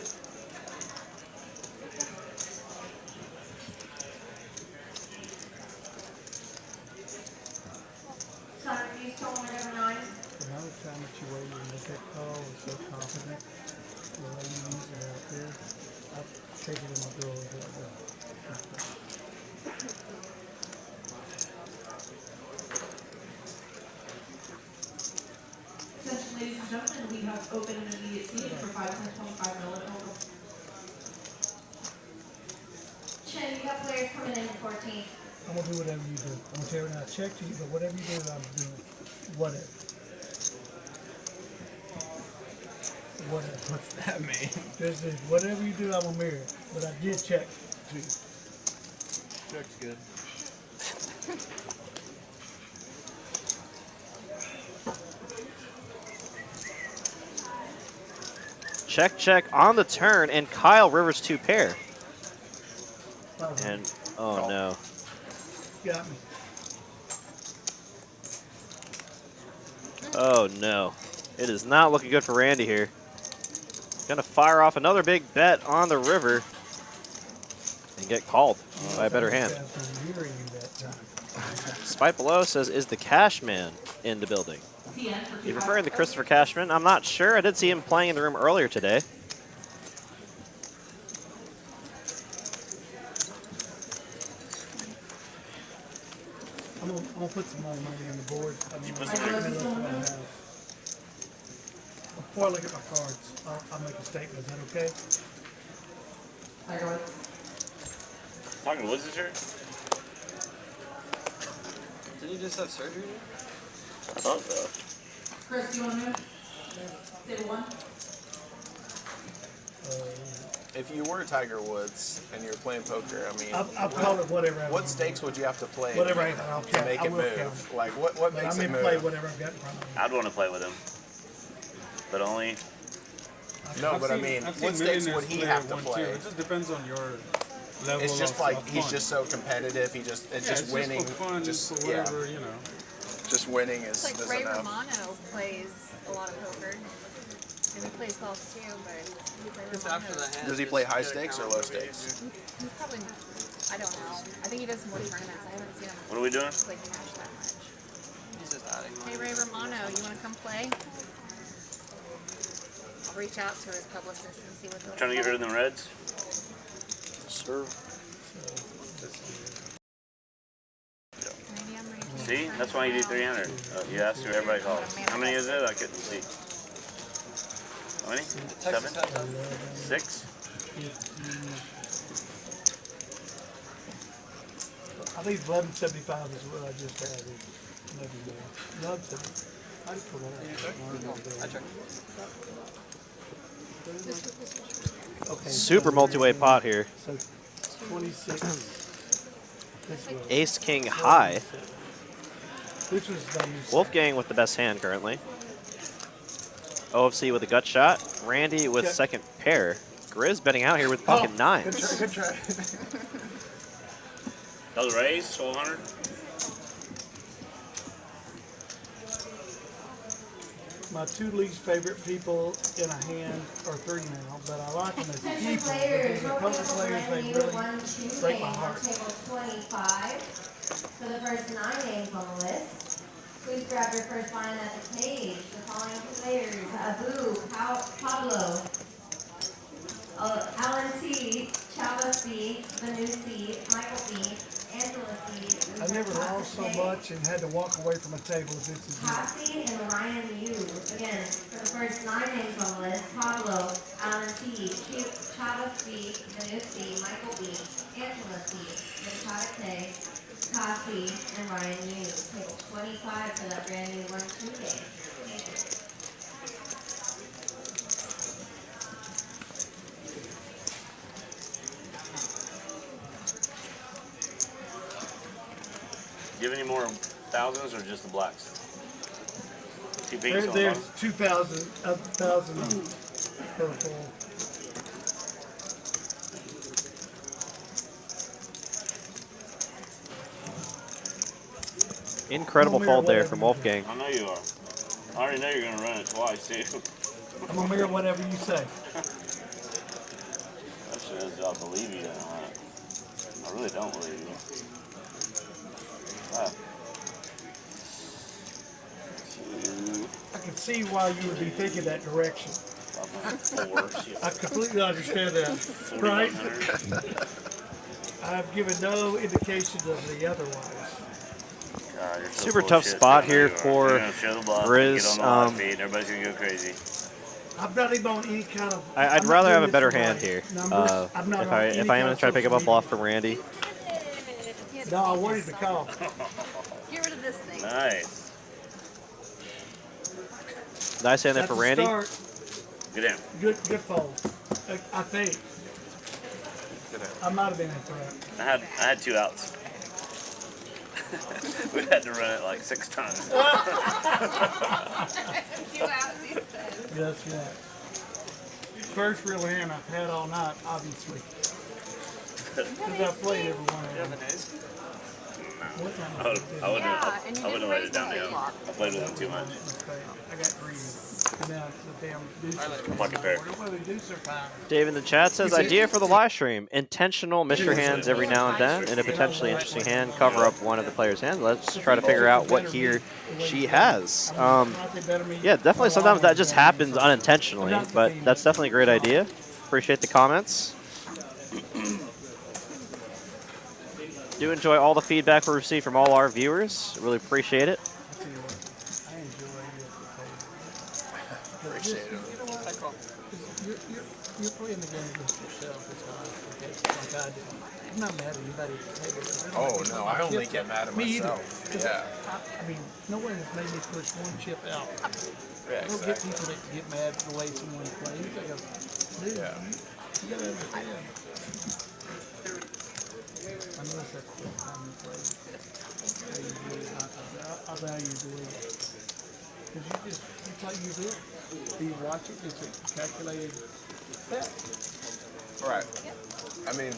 Simon, do you still want to go 9? The amount of time that you wait and look at call is so confident. The way you use it out there, I take it in my drawer. Attention, ladies and gentlemen, we have open and immediate seating for 5, 10, 25 mil and over. Chen, you got players coming in at 14. I'm gonna do whatever you do. I'm gonna tell you when I check to you, but whatever you do, I'm doing whatever. Whatever. What's that mean? This is whatever you do, I'm gonna mirror it. But I did check to you. Check's good. Check, check on the turn, and Kyle Rivers 2 pair. And, oh no. Got me. Oh no. It is not looking good for Randy here. Gonna fire off another big bet on the river and get called by a better hand. Spite Below says, is the Cashman in the building? He's referring to Christopher Cashman. I'm not sure. I did see him playing in the room earlier today. I'm gonna put some more money on the board. Before I look at my cards, I'll make a statement. Is that okay? Talking Woods this year? Didn't you just have surgery? I thought so. Chris, do you want to move? Table 1? If you were Tiger Woods and you're playing poker, I mean, I'll call it whatever. what stakes would you have to play Whatever I'll to count. make I it will move? count. Like, what makes I it may play move? whatever I've got in front of me. I'd want to play with him. But only... No, but I mean, what stakes would he have to play? It just depends on your level. It's just of, like of he's fun. just so competitive. It's Yeah, just it's winning. Just for fun, just for whatever, you know. Just winning is It's like Ray enough. Romano plays a lot of poker. And he plays golf too, but Just after the hand. Does he play high stakes or low stakes? He's probably, I don't know. I think he does more tournaments. I haven't seen him What are we doing? play cash that much. He's just adding. Hey Ray Romano, you want to come play? I'll reach out to his publicist and see what they'll Trying to get rid of them Reds? Sure. Maybe I'm ready to See? That's why you do 300. You asked who everybody calls. How many is it? I couldn't see. How many? 7? 6? I think 1175 is what I just added. Maybe more. 1170. I just pull that out. I checked. Okay. Super multi-way pot here. So 26. This was, Ace King high. this was done. Wolfgang with the best hand currently. OFC with a gut shot. Randy with Yeah. second pair. Grizz betting out here with pocket nines. Good try. Those raised? 1200? My two least favorite people in a hand are 3 now, but I like them as Attention people. players, Because the open poker for players, they menu really 1, 2 break my names on heart. table 25. For the first 9 names on the list, please grab your first line at the cage. The following players: Abu, Pablo, Alan T, Chavez B, Manu C, Michael B, Angela C. I never lost so much and had to walk away from a table as this is. Cassie and Ryan Yu. Again, for the first 9 names on the list, Pablo, Alan T, Chavez B, Manu C, Michael B, Angela C, Mikata K, Cassie, and Ryan Yu. Table 25 for that brand new 1-2 game. Do you have any more thousands or just the blacks? Two pinks on There's one? 2,000 per full. Incredible fold there from Wolfgang. I know you are. I already know you're going to run it twice, too. I'm gonna mirror whatever you say. That shows I believe you don't run it. I really don't believe you. Wow. I can see why you would be thinking that direction. I completely understand that, right? I've given no indication of the otherwise. Super tough spot here for Garizz. Everybody's going to go crazy. I'm not even on any kind of. I'd rather have a better hand here. If I am going to try to pick up a bluff from Randy. No, I wanted to call. Get rid of this thing. Nice. Nice hand there for Randy. Good hand. Good fold. I think. I might have been in front. I had 2 outs. We had to run it like 6 times. 2 outs, he said. That's right. First real hand I've had all night, obviously. Because I've played every one of them. I wouldn't let it down the hill. I played with him too much. I got greedy. Now the damn deuces. Fucking fair. Dave in the chat says, idea for the live stream. Intentional Mr. Hands every now and then in a potentially interesting hand. Cover up one of the player's hands. Let's try to figure out what he or she has. Yeah, definitely sometimes that just happens unintentionally, but that's definitely a great idea. Appreciate the comments. Do enjoy all the feedback we receive from all our viewers. Really appreciate it. Appreciate it. You're playing the game against yourself. It's like I do. I'm not mad at anybody. Oh, no, I only get mad at myself. Yeah. I mean, no one has made me push one chip out. Yeah, I don't get people that get mad the way someone plays. I go, dude, you gotta understand. Unless that's the time you play. I value the way. Because you play your bit. You watch it, it's a calculated bet. Right. I mean,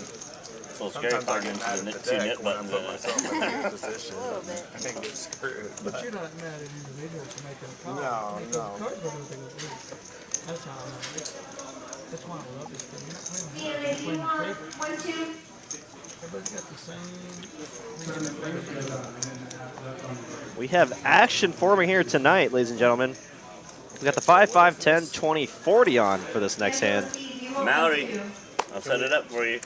So scary turning into the 2 nit buttons in it. I think it's screwed. But you're not mad at individuals for making a call. No. That's how I know it. That's why I love this thing. You're not If you playing want paper. 1-2. Everybody's got the same. We have action forming here tonight, ladies and gentlemen. We got the 5, 5, 10, 20, 40 on for this next hand. Mallory, I'll set it up for you.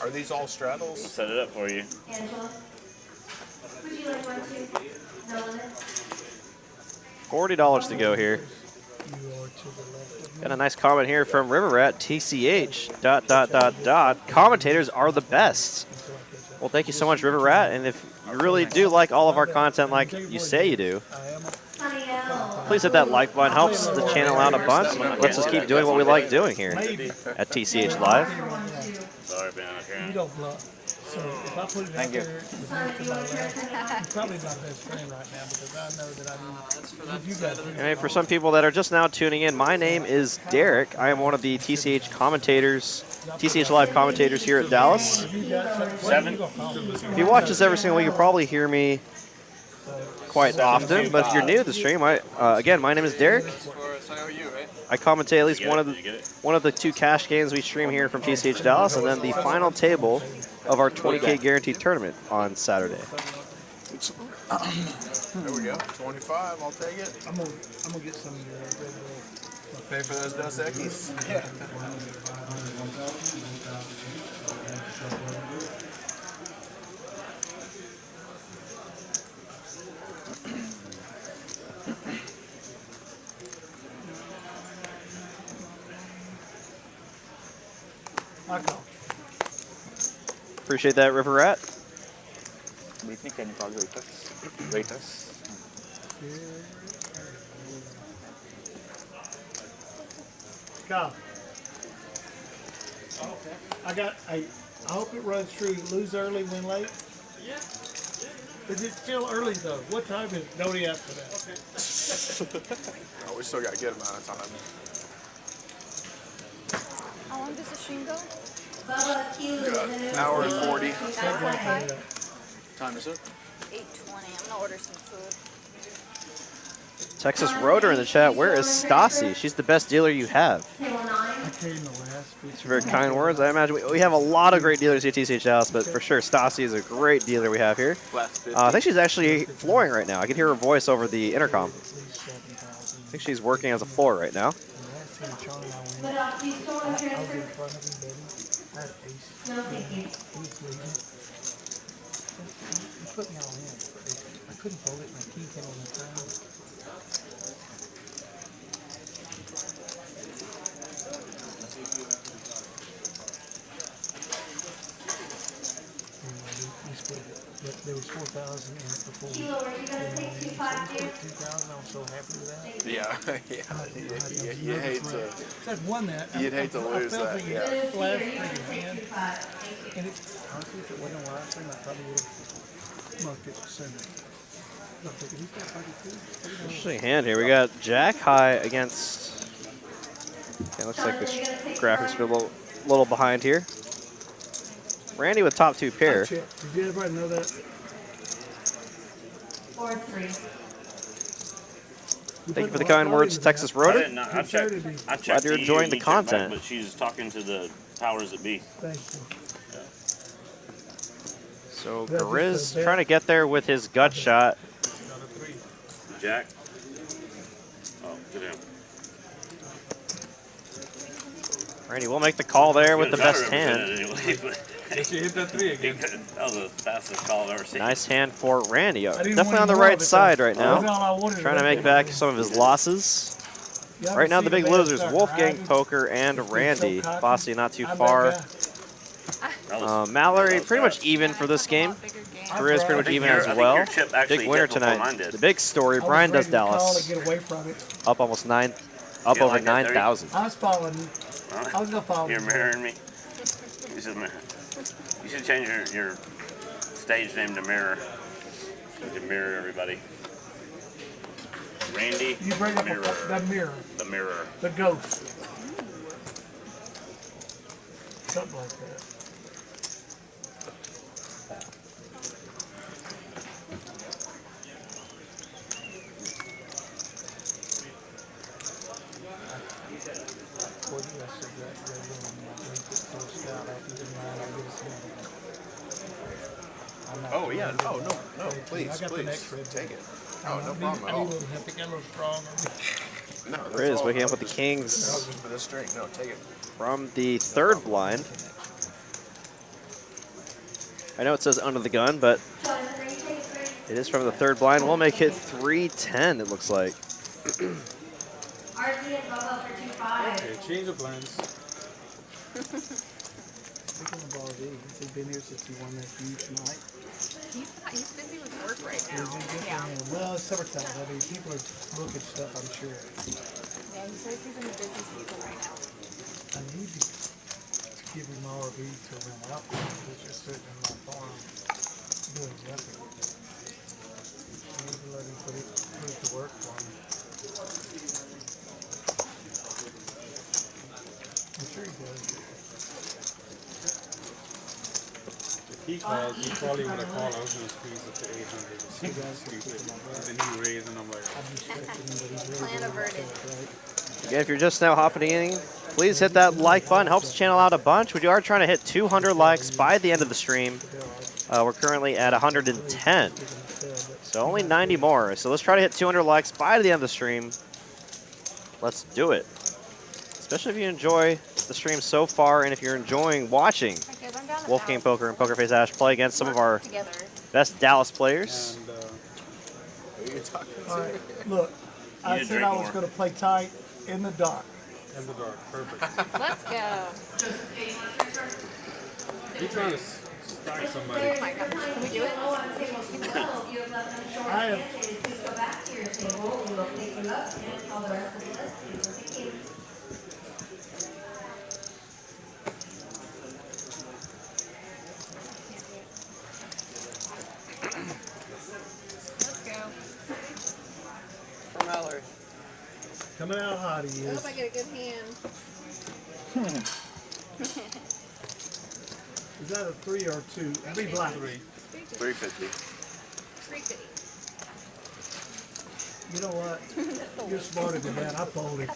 Are these all straddles? I'll set it up for you. Angela, would you like 1-2? No limit. $40 to go here. Got a nice comment here from River Rat, TCH, ... Commentators are the best. Well, thank you so much, River Rat. And if you really do like all of our content like you say you do, please hit that like button. Helps the channel out a bunch. Let's just keep doing what we like doing here at TCH Live. Sorry, man. You don't bluff. So if I put it out there, you're probably my best friend right now because I know that I need you guys. And for some people that are just now tuning in, my name is Derek. I am one of the TCH commentators, TCH Live commentators here at Dallas. 7. If you watch this every single week, you'll probably hear me quite often. But if you're new to the stream, again, my name is Derek. I commentate at least one of the 2 cash games we stream here from TCH Dallas, and then the final table of our 20K guaranteed tournament on Saturday. There we go. 25. I'll take it. I'm gonna get some of your regular Pay for those Dos Equis. Yeah. I call. Appreciate that, River Rat. Britney, can you call waiters? Kyle. I hope it runs true. Lose early, win late. Yeah. Is it still early though? What time is it? Nobody asked for that. Oh, we still got a good amount of time. How long does the stream go? Bubba Q. An hour and 40. 9:45? Time is it? 8:20. I'm gonna order some food. Texas Rotor in the chat. Where is Stassi? She's the best dealer you have. I came the last week. It's very kind words. I imagine we have a lot of great dealers here at TCH House, but for sure Stassi is a great dealer we have here. I think she's actually flooring right now. I can hear her voice over the intercom. I think she's working as a floor right now. But you stole a transfer? No, thank you. Put me all in. I couldn't hold it. My key came on the phone. There was 4,000 in it before. Kilo, were you gonna take 2.5 here? 2,000. I was so happy with that. Yeah, you hate to. I'd won that. You'd hate to lose that. Yeah. Last thing in hand. And it, honestly, if it wasn't a last thing, I probably would have mucked it sooner. No, he's got 32. Interesting hand here. We got Jack high against. Okay, looks like the graphics are a little behind here. Randy with top 2 pair. Did you everybody know that? 4-3. Thank you for the kind words, Texas Rotor. I checked Glad you're enjoying the content. But she's talking to the powers that be. Thank you. So Garizz trying to get there with his gut shot. Jack. Oh, good him. Randy will make the call there with the best hand. Did you hit that 3 again? That was the fastest call I've ever seen. Nice hand for Randy. Definitely on the right side right now. Trying to make back some of his losses. Right now the big losers, Wolfgang Poker and Randy. Bossy not too far. Mallory pretty much even for this game. Garizz pretty much even as well. Big winner tonight. The big story, Brian does Dallas. Up almost over 9,000. I was following you. I was gonna follow you. You're mirroring me? You should change your stage name to Mirror. So you can mirror everybody. Randy. You bring up the mirror. The Mirror. The ghost. Something like that. Oh yeah. Oh no, please, I got the next red. take it. Oh, no problem at I all. need a little strong. No, that's Garizz all. waking up with the kings For this drink, no, take it. from the 3rd blind. I know it says under the gun, but it is from the 3rd blind. We'll make it 3-10, it looks like. RZ and Bubba for 2.5. Okay, change of plans. He's been here since he won that huge night. He's busy with work right now. Yeah. Well, it's summertime. I mean, people are booking stuff, I'm sure. Yeah, he says he's in the busy season right now. I need to give him RV to rent out. He's just sitting in my farm doing nothing. I need to let him put it to work for me. I'm sure he does. If he calls, he probably would have called. I was going to squeeze it to 800. And then he raised, and I'm like, Plan averted. Again, if you're just now hopping in, please hit that like button. Helps the channel out a bunch. We are trying to hit 200 likes by the end of the stream. We're currently at 110. So only 90 more. So let's try to hit 200 likes by the end of the stream. Let's do it. Especially if you enjoy the stream so far, and if you're enjoying watching Wolfgang Poker and PokerFace Ash play against some of our best Dallas players. And, who are you talking to? All right, look, I said I was going to play tight in the dark. In the dark, perfect. Let's go. You trying to stack somebody? Oh my god. Can we do it? I am. Go back to your table, we will pick you up and call the rest of the list. Thank you. Let's go. For Mallory. Coming out hot, he I is. hope I get a good hand. Is that a 3 or 2? It'd be black. 350. 350. You know what? You're smarter than that. I folded.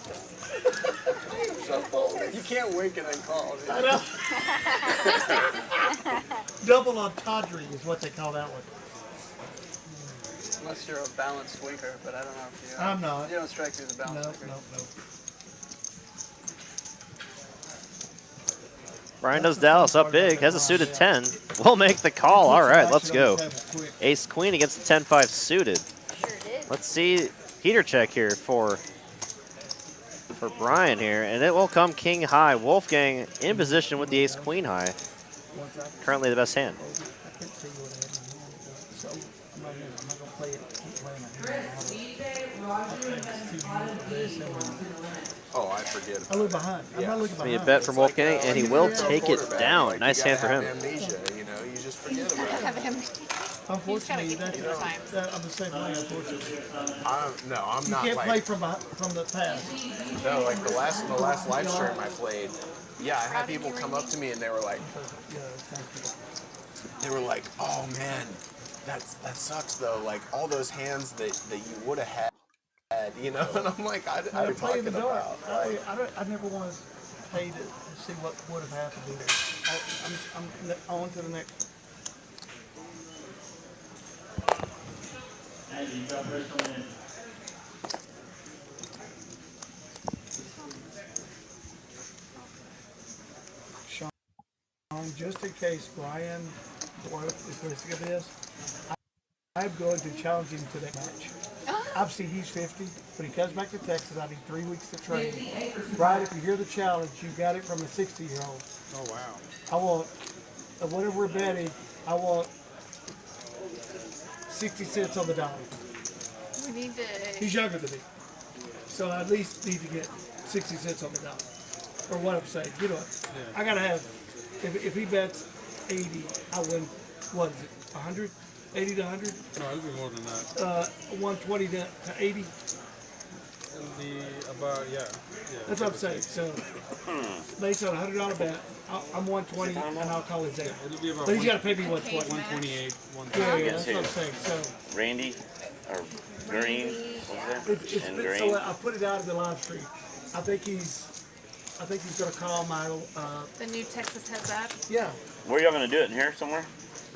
You can't wink and then call. I know. Double entendre is what they call that one. Unless you're a balanced winker, but I don't know if you are. I'm not. You don't strike me as a No, balanced winker. no. Brian does Dallas up big, has a suited 10. We'll make the call. All right, let's go. Ace Queen against the 10-5 suited. Sure did. Let's see heater check here for Brian here, and it will come king high. Wolfgang in position with the ace queen high. Currently the best hand. Oh, I forget. I look behind. I'm not looking It's gonna be behind. a bet from Wolfgang, and he will take it down. Like, Nice you hand for gotta him. have amnesia, you know, you just forget about it. Have him. Unfortunately, He's gotta get I'm the same way, unfortunately. I'm You not can't like, play from the past. no, like the last live stream I played, yeah, I had people come up to me and they were like, oh man, that sucks though, like all those hands that you would have had, you know, and I'm like, I I don't play in the talking dark. about. I never want to pay to see what would have happened either. I'm on to the next. And you got first coming in. Just in case Brian is listening to this, I'm going to challenge him to that match. Obviously, he's 50. When he comes back to Texas, I need 3 weeks to train. Brian, if you hear the challenge, you got it from a 60-year-old. Oh, wow. I want, whatever we're betting, I want 60 cents on the dollar. We need to. He's younger than me. So I at least need to get 60 cents on the dollar. Or what I'm saying. You know what? I got to have, if he bets 80, I win, what is it, 100? 80 to 100? No, it'll be more than that. 120 to 80? It'll be about, yeah. That's what I'm saying. So, based on a $100 bet, I'm 120 and I'll call his 80. It'll be about But he's got to pay me 120. 128, Yeah, that's what I'm saying. So, Randy or Green, what's that? it's And been, Green. so I put it out in the live stream. I think he's going to call my, The new Texas heads up. yeah. Where y'all gonna do it? In here somewhere?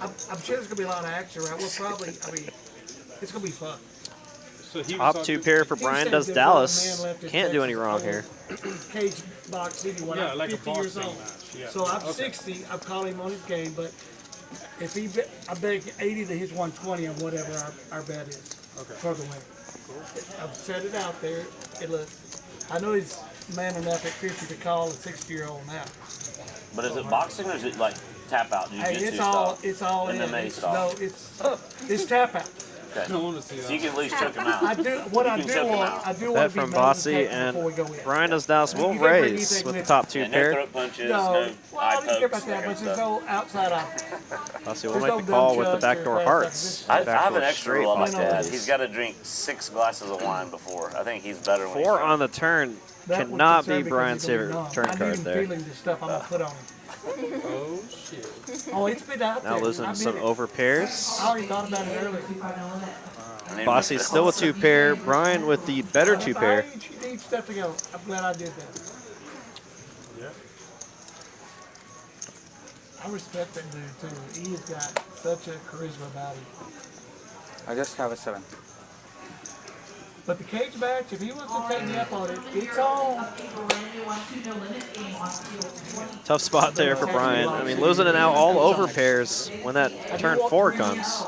I'm sure there's going to be a lot of action around. We'll probably, it's going to be fun. So he was Top on 2 the- pair for He Brian said does there's Dallas. one man left in Can't do any Texas wrong over here. Cage box city when Yeah, I'm like a 50 years boxing old. match, yeah. So I'm Okay. 60. I'm calling him on his game, but if he bet, I bet 80 to his 120 on whatever our bet is for the win. I've set it out there. I know he's man enough at 50 to call a 60-year-old now. But is it boxing or is it like tap out Hey, jiu-jitsu it's all in. MMA It's, style. no, it's tap out. Okay. I want to see So that. you can at least choke him out. I do what I You can do choke him want. out. I do Bet want to be from man Bossy detective and before we go in. Brian does Dallas will You can't bring raise anything with the with top 2 Yeah, no pair. throat punches, No, no well, I eye don't care pokes, about that that, kind but of there's stuff. no outside eye. Bossy will There's make no the call with the gunchucks backdoor or hearts. anything. I have Backdoor an extra straight rule on my off no, dad. it's- He's got to drink 6 glasses of wine before. I think he's better when 4 he's on the turn That would cannot concern be me 'cause Brian's he's gonna be favorite numb. turn I card need him there. feeling the stuff I'm gonna put on him. Oh, shit. Oh, it's been out Now there. losing I some mean, over pairs. I already thought about it earlier. drunk. Bossy still with 2 pair. Brian with the better 2 pair. I need stuff to go. I'm glad I did that. Yeah. I respect that dude too. He has got such a charisma about him. I just have a 7. But the cage match, if he wants to take me up on it, it's on. Tough spot there for Brian. I mean, losing it out all over pairs when that turn 4 comes.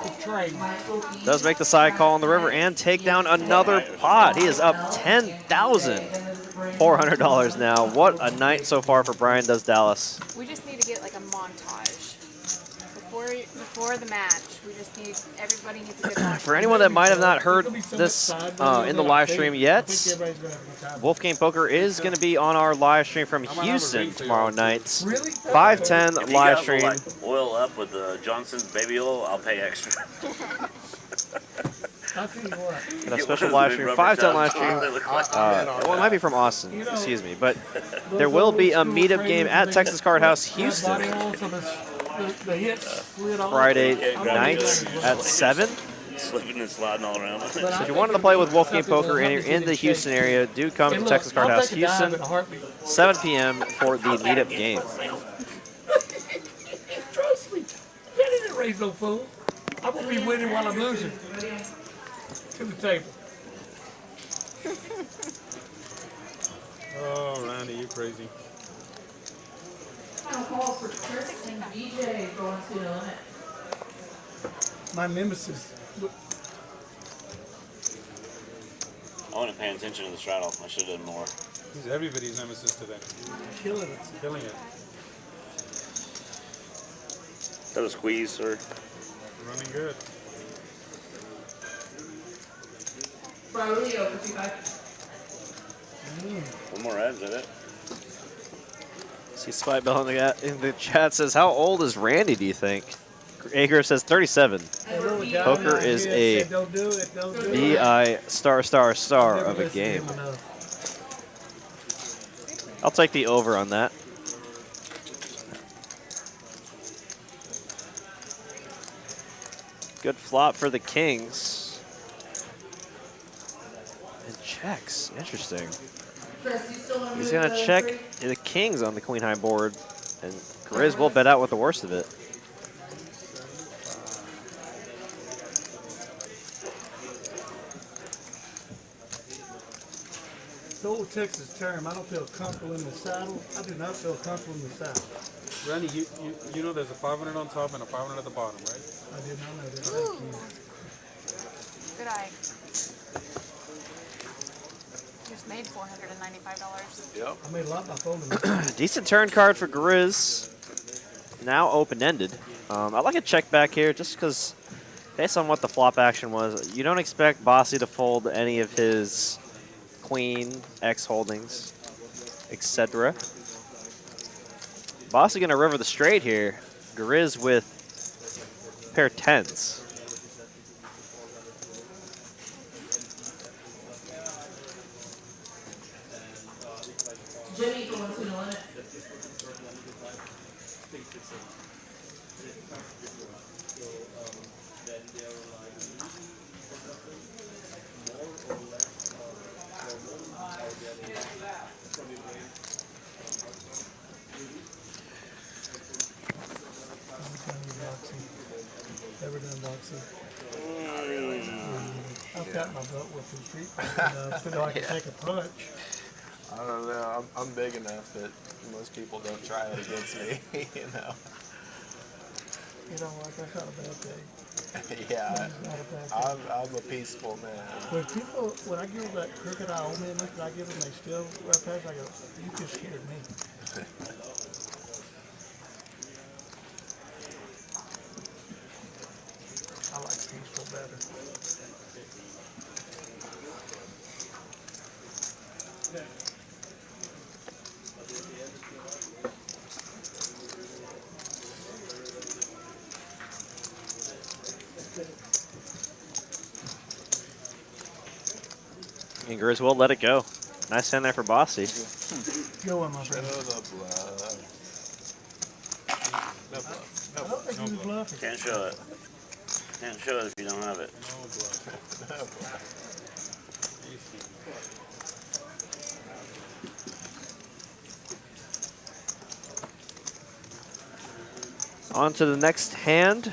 Does make the side call on the river and take down another pot. He is up $10,400 now. What a night so far for Brian Does Dallas. We just need to get like a montage before the match. We just need everybody needs a good montage. For anyone that might have not heard this in the live stream yet, Wolfgang Poker is going to be on our live stream from Houston tomorrow night. 5:10 If you live guys will, stream. like, oil up with the Johnson's baby oil, I'll pay extra. Got a special live stream, 5:10 live stream. Well, it might be from Austin, excuse me, but there will be a meetup game at Texas Card House Houston Friday night at 7. Slipping and sliding all around. So if you wanted to play with Wolfgang Poker and you're in the Houston area, do come to Texas Card House Houston, 7 p.m. for the meetup game. Trust me, that didn't raise no fool. I'm gonna be winning while I'm losing. To the table. Oh, Randy, you crazy. Final call for Chris and DJ going to the limit. My nemesis. I wasn't paying attention to the straddle. I should have done more. He's everybody's nemesis today. Killing it. Killing it. That was squeeze, sir. Running good. Braulio, 55. One more edge, is that it? See Spike Bell in the chat says, how old is Randy, do you think? Ager says 37. Poker is a VI star of a game. I'll take the over on that. Good flop for the Kings. And checks, interesting. He's gonna check the Kings on the queen high board, and Garizz will bet out with the worst of it. The old Texas term, I don't feel comfortable in the saddle. I do not feel comfortable in the saddle. Randy, you know there's a 500 on top and a 500 at the bottom, right? I did not know that. Ooh. Good eye. Just made $495. Yep. I made a lot by folding. Decent turn card for Garizz. Now open-ended. I like a check back here just because based on what the flop action was, you don't expect Bossy to fold any of his queen, X holdings, etc. Bossy gonna river the straight here. Garizz with pair 10s. Jimmy going to the limit. Never done boxing. I've got my butt with some street so I can take a punch. I don't know. I'm big enough that most people don't try it against me, you know. You know what? That's not a bad thing. Yeah, That's not a bad thing. I'm a peaceful man. When I give them that crooked eye on me and look, I give them, they still right past, I go, you just scared me. I like peaceful better. And Garizz will let it go. Nice hand there for Bossy. Go on, my friend. Show the bluff. No bluff. I don't think he was bluffing. Can't show it. Can't show it if you don't have it. No bluff. No bluff. On to the next hand.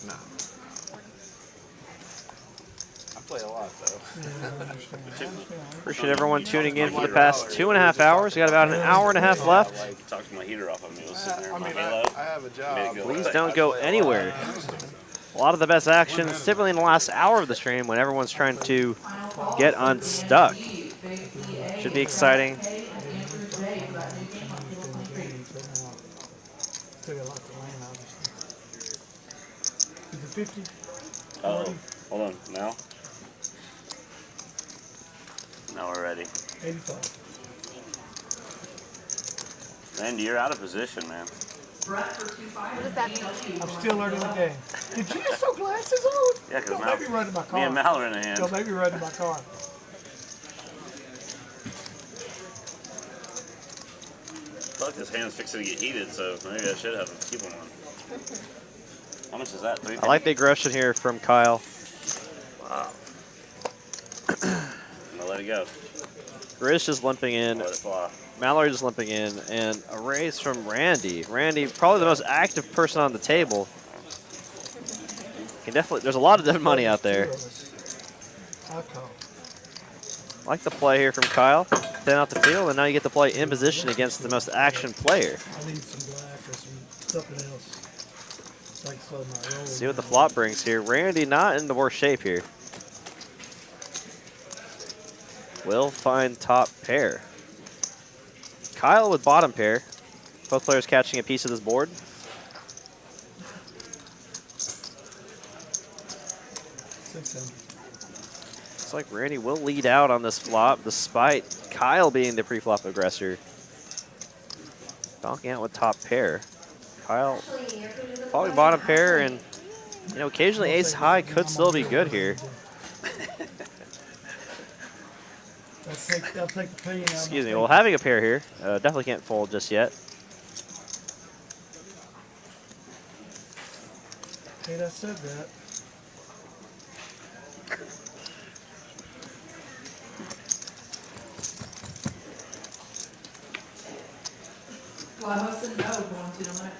No. Appreciate everyone tuning in for the past 2.5 hours. We got about an hour and a half left. Like, talked my heater off of me. I was sitting there I with my mean, Halo. I have a job. Please don't go anywhere. A lot of the best action is typically in the last hour of the stream when everyone's trying to get unstuck. Should be exciting. Still got lots of land, obviously. Is it 50? Uh-oh. Hold on. Now? Now we're ready. 85. Randy, you're out of position, man. What does that mean? I'm still learning the game. Did you just throw glasses on? Yeah, because Don't make me run to my car. me and Mal are in a hand. Don't make me run to my car. I feel like this hand's fixing to get heated, so maybe I should have him keep him on. How much is that? I like the aggression here from Kyle. Wow. I'm gonna let it go. Garizz just limping in. Let it fly. Mallory just limping in, and a raise from Randy. Randy, probably the most active person on the table. Can definitely. There's a lot of dead money out there. I like the play here from Kyle. 10 out the field, and now you get to play in position against the most action player. I need some black or something else. So I can slow my roll. See what the flop brings here. Randy not in the worst shape here. Will find top pair. Kyle with bottom pair. Both players catching a piece of this board. Looks like Randy will lead out on this flop, despite Kyle being the pre-flop aggressor. Donking out with top pair. Kyle probably bottom pair, and you know, occasionally ace high could still be good here. They'll take the pain out. Excuse me. Well, having a pair here, definitely can't fold just yet. Hey, I said that. Well, I must know going to the limit.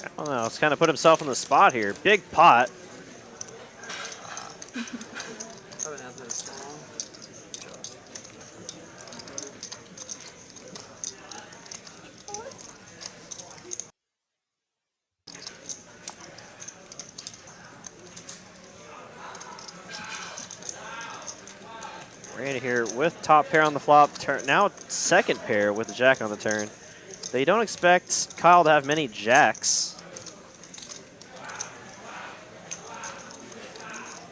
I don't know. Let's kind of put himself in the spot here. Big pot. Randy here with top pair on the flop. Now second pair with the jack on the turn. They don't expect Kyle to have many jacks.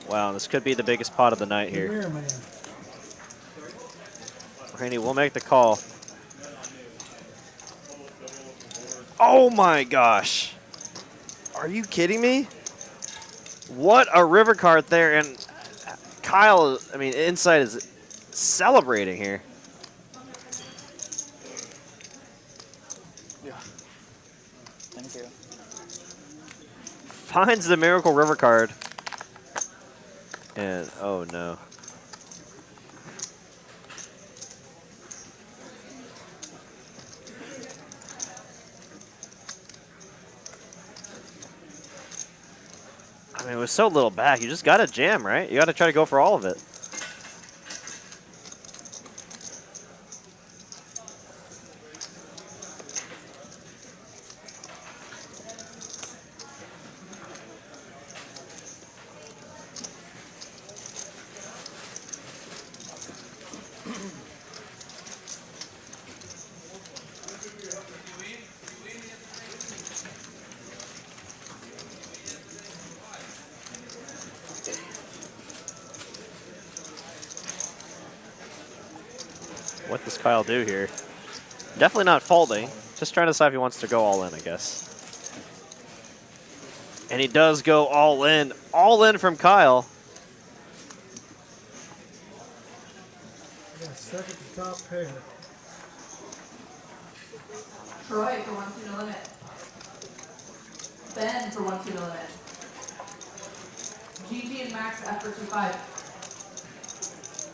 Wow, this could be the biggest pot of the night here. Randy will make the call. Oh my gosh. Are you kidding me? What a river card there. And Kyle, I mean, Insight is celebrating here. Yeah. Thank you. Finds the Miracle River card. And, oh no. I mean, with so little back, you just got to jam, right? You got to try to go for all of it. What does Kyle do here? Definitely not folding. Just trying to decide if he wants to go all in, I guess. And he does go all in. All in from Kyle. Yeah, second to top pair. Troy for 1-2 no limit. Ben for 1-2 no limit. GG and Max F for 2-5.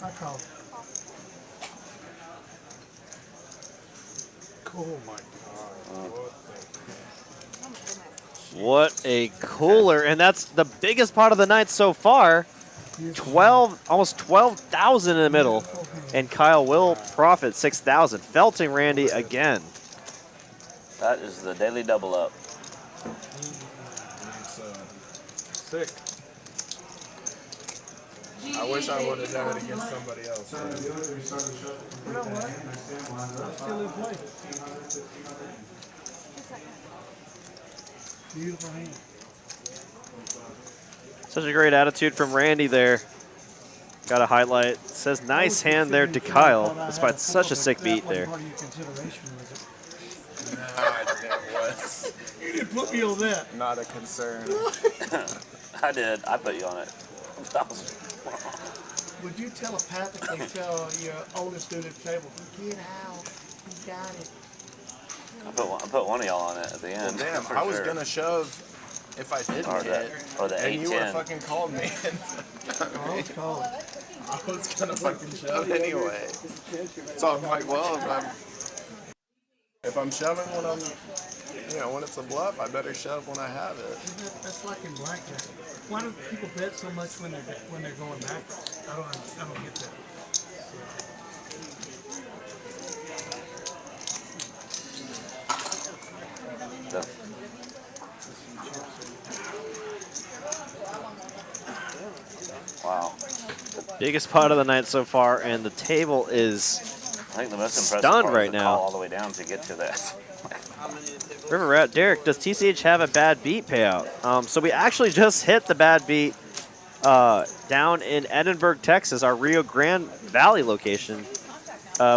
I call. Oh my god. What a cooler, and that's the biggest pot of the night so far. 12, almost 12,000 in the middle, and Kyle will profit 6,000. Felting Randy again. That is the daily double up. Sick. I wish I would have done it against somebody else. You know what? I'm still in play. Beautiful hand. Such a great attitude from Randy there. Got a highlight. Says nice hand there to Kyle, despite such a sick beat there. No, I was. You didn't put me on that. Not a concern. I did. I put you on it. Would you telepathically tell your oldest dude at the table, get out, you got it? I put one of y'all on it at the end. Well, damn, for I was sure. gonna shove if I didn't Or hit, the and you would 8-10. have fucking called me. I was gonna fucking shove anyway. So I'm like, well, if I'm shoving when I'm, when it's a bluff, I better shove when I have it. That's like in blackjack. Why do people bet so much when they're going backwards? I don't get that. Wow. Biggest pot of the night so far, and the table is I think the most impressive stunned part right is the now. call all the way down to get to that. River Rat, Derek, does TCH have a bad beat payout? So we actually just hit the bad beat down in Edinburgh, Texas, our Rio Grande Valley location.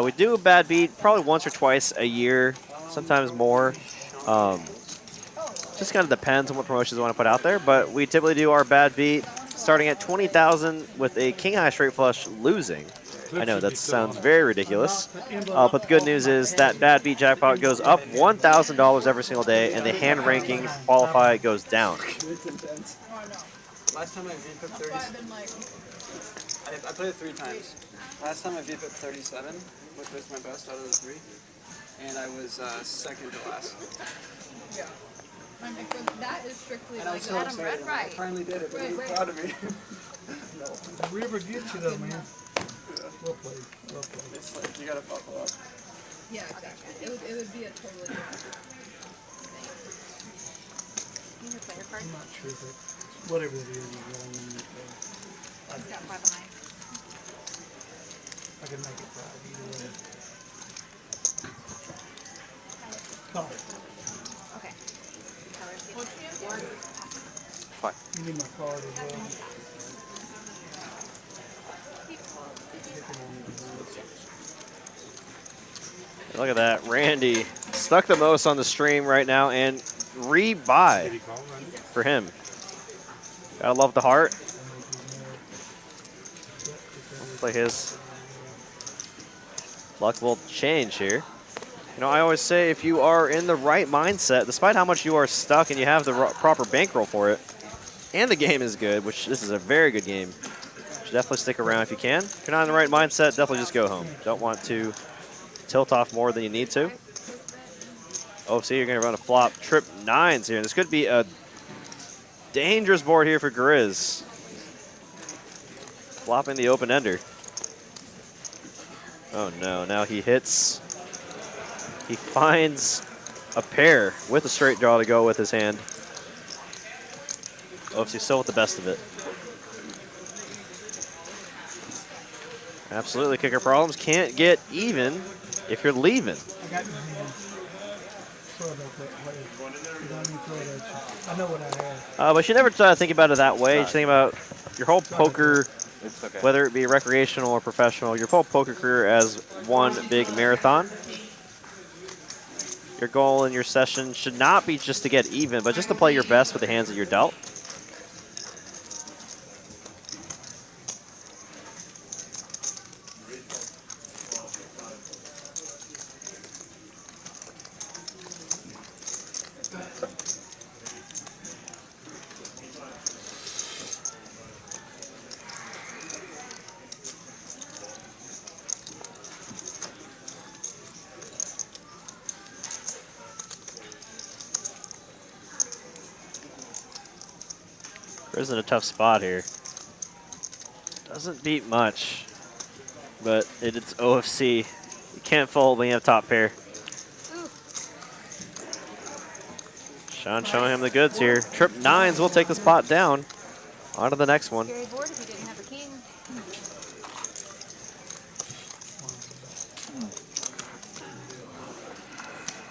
We do a bad beat probably once or twice a year, sometimes more. Just kind of depends on what promotions we want to put out there, but we typically do our bad beat starting at 20,000 with a king high straight flush losing. I know that sounds very ridiculous, but the good news is that bad beat jackpot goes up $1,000 every single day, and the hand ranking qualify goes down. Last time I VPIP 30, I played it 3 times. Last time I VPIP 37, which was my best out of the 3, and I was second to last. Yeah. That is strictly And I was like so Adam excited. Red, right? I finally did it, but he was Right. proud of me. The river gets you though, man. Well played. Well played. It's like, you gotta buckle up. Yeah, exactly. It would be a totally different thing. Need your player card? I'm not sure, but whatever it is, you really need to play. He's got 5 of 9. I can make it 5 either way. Call it. Okay. Fine. You need my card as well. Look at that, Randy stuck the most on the stream right now, and rebuy for him. Gotta love the heart. Hopefully his luck will change here. You know, I always say if you are in the right mindset, despite how much you are stuck and you have the proper bankroll for it, and the game is good, which this is a very good game, you should definitely stick around if you can. If you're not in the right mindset, definitely just go home. Don't want to tilt off more than you need to. Oh, see, you're going to run a flop. Trip 9s here. This could be a dangerous board here for Garizz. Flopping the open-ender. Oh, no. Now he hits. He finds a pair with a straight draw to go with his hand. Oh, he's still with the best of it. Absolutely, kicker problems. Can't get even if you're leaving. I got my hand. Sorry about that. I don't even throw it at you. I know what I have. But you never think about it that way. You think about your whole poker, It's okay. whether it be recreational or professional, your whole poker career as one big marathon. Your goal in your session should not be just to get even, but just to play your best with the hands that you're dealt. Garrizz in a tough spot here. Doesn't beat much, but it's OFC. You can't fold when you have top pair. Sean showing him the goods here. Trip 9s will take the spot down. On to the next one. Scary board if you didn't have a king.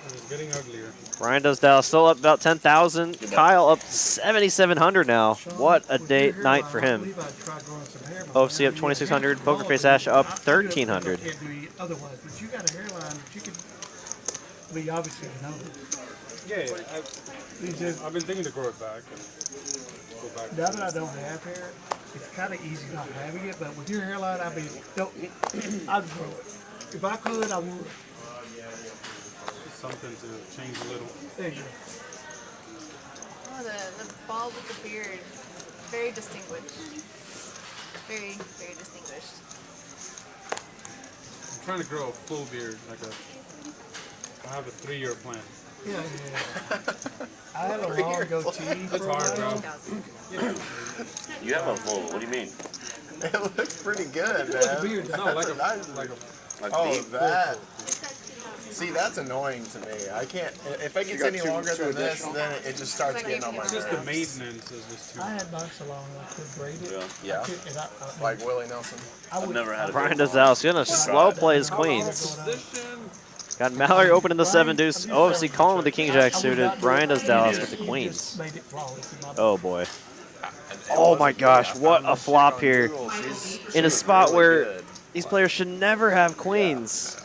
It's getting uglier. Brian does Dallas still up about 10,000. Kyle up 7,700 now. What a night for him. OFC up 2,600. PokerFace Ash up 1,300. Otherwise, but you got a hairline that you could. I mean, obviously, you know. Yeah, I've been thinking to grow it back. And go back. Now that I don't have hair, it's kind of easy not having it. But with your hairline, I mean, I'd grow it. If I could, I would. Something to change a little. There you go. Oh, the bald with the beard. Very distinguished. Very, very distinguished. I'm trying to grow a full beard, I have a 3-year plan. Yeah. I had a long goatee. It's hard, bro. You have a full. What do you mean? It looks pretty good, man. No, like oh, that. See, that's annoying to me. I can't. If it gets any longer than this, then it just starts getting on my nerves. It's just the maintenance is just too. I had mine so long I could braid it. Yeah. Like Willie Nelson. I've never had a Brian does Dallas gonna slow play his queens. Got Mallory open in the 7 deuce. OFC calling with the king jack suited. Brian does Dallas with the queens. Oh boy. Oh my gosh, what a flop here. In a spot where these players should never have queens.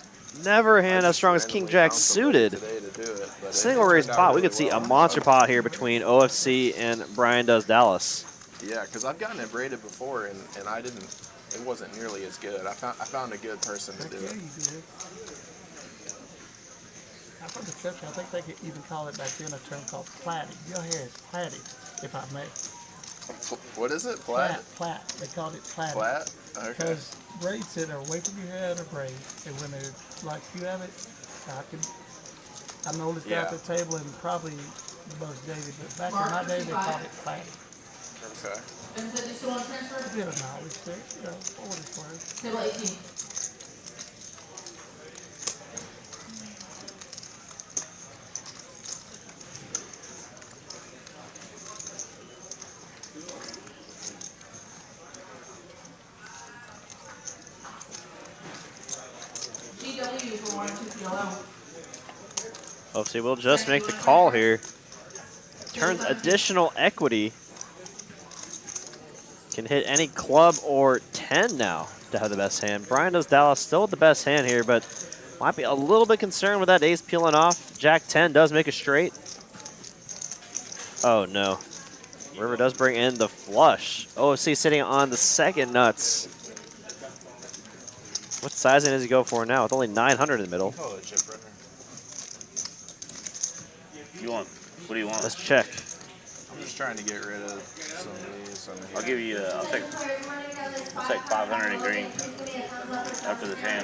Never a hand as strong as king jack suited. Single raise pot. We could see a monster pot here between OFC and Brian does Dallas. Yeah, because I've gotten it braided before, and I didn't. It wasn't nearly as good. I found a good person to do it. I think they could even call it back then a term called plaiting. Your hair is plaited, if I may. What is it? Plait? Plait. They called it plaiting. Plait? Okay. Because braids sit away from your head or braid, and when they're like you have it, I'm the oldest guy at the table and probably the most dated, but back in my day they called it plaiting. Okay. And so just want to transfer? A bit of knowledge there, for what it's worth. Table 18. OFC will just make the call here. Turns additional equity. Can hit any club or 10 now to have the best hand. Brian does Dallas still with the best hand here, but might be a little bit concerned with that ace peeling off. Jack 10 does make a straight. Oh no. River does bring in the flush. OFC sitting on the second nuts. What sizing does he go for now with only 900 in the middle? What do you want? Let's check. I'm just trying to get rid of some of these. I'll give you. I'll take 500 in green after the tan.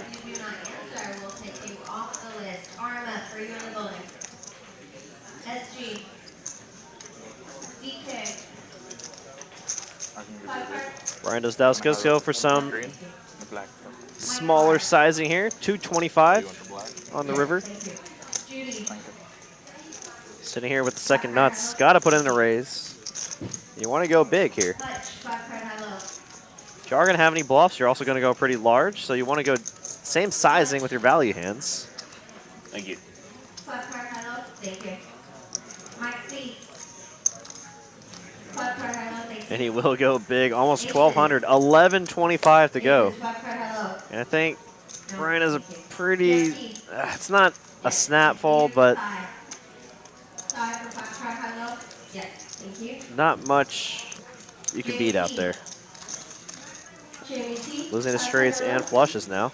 We'll take you off the list. RMF, are you in the building? SG. DK. Brian does Dallas go for some smaller sizing here. 225 on the river. Sitting here with the second nuts. Got to put in a raise. You want to go big here. If you are going to have any bluffs, you're also going to go pretty large. So you want to go same sizing with your value hands. Thank you. Thank you. Mike C. And he will go big. Almost 1,200. 11.25 to go. And I think Brian is a pretty... it's not a snap fold, but... not much you can beat out there. Losing the straights and flushes now.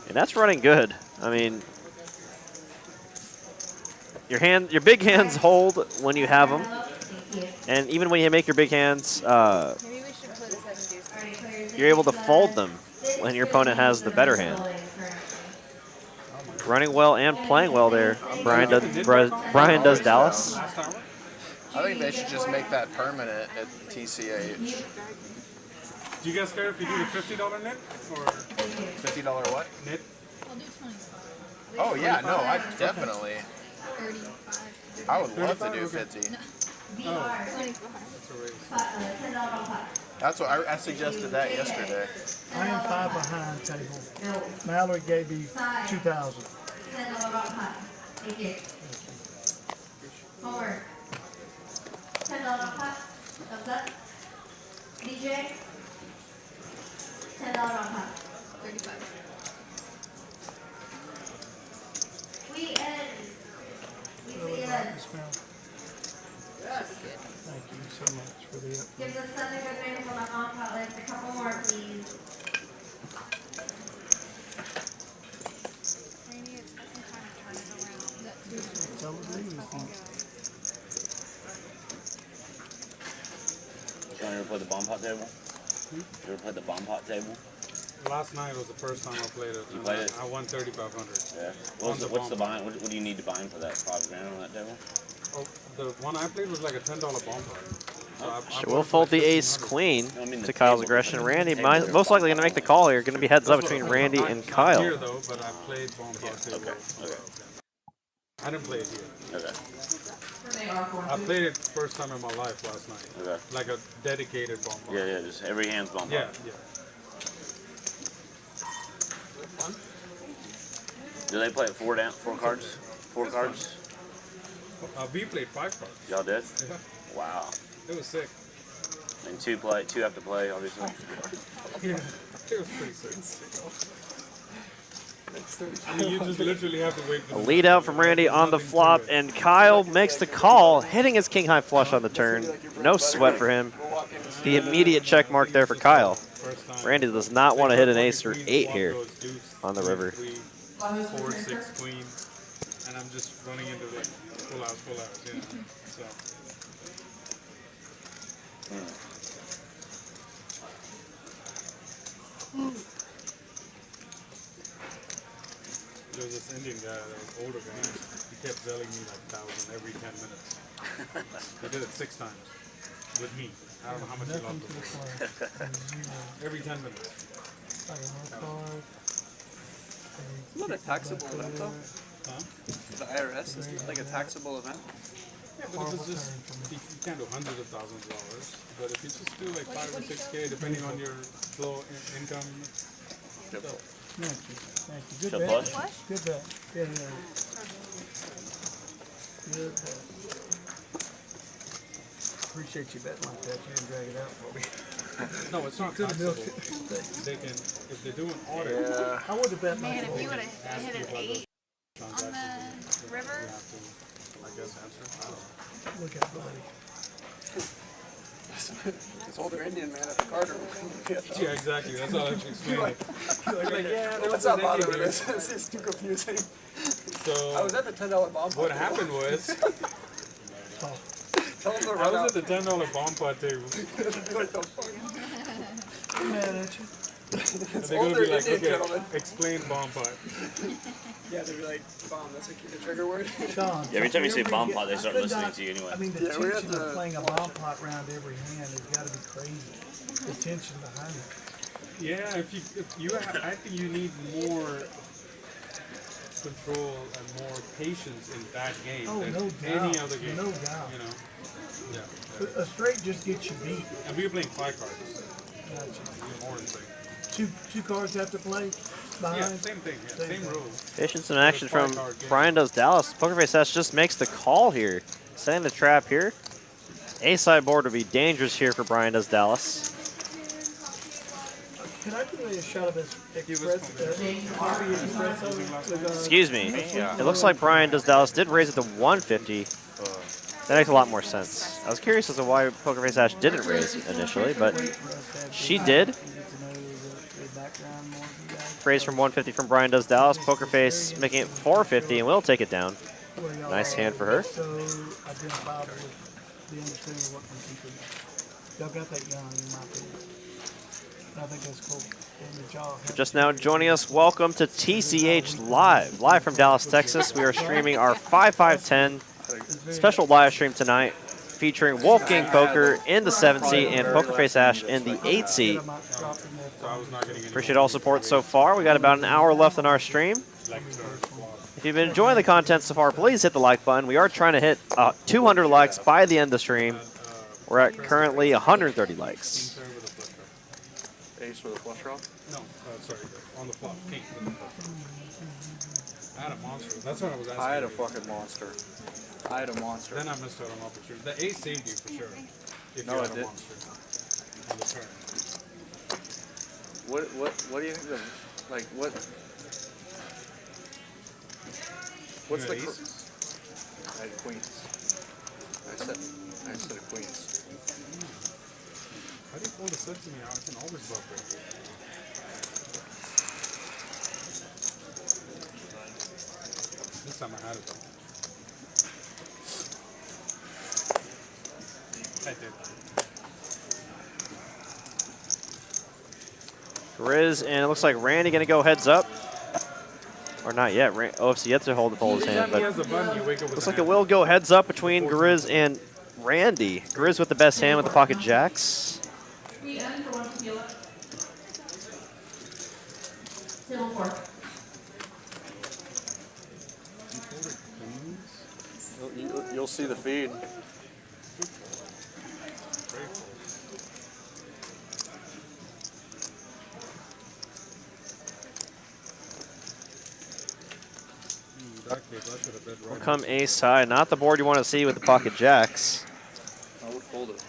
And that's running good. I mean, your big hands hold when you have them. And even when you make your big hands, you're able to fold them when your opponent has the better hand. Running well and playing well there. Brian does Dallas. I think they should just make that permanent at TCH. Do you guys care if you do the $50 net or $50 what? net? I'll do 25. Oh yeah, no, I definitely. 35. I would love to do 50. 25. That's what I suggested that yesterday. I am 5 behind table. Mallory gave me 2,000. Thank you. Forward. $10 pot. Thumbs up. DJ. $10 pot. 35. We end. We see us. Thank you so much for the update. Gives us such a good name on the on-pot list. A couple more, please. Randy, it's fucking time to turn it around. So we Let's leave. fucking go. You ever play the bomb pot table? You ever played the bomb pot table? Last night was the first time I played it. You played it? I won 3,500. Yeah. What's the bind? What do you need to bind for that? $5 grand on that table? Oh, the one I played was like a $10 bomb pot. So I We'll fold the ace queen I mean the to Kyle's table. aggression. Randy Table. most likely going to make the call here. Going to be heads up between Randy and Not Kyle. here though, but I played bomb pot table. Okay. Okay. I didn't play it here. Okay. I played it first time in my life last night. Okay. Like a dedicated bomb pot. Yeah, yeah. Just every hand's bomb pot. Yeah, yeah. Do they play it 4 cards? 4 cards? We played 5 cards. Y'all did? Yeah. Wow. It was sick. And 2 have to play, obviously. Yeah, it was pretty sick. I mean, you just literally have to wait for A lead out from Randy on the flop, and Kyle makes the call, hitting his king high flush on the turn. No sweat for him. The immediate check mark there for Kyle. Randy does not want to hit an ace or 8 here on the river. 4, 6, queen, and I'm just running into like full house, you know. So. There was this Indian guy, that was older guy. He kept selling me like 1,000 every 10 minutes. He did it 6 times with me. I don't know how much he loved it. Every 10 minutes. Isn't that a taxable event though? Huh? The IRS is like a taxable event. Yeah, but if it's just, you can't do hundreds of thousands of dollars. But if you just do like 5 or 6K, depending on your flow income. Thank you. Thank you. Good Shut bet. flush? Good bet. Yeah, yeah. Good bet. Appreciate you betting like that. You didn't drag it out for me. No, it's not taxable. They can, if they do an audit. Yeah. I would have bet Man, like if you would that. have hit an 8 on the river, I guess answer. I don't know. Look at buddy. This older Indian man at the card room. Yeah, exactly. That's all I have to explain. Like, yeah, there what's was up, an bother Indian with here. this? This is too confusing. So I was at the $10 bomb. what happened was, Tell him to I run was out. at the $10 bomb pot table. What the fuck? I'm mad at you. And It's they're gonna be older like, Indian okay, gentlemen. explain bomb pot. Yeah, they'd be like, bomb, that's a trigger word. Sean, Yeah, every time you say every bomb get- pot, they start the listening doc- to you anyway. I mean, the Yeah, we have tension of to playing a bomb pot round every hand has got to be crazy. The tension behind it. Yeah, if you I think you need more control and more patience in that game Oh, than no any doubt. other game. No doubt. You know. Yeah. A straight just gets you beat. And we were playing 5 cards. Gotcha. Even more insane. Two cards have to play behind. Yeah, same thing. Yeah, same thing. rules. Patience and action from Brian does Dallas. PokerFace Ash just makes the call here. Setting the trap here. A-side board would be dangerous here for Brian does Dallas. Can I give you a shot of this espresso? Excuse me. It looks like Brian does Dallas did raise it to 150. That makes a lot more sense. I was curious as to why PokerFace Ash didn't raise initially, but she did. Raise from 150 from Brian does Dallas. PokerFace making it 450, and we'll take it down. Nice hand for her. So identifiable with the understanding of what can keep it. Y'all got that young, in my opinion. I think that's cool. And the jaw. Just now joining us, welcome to TCH Live. Live from Dallas, Texas. We are streaming our 5-5-10 special live stream tonight featuring Wolf King Poker in the 7th seat and PokerFace Ash in the 8th seat. Appreciate all support so far. We got about an hour left on our stream. If you've been enjoying the content so far, please hit the like button. We are trying to hit 200 likes by the end of the stream. We're at currently 130 likes. Ace with a flush draw? No, sorry, on the flop. King with the flush. I had a monster. That's what I was asking. I had a fucking monster. I had a monster. Then I missed out on opportunity. The ace saved you for sure. If No, you it had a did. monster on the turn. What do you think what's the aces? I had queens. I said queens. How do you pull the set to me out? I can always bluff it. This time I had it though. I did. Garizz, and it looks like Randy going to go heads up. Or not yet. OFC yet to hold his hand, but looks like it will go heads up between Garizz and Randy. Garizz with the best hand with the pocket jacks. We end for one tequila. Table 4. You'll see the feed. Will come ace high. Not the board you want to see with the pocket jacks. I would fold it.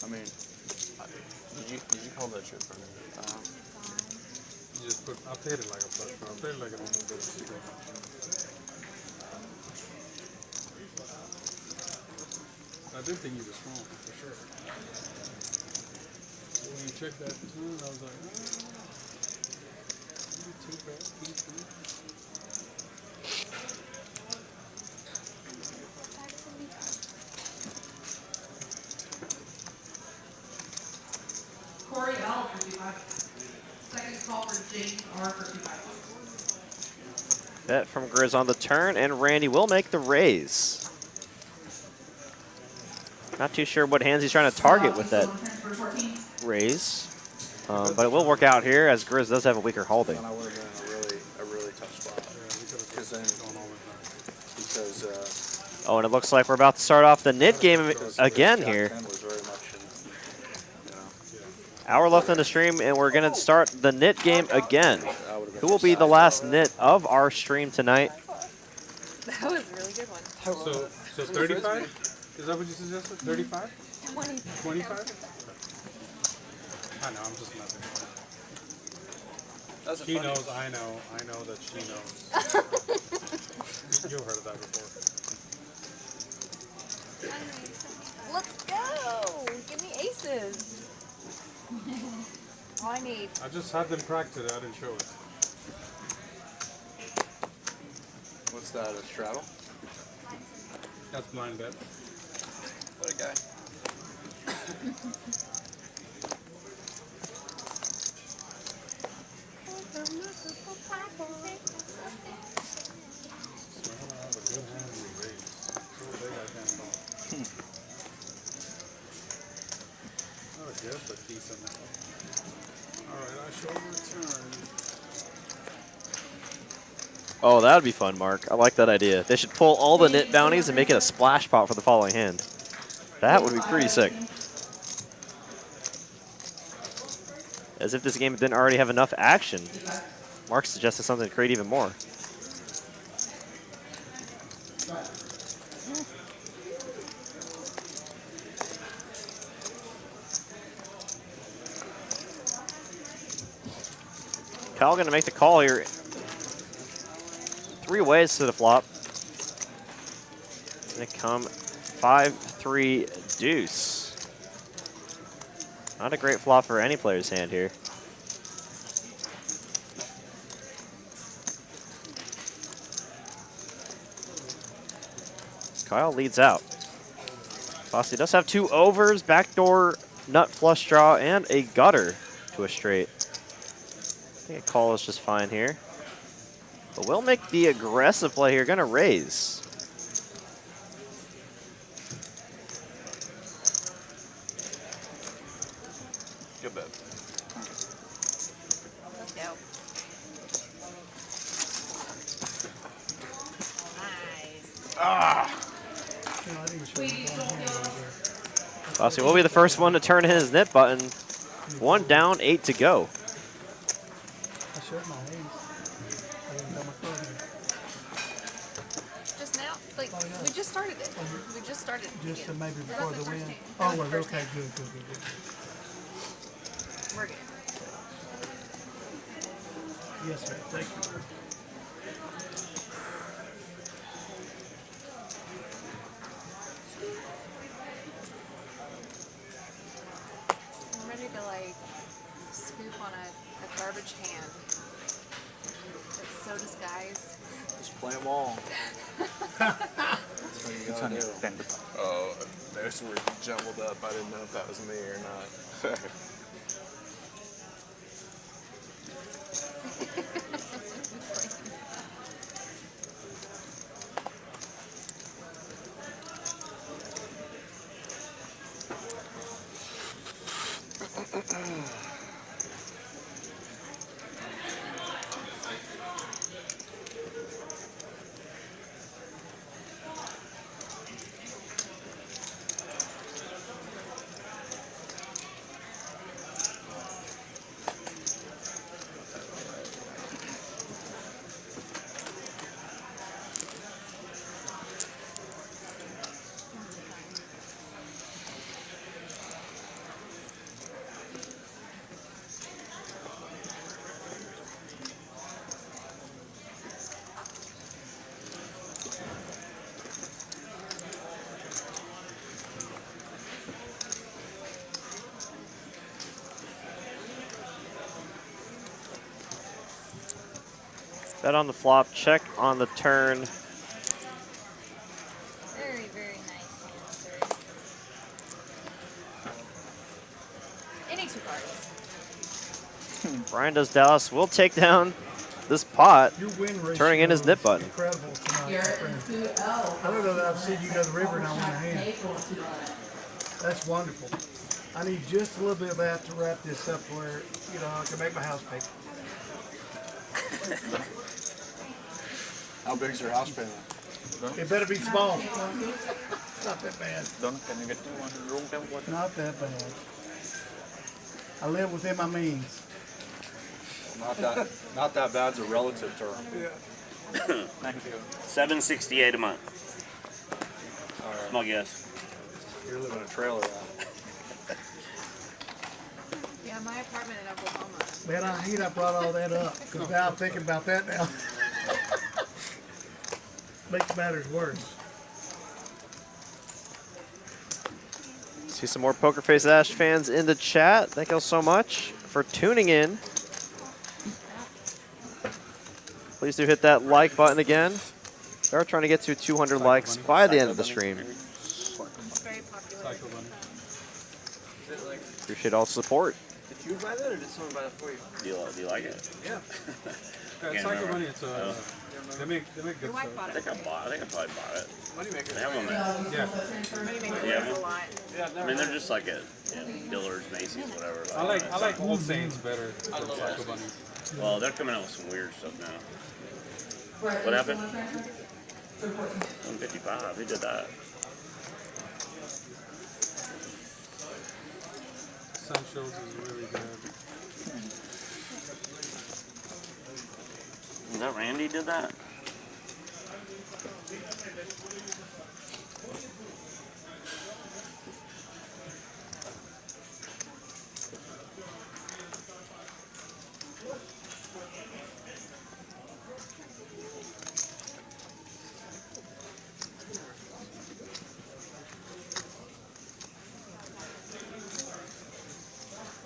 I mean, did you call that shit for me? You just put, I played it like a flush draw. I played it like a normal good. I did think he was strong, for sure. When you checked that turn, I was like, too bad. Corey L for 25. Second call for James R for 25. Bet from Garizz on the turn, and Randy will make the raise. Not too sure what hands he's trying to target with that raise. But it will work out here as Garizz does have a weaker holding. And I would have been in a really tough spot. Because Oh, and it looks like we're about to start off the nit game again here. Hour left in the stream, and we're going to start the nit game again. Who will be the last nit of our stream tonight? That was a really good one. So 35? Is that what you suggested? 35? 25? I know, I'm just messing. She knows, I know that she knows. You've heard of that before. Let's go! Give me aces. All I need. I just had them practice it, I didn't show it. What's that, a straddle? That's blind bet. What a guy. Yes, a decent. Alright, I shall return. Oh, that would be fun, Mark. I like that idea. They should pull all the nit bounties and make it a splash pot for the following hand. That would be pretty sick. As if this game didn't already have enough action. Mark suggested something to create even more. Kyle going to make the call here. 3 ways to the flop. It's going to come 5-3 deuce. Not a great flop for any player's hand here. Kyle leads out. Fossey does have 2 overs. Backdoor nut flush draw, and a gutter to a straight. I think a call is just fine here. But we'll make the aggressive play here. Going to raise. Good bet. Let's go. Nice. Ah! Bossy will be the first one to turn in his knit button. 1 down, 8 to go. I showed my ace. I didn't tell my card. Just now, like, we just started it. We just started it. Just again. maybe That before was the first win. game. Oh, That was well, the first okay, game. good. We're good. Yes, sir. Thank you. I'm ready to, like, scoop on a garbage can. It's so disguised. Just play them all. That's what you gotta do. Oh, those were jumbled up. I didn't know if that was me or not. Bet on the flop, check on the turn. Very, very nice answer. Any two cards. Brian does Dallas. Will take down this pot, Your win ratio turning in his nip is button. incredible tonight, my friend. I don't know that I've seen you go to the river and I want a hand. That's wonderful. I need just a little bit of that to wrap this up where, you know, I can make my house payment. How big's your house payment? It better be small. Not that bad. Can you get to one room temperature? Not that bad. I live within my means. Not that bad's a relative term. Thank you. $768 a month. All right. Small guess. You're living in a trailer now. Yeah, my apartment in Oklahoma. Man, I hate I brought all that up because now I'm thinking about that now. Makes matters worse. See some more PokerFace Ash fans in the chat. Thank you all so much for tuning in. Please do hit that like button again. We are trying to get to 200 likes by the end of the stream. Very popular. Appreciate all the support. Did you buy that or did someone buy that for you? Do you like it? Yeah. Yeah, it's Cycle Money. It's they make good Your wife stuff. bought I it. think I probably bought it. Moneymaker. They have them at, Yeah. Moneymaker Yeah. has a lot. Yeah, I've I never mean, had they're just like at Dillard's, Macy's, whatever. I like Old Saints better I than love Cycle Bunny. Well, they're coming out with some weird stuff now. What happened? 155. Who did that? Sancho's is really good. Is that Randy did that?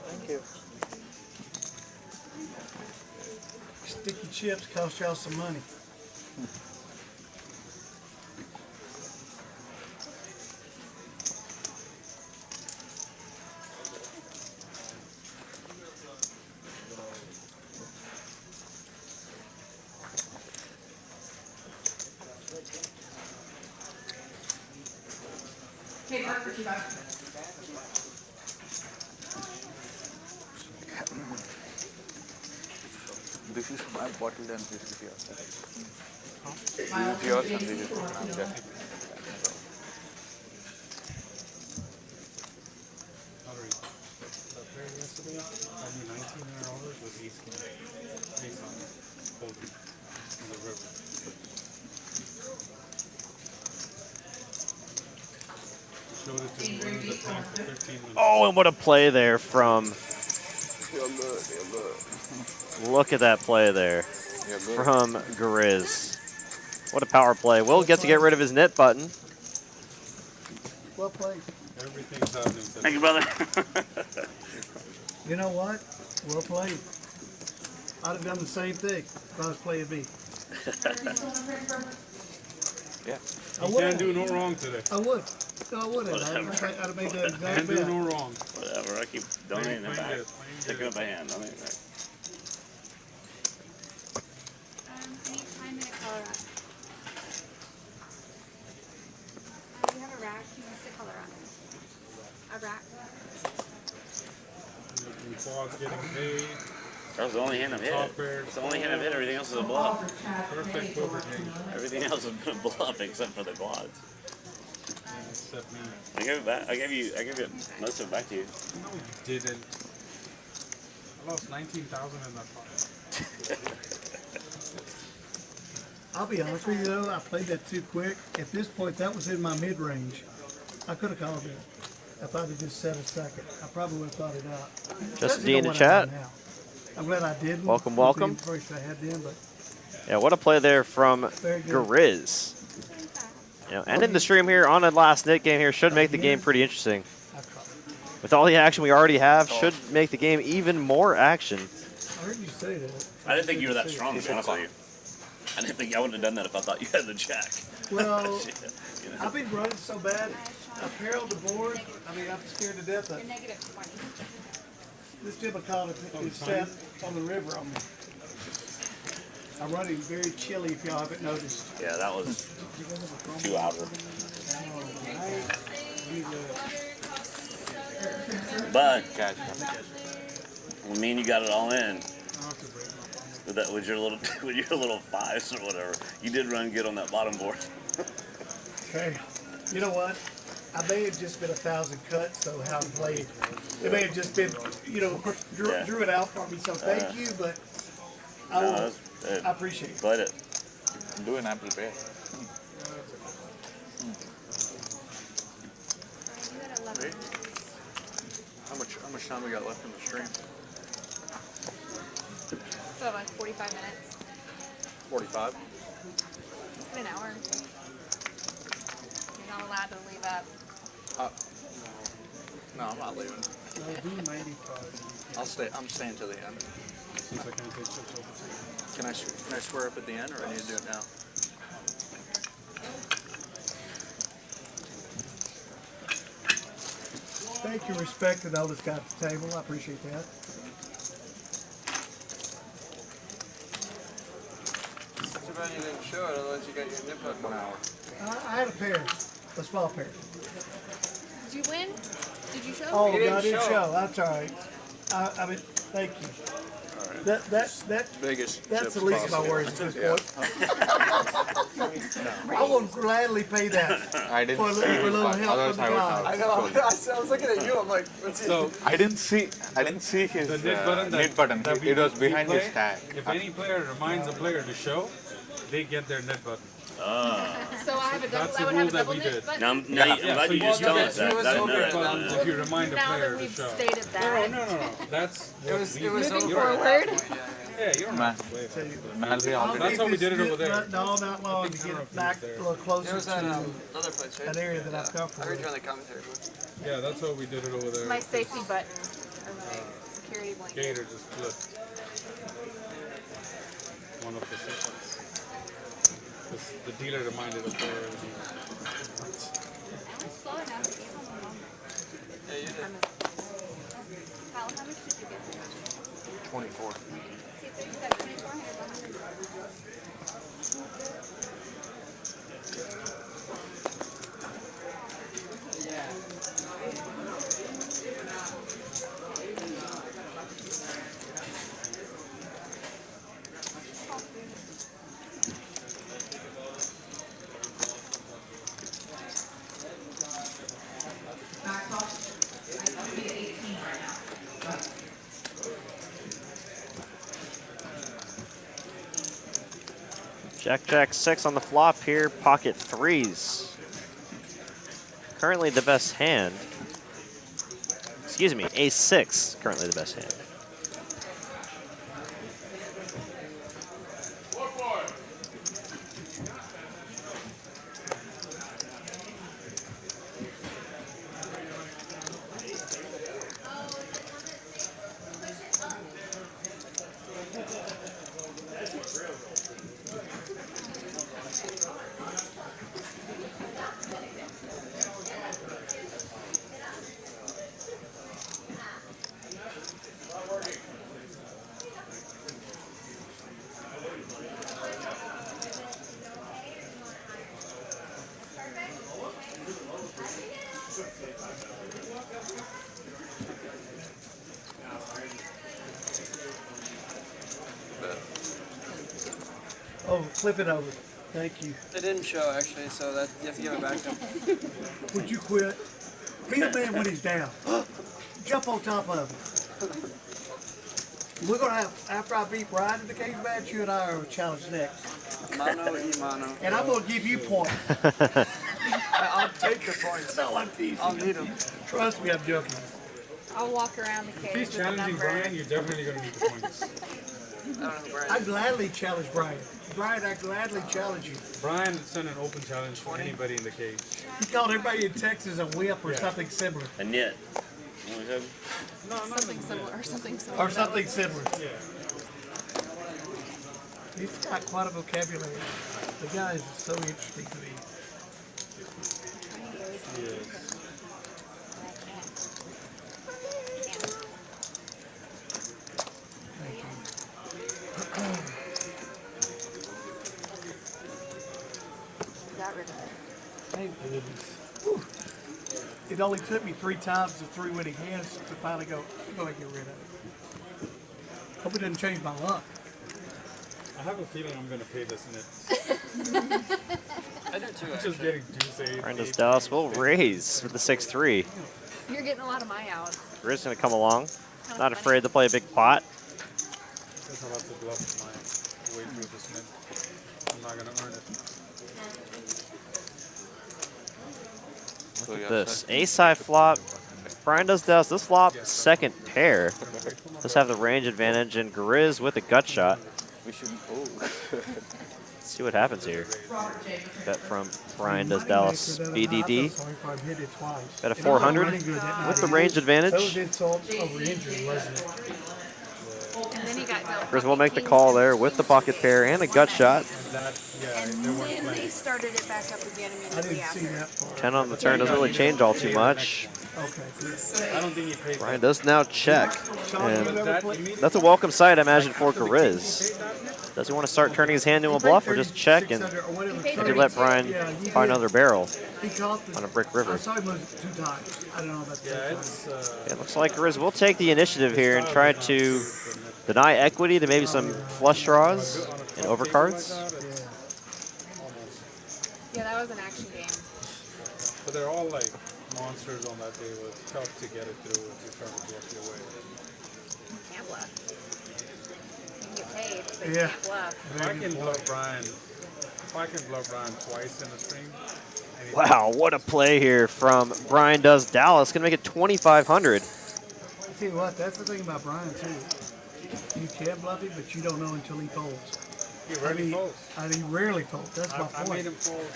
Thank you. Sticky chips cost y'all some money. This is my bottle and this is yours. This is yours and this is mine. Just The pair yesterday, I mean $1,900 was ace king. Ace on holding in the river. Showed it to me in the tank for 15 minutes. Oh, and what a play there from. Look at that play there from Garizz. What a power play. Will gets to get rid of his net button. Well played. Everything's happening. Thank you, brother. You know what? Well played. I'd have done the same thing if I was playing me. Yeah. I You would. can't do no wrong today. I would. No, I wouldn't. Whatever. I'd have made the exact Can't do bet. no wrong. Whatever. I keep donating it back. Picking up a hand. Donating it back. I need time in a color on. You have a rack, you use the color on it. A rack. Quads getting paid. That was the only hand I've hit. It's the only hand I've hit. Everything else is a bluff. Perfect poker game. Everything else has been a bluff except for the quads. Except me. I gave it back. I gave you most of it back to you. No, you didn't. I lost 19,000 in that pot. I'll be honest with you though, I played that too quick. At this point, that was in my mid-range. I could have called it. If I'd have just set a second, I probably would have thought it out. Just You know in the what chat. I know now. I'm glad I didn't. Welcome, with the welcome. information I had then, but Yeah, what a play there from Very good. Garizz. You know, ending the stream here on a last knit game here should make the game pretty interesting. With all the action we already have, should make the game even more action. I heard you say that. I didn't think you were that strong, to be honest with you. I didn't think I would have done that if I thought you had the jack. Well, Shit, you know? I've been running so bad. I perilled the board. I mean, I'm scared to death of You're negative 20. this Jim is set on the river on me. I'm running very chilly if y'all haven't noticed. Yeah, that was 2 outer. But when me and you got it all in with that with your little fives or whatever, you did run good on that bottom board. Okay. You know what? I may have just been 1,000 cuts, so how to play it. It may have just been, drew it out for me, so thank you, but I appreciate it. Played it. do an apple pear. How much time we got left in the stream? So like 45 minutes. 45. It's been an hour. You're not allowed to leave up. No, I'm not leaving. I'll stay. I'm staying till the end. Can I swear up at the end, or I need to do it now? Thank you, respect the oldest guy at the table. I appreciate that. Too bad you didn't show it, otherwise you got your nip at 1 hour. I had a pair, a small pair. Did you win? Did you show? Oh, no, I didn't show. That's all right. I mean, thank you. That's the least of my worries at this point. I will gladly pay that. I didn't for a little help from the guy. I know. I was looking at you. I'm like, let's see. So I didn't see his the knit button. knit button. It was behind his tag. If any player reminds a player to show, they get their net button. So I have a double. That's I the would rule have a that double we knit did. button. Now, I'm glad you just told us that. If you remind a Now player that to we've show. stated that. No. That's what we Moving do. forward. Yeah, you don't have to play that. That's how we did it over there. No, not long to get back a little closer It was at to other place, right? an area that I'm I comfortable heard you with. on the commentary booth. Yeah, that's how we did it over there. My safety button. Or my security blanket. Gator just flipped. One of the sessions. The dealer reminded us there. I was slow enough to get home alone. Yeah, you did. Kyle, how much did you get? 24. See, so you got 2,400. Yeah. Jack, Jack, 6 on the flop here. Pocket 3s. Currently the best hand. Excuse me, Ace 6, currently the best hand. Oh, flip it over. Thank you. It didn't show actually, so that you have to give it back to him. Would you quit? Beat a man when he's down. Jump on top of him. We're gonna have, after I beat Brian in the cage match, you and I are challenge next. Mano y mano. And I'm gonna give you points. I'll take the points. No, I'm teasing. I'll need them. Trust me, I'm joking. I'll walk around the If cage he's with a challenging number. Brian, you're definitely going to need the points. I don't know who Brian I is. gladly challenge Brian. Brian, I gladly challenge you. Brian sent an open challenge for anybody in the cage. He called everybody in Texas a whip or something similar. And yet, Something similar, or something similar. Or something similar. Yeah. He's got quite a vocabulary. The guy is so interesting to me. Yes. Thank you. Got rid of it. Thank goodness. Whew. It only took me 3 times to 3 winning hands to finally go, I'm going to get rid of it. Hope it didn't change my luck. I have a feeling I'm going to pay this in it. I do too, I'm just getting deuce 8. Brandon's Dallas will raise with the 6-3. You're getting a lot of my outs. Garizz going to come along. Not afraid to play a big pot. Guess I'll have to bluff my way through this mint. I'm not going to earn it. Look at this. Ace-high flop. Brian does Dallas. This flop, second pair. Does have the range advantage, and Garizz with a gut shot. We should. Let's see what happens here. Bet from Brian does Dallas. BDD. Bet a 400 with the range advantage. Those insults over injury, wasn't it? And then he got down. Garizz will make the call there with the pocket pair and a gut shot. And then they started it back up again I immediately didn't see after. that part. 10 on the turn doesn't really change all too much. Okay, good. I don't think he paid Brian does now check. Sean, you And ever play? that's a welcome sight, I imagine, for Garizz. Does he want to start turning his hand into a bluff or just check and maybe let Brian find another barrel He caught the, on a brick river? I saw him lose it 2 times. I don't know about Yeah, that. it's. It looks like Garizz will take the initiative here and try to deny equity to maybe some flush draws and overcards. Yeah, that was an action game. But they're all like monsters on that table. It's tough to get it through if you're trying to bluff your way. Can't bluff. You can get paid, but you Yeah. can't bluff. If I can bluff Brian twice in the stream. Wow, what a play here from Brian does Dallas. Gonna make it 2,500. I tell you what, that's the thing about Brian too. You can bluff him, but you don't know until he folds. He rarely folds. I mean, he rarely folds. That's my I point. made him fold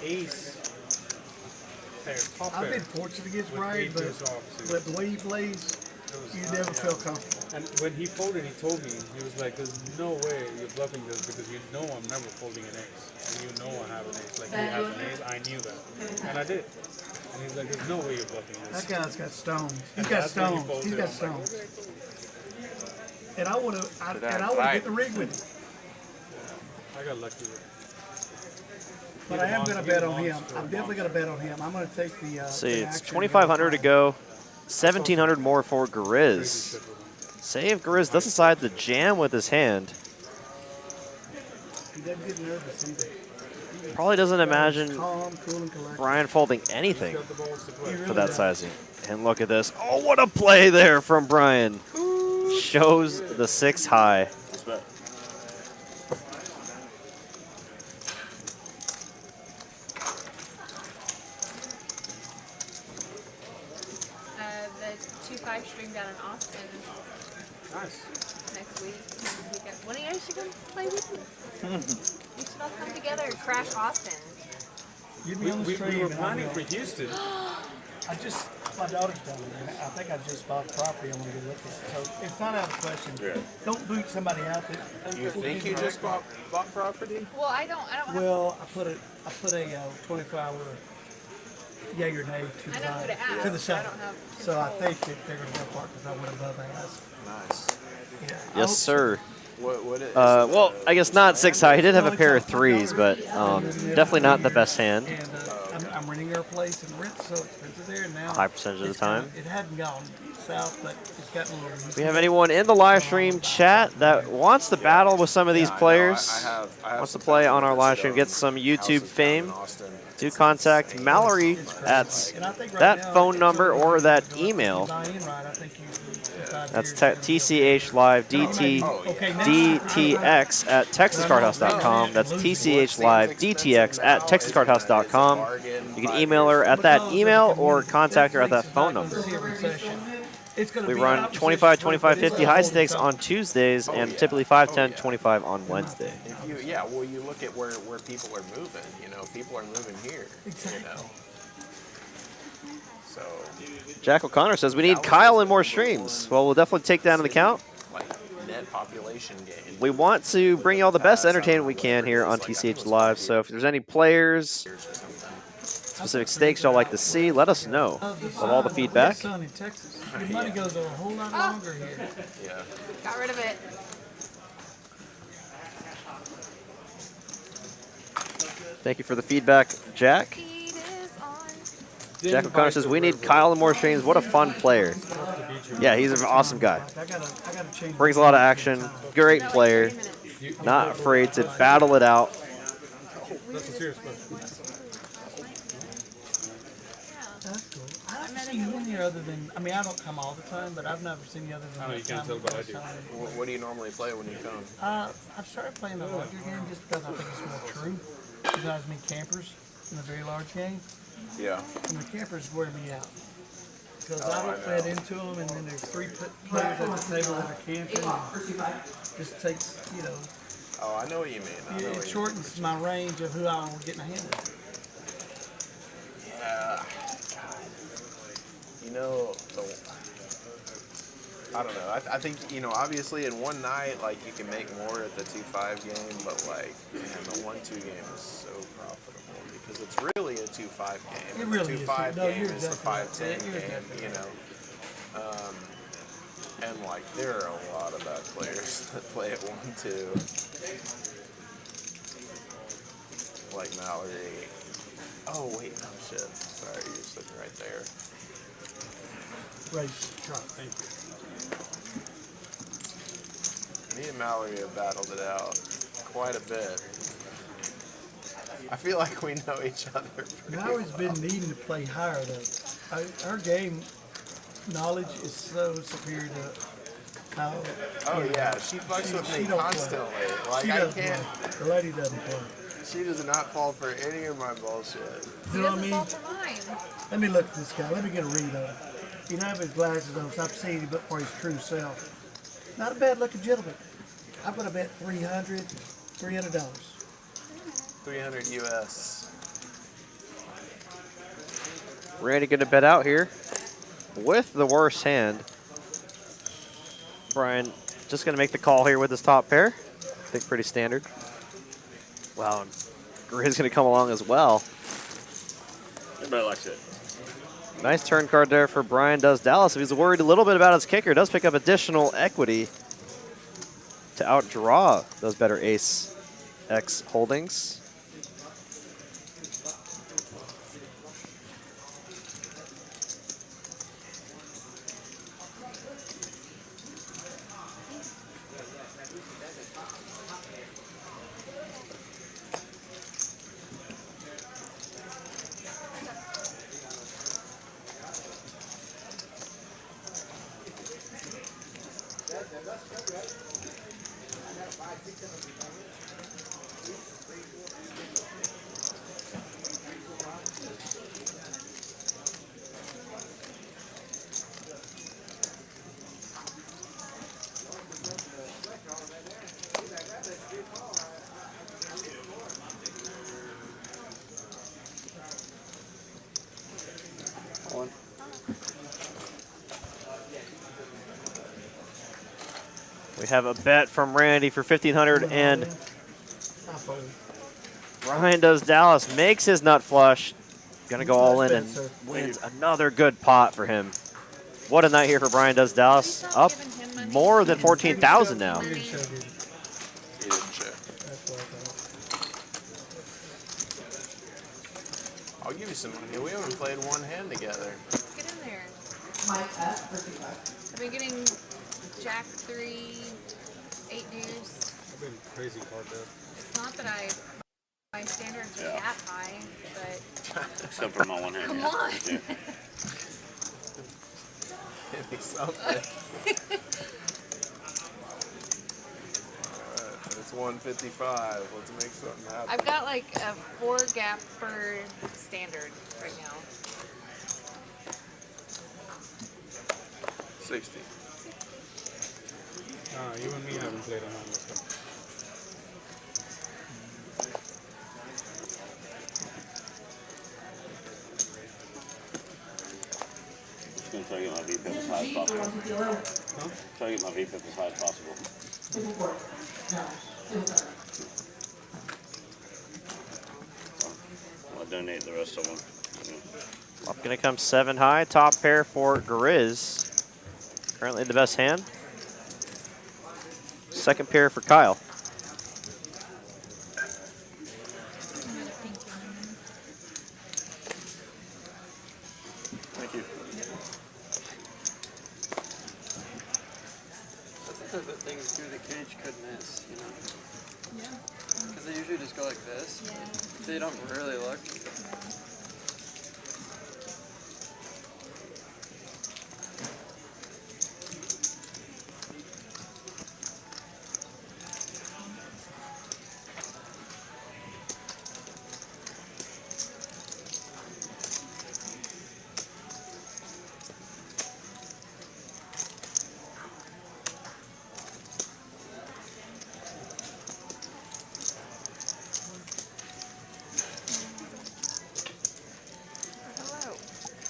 ace. Top I've pair been fortunate against with Brian, eight deuce offsuit. but the way he plays, you never feel comfortable. And when he folded, he told me, he was like, there's no way you're bluffing this because you know I'm never folding an ace. And you know I have an ace. Like, he has an ace, I knew that. And I did. And he's like, there's no way you're bluffing this. That guy's got stones. He's And got that's when he stones. folded. He's got I'm like, stones. And I want to, get the rig with him. I got lucky with it. But I am going to bet on him. I'm definitely going to bet on him. I'm going to take the. See, the it's action 2,500 to go. 1,700 more for Garizz. Say if Garizz does decide to jam with his hand. He doesn't get nervous either. Probably doesn't imagine Calm, cool, and collected. Brian folding anything He for really that does. sizing. And look at this. Oh, what a play there from Brian. Shows the 6 high. 2-5 stream down in Austin Nice. next week. When are you guys gonna play with me? We should all come together and crash Austin. You'd be on the We stream. were and planning for Houston. my daughter's telling me, I think I just bought property I want to go look at. So it's not out of question. Yeah. Don't boot somebody out that. You think you just bought property? Well, I don't have. Well, I put a 24-hour yay or nay to I know who to ask, the but side. I don't have So I control. think that they're going to go apart because I went above ask. Nice. Yeah. I Yes, hope sir. What is Well, I guess not 6 high. He did have a pair of 3s, but definitely not the best hand. And I'm renting her a place, and the rent's so expensive there now. A high percentage of the time. It hadn't gone south, but it's gotten a little. We have anyone in the live stream chat that wants to battle with some of these players? I have Wants to play on our live stream, get some YouTube fame? Do contact Mallory at that phone number or that email. That's tchlive DTX at texascardhouse.com. That's tchlive DTX at texascardhouse.com. You can email her at that email or contact her at that phone number. We run 25, 25, 50 high stakes on Tuesdays and typically 5, 10, 25 on Wednesday. Well, you look at where people are moving. You know, people are moving here. You know. So. Jack O'Connor says we need Kyle in more streams. Well, we'll definitely take that into account. Like net population gain. We want to bring you all the best entertainment we can here on TCH Live. So if there's any players, specific stakes y'all like to see, let us know. Love all the feedback. Son in Texas. Your money goes a whole lot longer here. Yeah. Got rid of it. Thank you for the feedback, Jack. Jack O'Connor says we need Kyle in more streams. What a fun player. Yeah, he's an awesome guy. Brings a lot of action. Great player. Not afraid to battle it out. That's a serious question. That's cool. I haven't seen you in here other than, I mean, I don't come all the time, but I've never seen you other than. I know you can't tell, but I do. What do you normally play when you come? I've started playing the larger game just because I think it's more true. There's not as many campers in a very large game. Yeah. And the campers wear me out. Because I don't fit into them, and then there's 3 players at the table that are camping. Just takes, you know. Oh, I know what you mean. It shortens my range of who I want to get in my hand with. Yeah. You know, I don't know. I think, you know, obviously in one night, like, you can make more at the 2-5 game, but, like, man, the 1-2 game is so profitable because it's really a 2-5 game. It really the is. 2-5 No, game you're is the exactly 5-10 right. game, you know. And, like, there are a lot of bad players that play at 1-2. Like Mallory. Oh, wait, no, shit. Sorry, you're sitting right there. Race. Thank you. Me and Mallory have battled it out quite a bit. I feel like we know each other pretty Mallory's well. been needing to play higher, though. Her game knowledge is so superior to how. Oh, yeah, she fucks with me don't play. constantly. Like, She I doesn't can't. play. The lady doesn't play. She does not fall for any of my bullshit. You know what I mean? Let me look at this guy. Let me get a read on him. He don't have his glasses on, so I've seen him for his true self. Not a bad looking gentleman. I'm gonna bet $300. $300 US. Randy going to bet out here with the worst hand. Brian just going to make the call here with his top pair. I think pretty standard. Wow, Garizz going to come along as well. Everybody likes it. Nice turn card there for Brian Does Dallas. If he's worried a little bit about his kicker, does pick up additional equity to outdraw those better ace X holdings. We have a bet from Randy for 1,500, and Brian does Dallas, makes his nut flush. Gonna go all in and wins another good pot for him. What a night here for Brian does Dallas. Up more than 14,000 now. He didn't check. I'll give you some money. We haven't played one hand together. Get in there. Mike F for $2. I've been getting Jack 3, 8 deuce. I've been crazy card there. It's not that my standards are that high, but Except for my one hand. come yeah. on. Yeah. Give me something. Alright, it's 155. Let's make something happen. I've got like a 4 gap per standard right now. 60. You and me haven't played on this one. Just gonna try to get my VPIP as high as possible. Try to get my VPIP as high as possible. I'll donate the rest of them. Up gonna come 7 high, top pair for Garizz. Currently the best hand. Second pair for Kyle. Thank you. I think the things through the cage could miss, you know? Yeah. Because they usually just go like this. Yeah. They don't really look.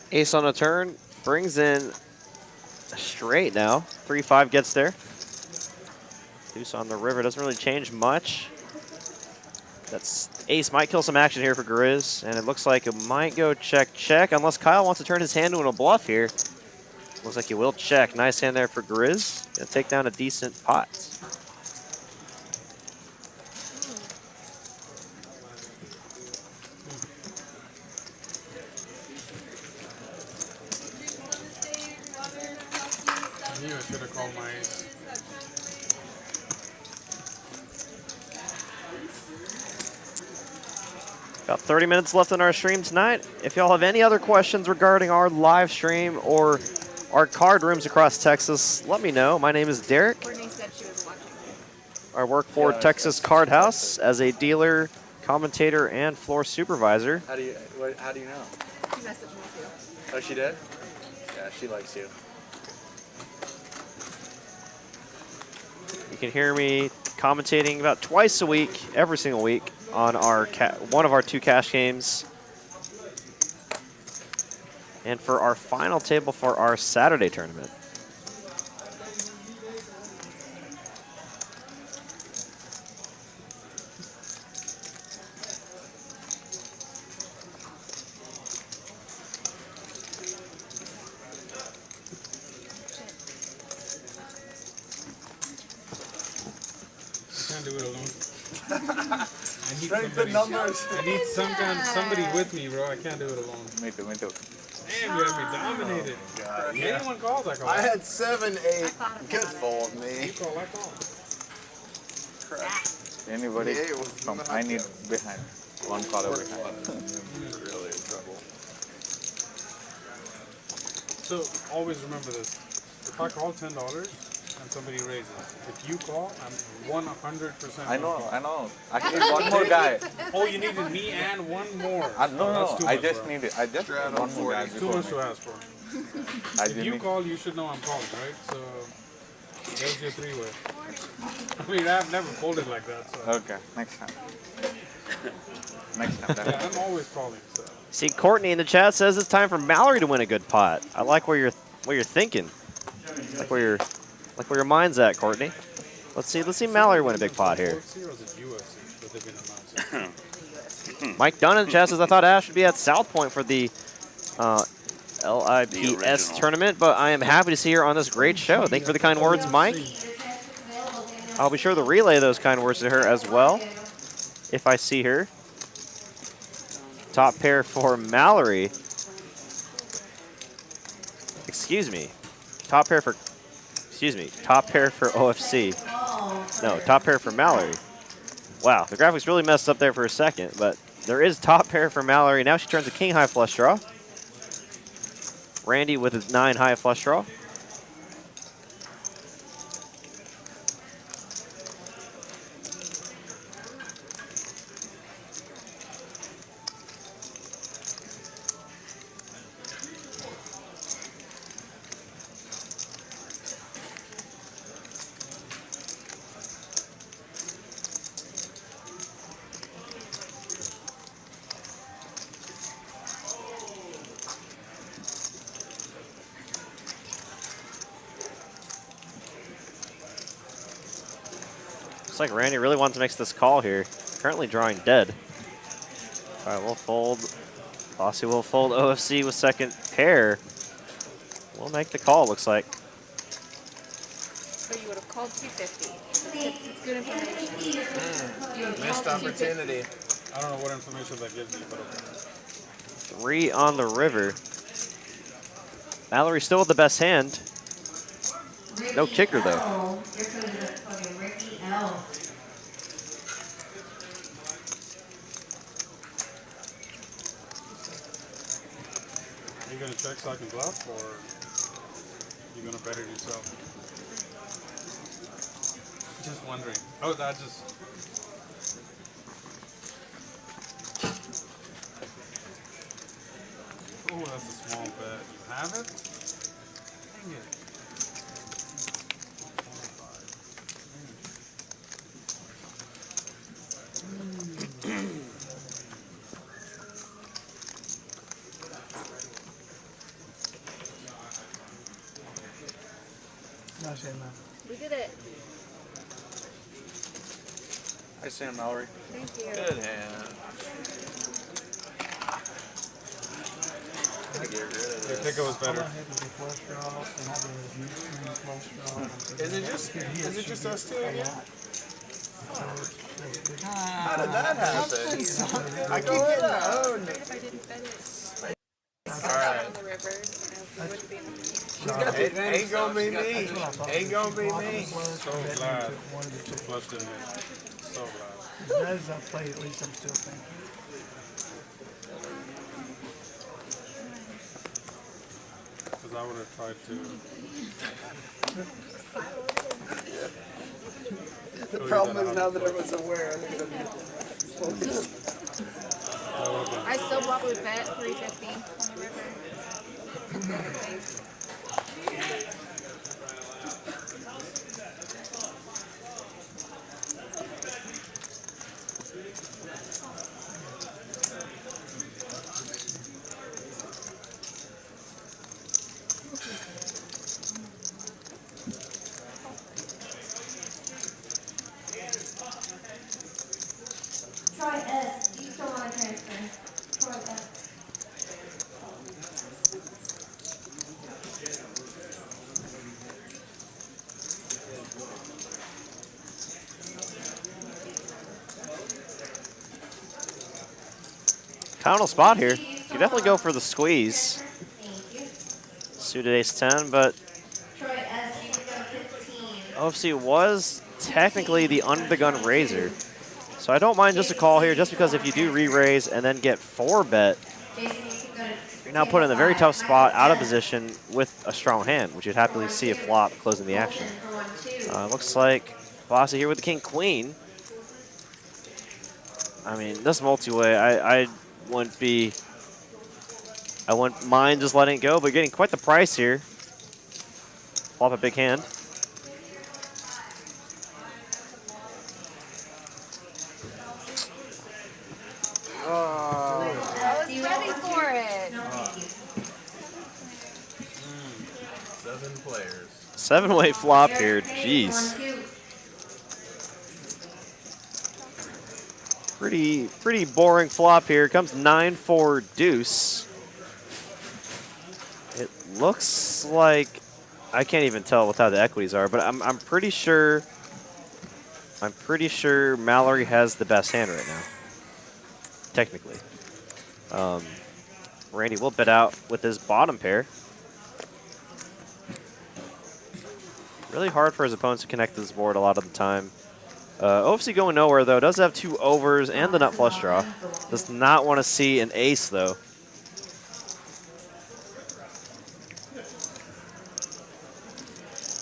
Ace on a turn, brings in a straight now. 3-5 gets there. Deuce on the river, doesn't really change much. That's ace might kill some action here for Garizz, and it looks like it might go check, unless Kyle wants to turn his hand into a bluff here. Looks like he will check. Nice hand there for Garizz. Gonna take down a decent pot. I knew I should have called my ace. About 30 minutes left in our stream tonight. If y'all have any other questions regarding our live stream or our card rooms across Texas, let me know. My name is Derek. Courtney said she was watching. I work for Texas Card House as a dealer, commentator, and floor supervisor. How do you know? She messaged me too. Oh, she did? Yeah, she likes you. You can hear me commentating about twice a week, every single week, on our one of our 2 cash games. And for our final table for our Saturday tournament. Can't do it alone. I need somebody with me, bro. I can't do it alone. Me too. Damn, you have me dominated. Oh, God. Anyone calls, I call. I had 7, 8. Good fold me. You call, I call. Anybody from I need behind. One caller behind. You're really in trouble. So always remember this. If I call $10 and somebody raises, if you call, I'm 100%. I know. I need one more guy. Oh, you needed me and one more. No. Too I much, just bro. need it. I just need one more guy. It's too much to ask for. If you call, you should know I'm calling, right? So there's your 3-way. I mean, I've never folded like that. So. Okay, next time. Next time. Yeah, I'm always calling. So. See, Courtney in the chat says it's time for Mallory to win a good pot. I like where you're thinking. Like where your mind's at, Courtney. Let's see Mallory win a big pot here. UFC or is it UFC that they've been announcing? Mike Dunn in the chat says, I thought Ash would be at South Point for the LIPS tournament, but I am happy to see her on this great show. Thank you for the kind words, Mike. I'll be sure to relay those kind words to her as well if I see her. Top pair for Mallory. Excuse me. Top pair for OFC. No, top pair for Mallory. Wow, the graphics really messed up there for a second, but there is top pair for Mallory. Now she turns a king high flush draw. Randy with his 9 high flush draw. Looks like Randy really wants to make this call here. Currently drawing dead. All right, we'll fold. Bossy will fold OFC with second pair. We'll make the call, looks like. So you would have called 250. It's good information. Missed opportunity. I don't know what information that gives you, but okay. 3 on the river. Mallory still with the best hand. No kicker, though. Are you going to check so I can bluff, or are you going to bet it yourself? Just wondering. Oh, that just... Oh, that's a small bet. You have it? Dang it. We did it. Hi, Sam Mallory. Thank you. Good hand. Your ticket was better. Is it just us two again? How did that happen? I keep getting owned. If I didn't bet it. Alright. On the river. Ain't gonna be me. Ain't gonna be me. So glad the flush didn't hit. So glad. As I play, at least I'm still thinking. Because I would have tried to. The problem is now that everyone's aware, I'm gonna be I still probably bet 350 on the river. Troy S. Do you still want to transfer? Troy S. Final spot here. You can definitely go for the squeeze. Suited ace-10, but Troy S. You can go 15. OFC was technically the under-the-gun raiser. So I don't mind just a call here, just because if you do re-raise and then get 4-bet, you're now put in a very tough spot, out of position with a strong hand, which you'd happily see a flop closing the action. Looks like Bossy here with the king-queen. I mean, this multi-way, I wouldn't mind just letting it go, but getting quite the price here. Flop a big hand. I was ready for it. 7 players. 7-way flop here, jeez. Pretty boring flop here. Comes 9-4 deuce. It looks like, I can't even tell with how the equities are, but I'm pretty sure Mallory has the best hand right now, technically. Randy will bet out with his bottom pair. Really hard for his opponents to connect to this board a lot of the time. OFC going nowhere, though. Does have 2 overs and the nut flush draw. Does not want to see an ace, though.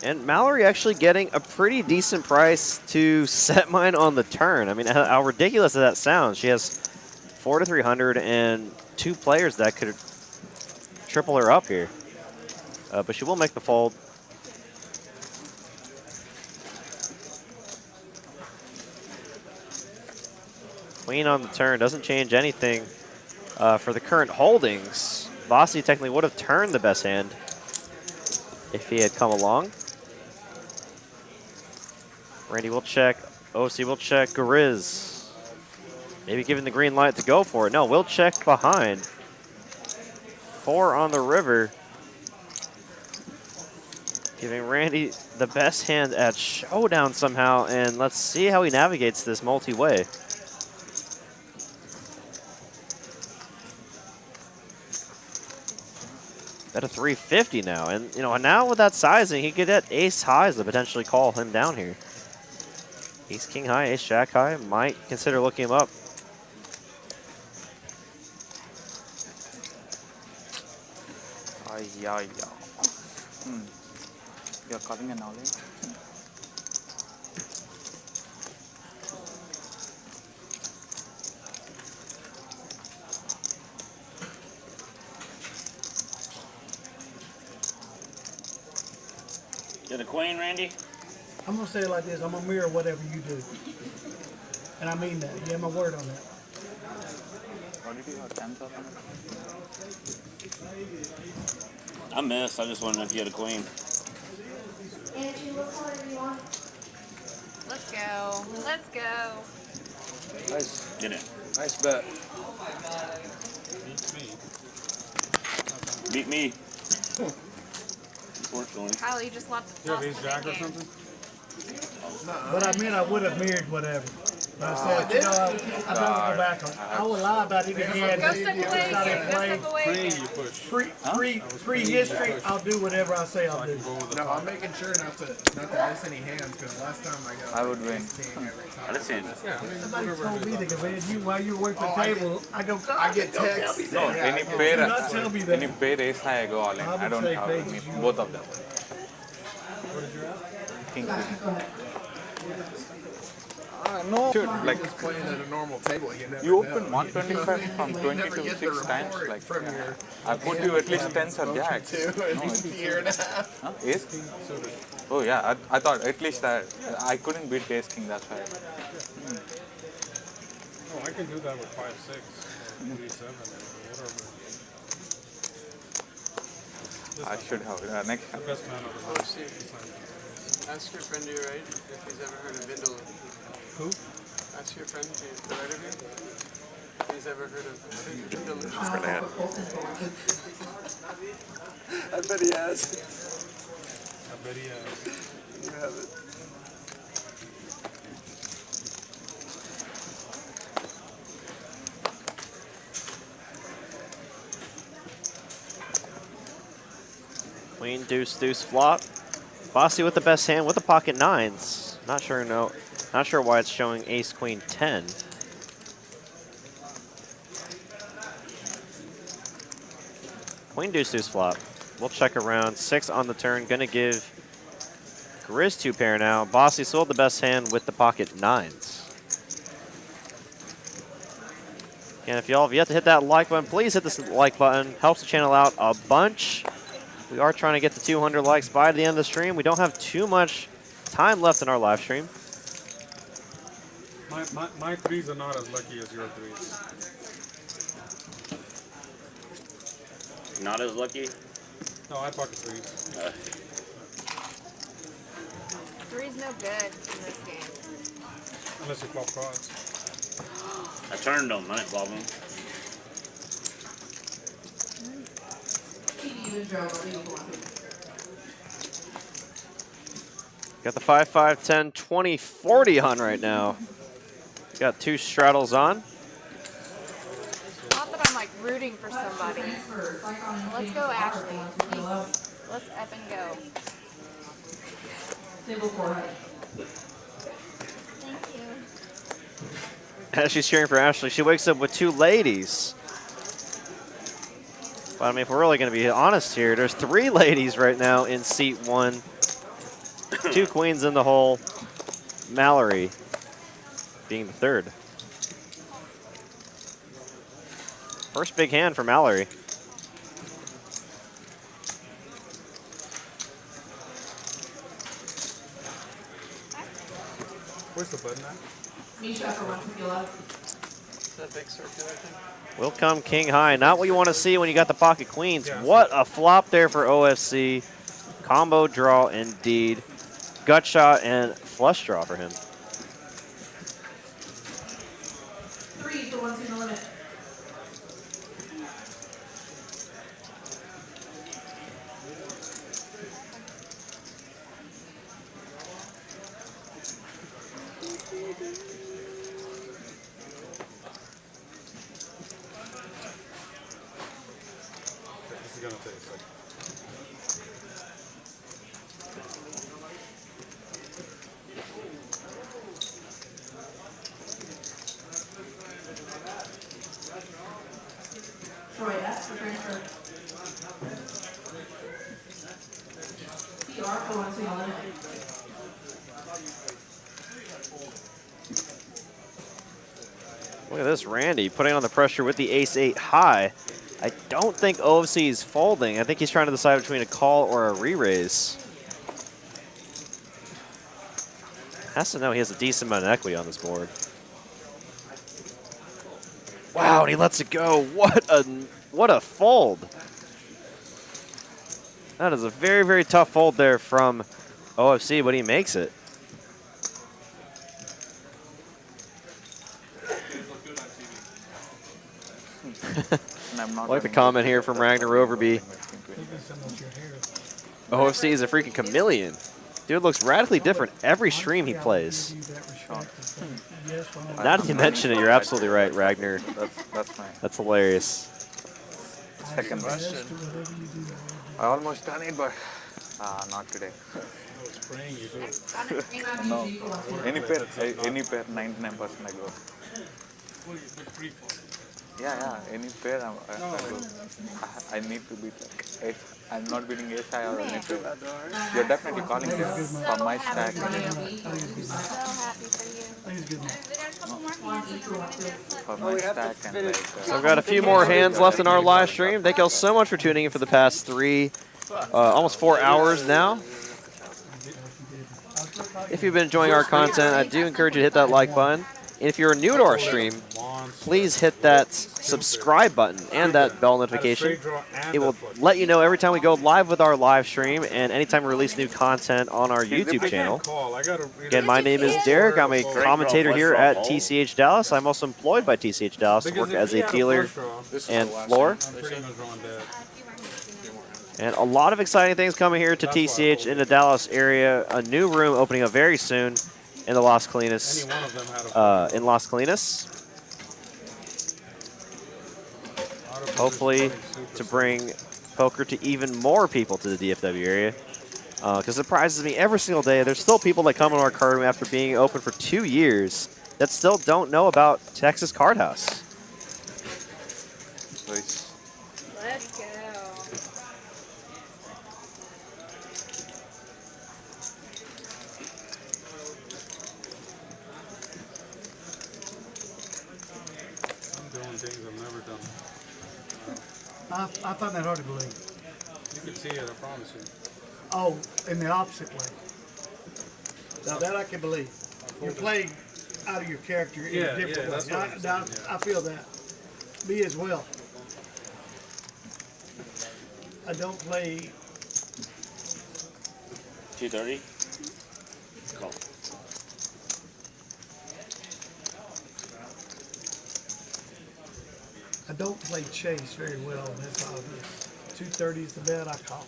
And Mallory actually getting a pretty decent price to set mine on the turn. I mean, how ridiculous does that sound? She has 4 to 300 and 2 players that could triple her up here. But she will make the fold. Queen on the turn doesn't change anything for the current holdings. Bossy technically would have turned the best hand if he had come along. Randy will check. OC will check. Garizz. Maybe giving the green light to go for it. No, we'll check behind. 4 on the river. Giving Randy the best hand at showdown somehow. And let's see how he navigates this multi-way. Bet a 350 now. And, you know, now with that sizing, he could get ace highs to potentially call him down here. Ace king high, ace jack high. Might consider looking him up. Yeah. You're calling an alley? Get a queen, Randy? I'm gonna say it like this, I'm gonna mirror whatever you do. And I mean that, you have my word on that. What did you have, 10th or something? I missed. I just wanted to know if you had a queen. Angie, what color do you want? Let's go. Let's go. Nice. Get in. Nice bet. Beat me. Unfortunately. Kyle, you just lost You have the ace jack or game. something? But I mean, I would have mirrored whatever. But I said, you know, I'd rather go back on it. I would lie about it again. Go step away. Go step away. You push. Pre-history, I'll do whatever I say I'll do. No, I'm making sure not to miss any hands because last time I would win. Listen. Somebody told me that, man, while you work the table, I go, God, I get don't texts. tell me No, that. any Do pair, not tell me that. any pair ace high, I go all in. I don't have both of them. King queen. No, dude, like just playing at a normal table. you open 125 from 20 to 6 times. Like I put you at least 10s or jacks. A year and a half. Huh? Ace king? Oh yeah, I thought at least I couldn't beat ace king. That's why. Oh, I can do that with 5-6, 3-7, whatever. I should have next time. Best man of the night. Ask your friend to your right if he's ever heard of Vindaloo. Who? Ask your friend to the right of you if he's ever heard of Vindaloo. I bet he has. I bet he has. You have it. Queen, deuce, deuce, flop. Bossy with the best hand with the pocket nines. Not sure why it's showing ace, queen, 10. Queen, deuce, deuce, flop. We'll check around. 6 on the turn. Gonna give Garizz 2 pair now. Bossy sold the best hand with the pocket nines. And if y'all have yet to hit that like button, please hit this like button. Helps the channel out a bunch. We are trying to get to 200 likes by the end of the stream. We don't have too much time left in our live stream. My threes are not as lucky as your threes. Not as lucky? No, I pocket threes. Three's no good in this game. Unless you flop cards. I turned them, I didn't flop them. Got the 5, 5, 10, 20, 40 on right now. Got 2 straddles on. Not that I'm like rooting for somebody. Let's go, Ashley. Let's up and go. Thank you. As she's cheering for Ashley, she wakes up with 2 ladies. But I mean, if we're really going to be honest here, there's 3 ladies right now in seat 1. 2 queens in the hole. Mallory being the 3rd. First big hand for Mallory. Where's the button at? Misha for 150. That big circular thing. Will come king high. Not what you want to see when you got the pocket queens. What a flop there for OFC. Combo draw indeed. Gut shot and flush draw for him. 3 for 1 the limit. This is gonna take a second. Troy S for transfer. PR for 1 the limit. Look at this, Randy putting on the pressure with the ace-8 high. I don't think OFC is folding. I think he's trying to decide between a call or a re-raise. Has to know he has a decent amount of equity on this board. Wow, and he lets it go. What a fold. That is a very, very tough fold there from OFC, but he makes it. I like the comment here from Ragnar Overby. OFC is a freaking chameleon. Dude looks radically different every stream he plays. Now that you mention it, you're absolutely right, Ragnar. That's my That's hilarious. second question. I almost done it, but not today. No, any pair, 99% I go. Yeah, any pair I need to beat like ace. I'm not beating ace high or anything. You're definitely calling it for my stack. So happy for you. For my stack and like. So I've got a few more hands left in our live stream. Thank y'all so much for tuning in for the past almost 4 hours now. If you've been enjoying our content, I do encourage you to hit that like button. And if you're new to our stream, please hit that subscribe button and that bell notification. It will let you know every time we go live with our live stream and anytime we release new content on our YouTube channel. Again, my name is Derek. I'm a commentator here at TCH Dallas. I'm also employed by TCH Dallas to work as a dealer and floor. And a lot of exciting things coming here to TCH in the Dallas area. A new room opening up very soon in the Las Colinas. Hopefully to bring poker to even more people to the DFW area. Because it surprises me every single day. There's still people that come in our card room after being open for 2 years that still don't know about Texas Card House. Let's go. Things I've never done. I find that hard to believe. You can see it, I promise you. Oh, in the opposite way. Now that I can believe. You're playing out of your character in a different way. That's what I feel that. Me as well. I don't play. 230. Call. don't play chase very well, and that's obvious. 230 is the bet, I call.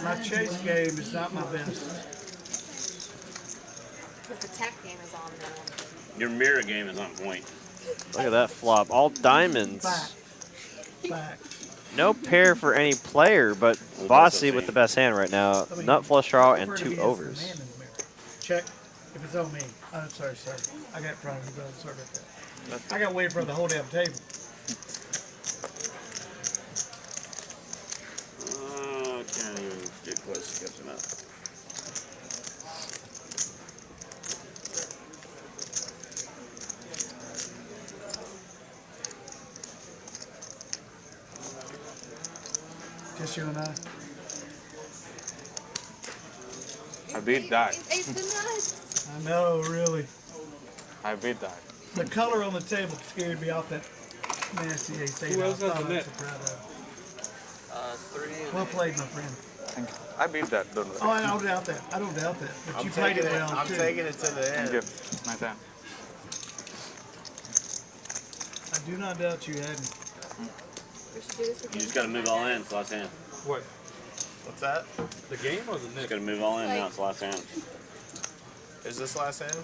My chase game is not my best. Because the tech game is on now. Your mirror game is on point. Look at that flop. All diamonds. Back. No pair for any player, but Bossy with the best hand right now. Nut flush draw and 2 overs. Check if it's on me. I'm sorry, sir. I got problems. Sorry about that. I got to wait for the whole damn table. Oh, can't even get close to catching up. Just you and I. I beat that. It's the nuts. I know, really. I beat that. The color on the table scared me off that nasty ace-8. Who else has a net? 3. Well played, my friend. Thank you. I beat that, don't worry. Oh, I don't doubt that. I don't doubt that. But you played it well, I'm too. taking it to the Thank end. you. My time. I do not doubt you had me. You just got to move all in. It's last hand. What? What's that? The game or the Just net? got to move all in now. It's last hand. Is this last hand?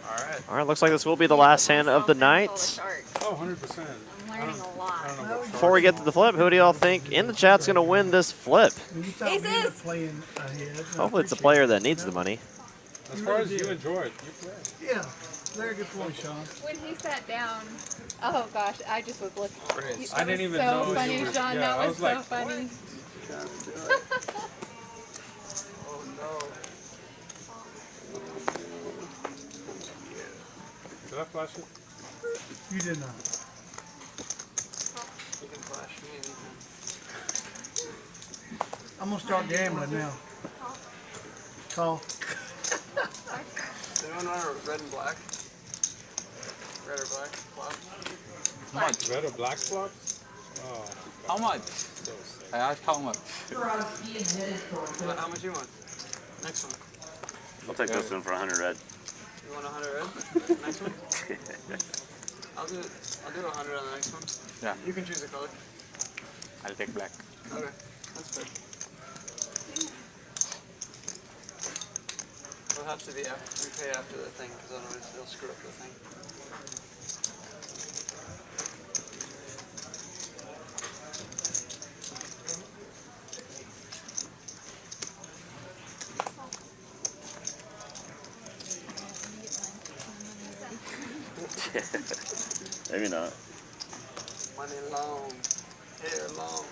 All right. All right, looks like this will be the last hand of the night. Oh, 100%. I'm learning a lot. Before we get to the flip, who do y'all think in the chat's going to win this flip? When you taught me to playing ahead. Hopefully it's a player that needs the money. As far as you enjoy it, you play. Yeah, very good point, Sean. When he sat down, oh gosh, I just was looking. I didn't even so know funny, you were, Sean. yeah, That I was was so like, funny. Oh no. Did I flash it? You did not. You can flash me anytime. I'm going to start gambling now. Call. Does anyone want a red and black? Red or black? Flop? How much? Red or black flops? Oh. How much? I asked how much. How much you want? Next one. I'll take this one for 100 red. You want 100 red? Next one? I'll do 100 on the next one. Yeah. You can choose a color. I'll take black. Okay, that's fair. It'll have to be after, we pay after the thing, because otherwise they'll screw up the thing. Maybe not. Money long, hair long.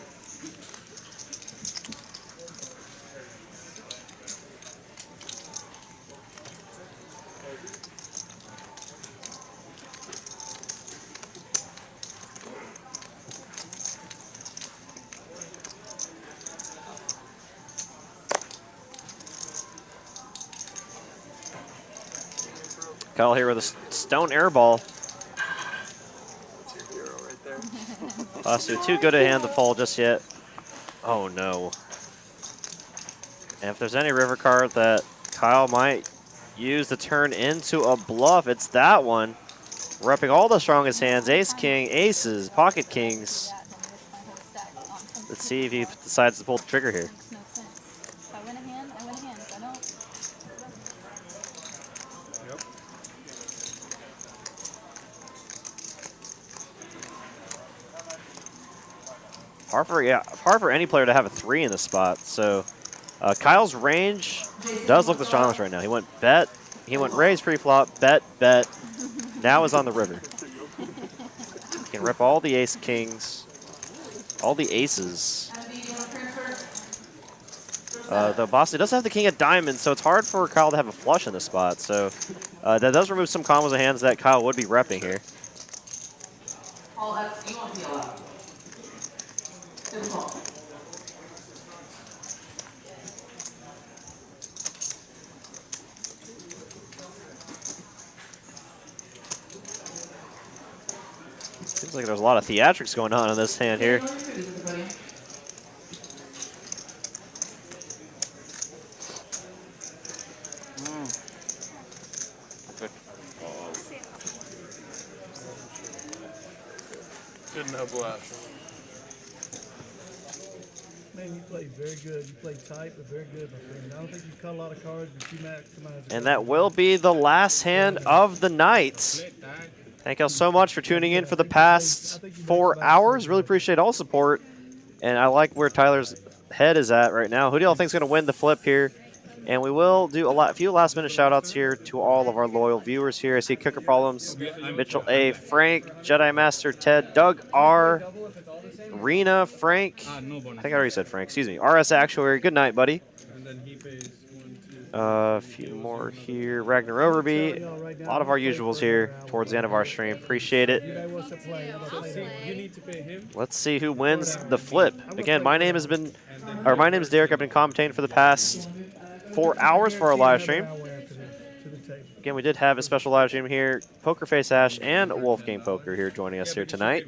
Kyle here with a stone air ball. That's your hero right there. Bossy too good a hand to fold just yet. Oh no. And if there's any river card that Kyle might use to turn into a bluff, it's that one. Repping all the strongest hands, ace, king, aces, pocket kings. Let's see if he decides to pull the trigger here. If I win a hand, I win a hand. If I don't, Hard for any player to have a 3 in the spot. So Kyle's range does look the strongest right now. He went bet, he went raise pre-flop, bet, bet. Now is on the river. He can rip all the ace kings, all the aces. Though Bossy does have the king of diamonds, so it's hard for Kyle to have a flush in the spot. So that does remove some combos of hands that Kyle would be repping here. All S, you won't be allowed. Good call. Seems like there's a lot of theatrics going on in this hand here. flush. Man, you played very good. You played tight, but very good, my friend. I don't think you caught a lot of cards, but you maximized. And that will be the last hand of the night. Thank y'all so much for tuning in for the past 4 hours. Really appreciate all support. And I like where Tyler's head is at right now. Who do y'all think is going to win the flip here? And we will do a few last-minute shout-outs here to all of our loyal viewers here. I see Cooker Problems, Mitchell A., Frank, Jedi Master Ted, Doug R., Rena, Frank. I think I already said Frank. Excuse me. RS Actuary. Good night, buddy. A few more here. Ragnar Overby. A lot of our usuals here towards the end of our stream. Appreciate it. Let's see who wins the flip. Again, my name is Derek. I've been commentating for the past 4 hours for our live stream. Again, we did have a special live stream here. PokerFace Ash and Wolfgang Poker here joining us here tonight.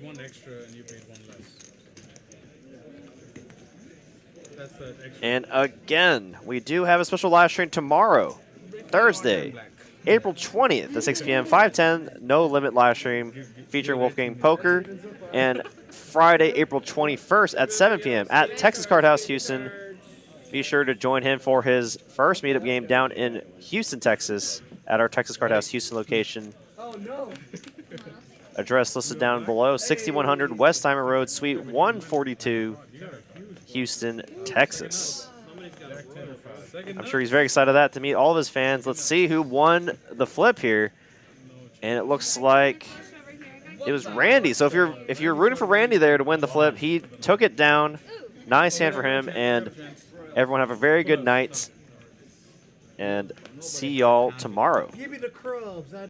And again, we do have a special live stream tomorrow, Thursday, April 20th at 6 p.m., 5:10, no limit live stream featuring Wolfgang Poker. And Friday, April 21st at 7 p.m. at Texas Card House, Houston. Be sure to join him for his first meetup game down in Houston, Texas at our Texas Card House Houston location. Oh, no. Address listed down below, 6100 Westheimer Road, Suite 142, Houston, Texas. I'm sure he's very excited of that to meet all of his fans. Let's see who won the flip here. And it looks like it was Randy. So if you're rooting for Randy there to win the flip, he took it down. Nice hand for him. And everyone have a very good night. And see y'all tomorrow. Give me the crubs.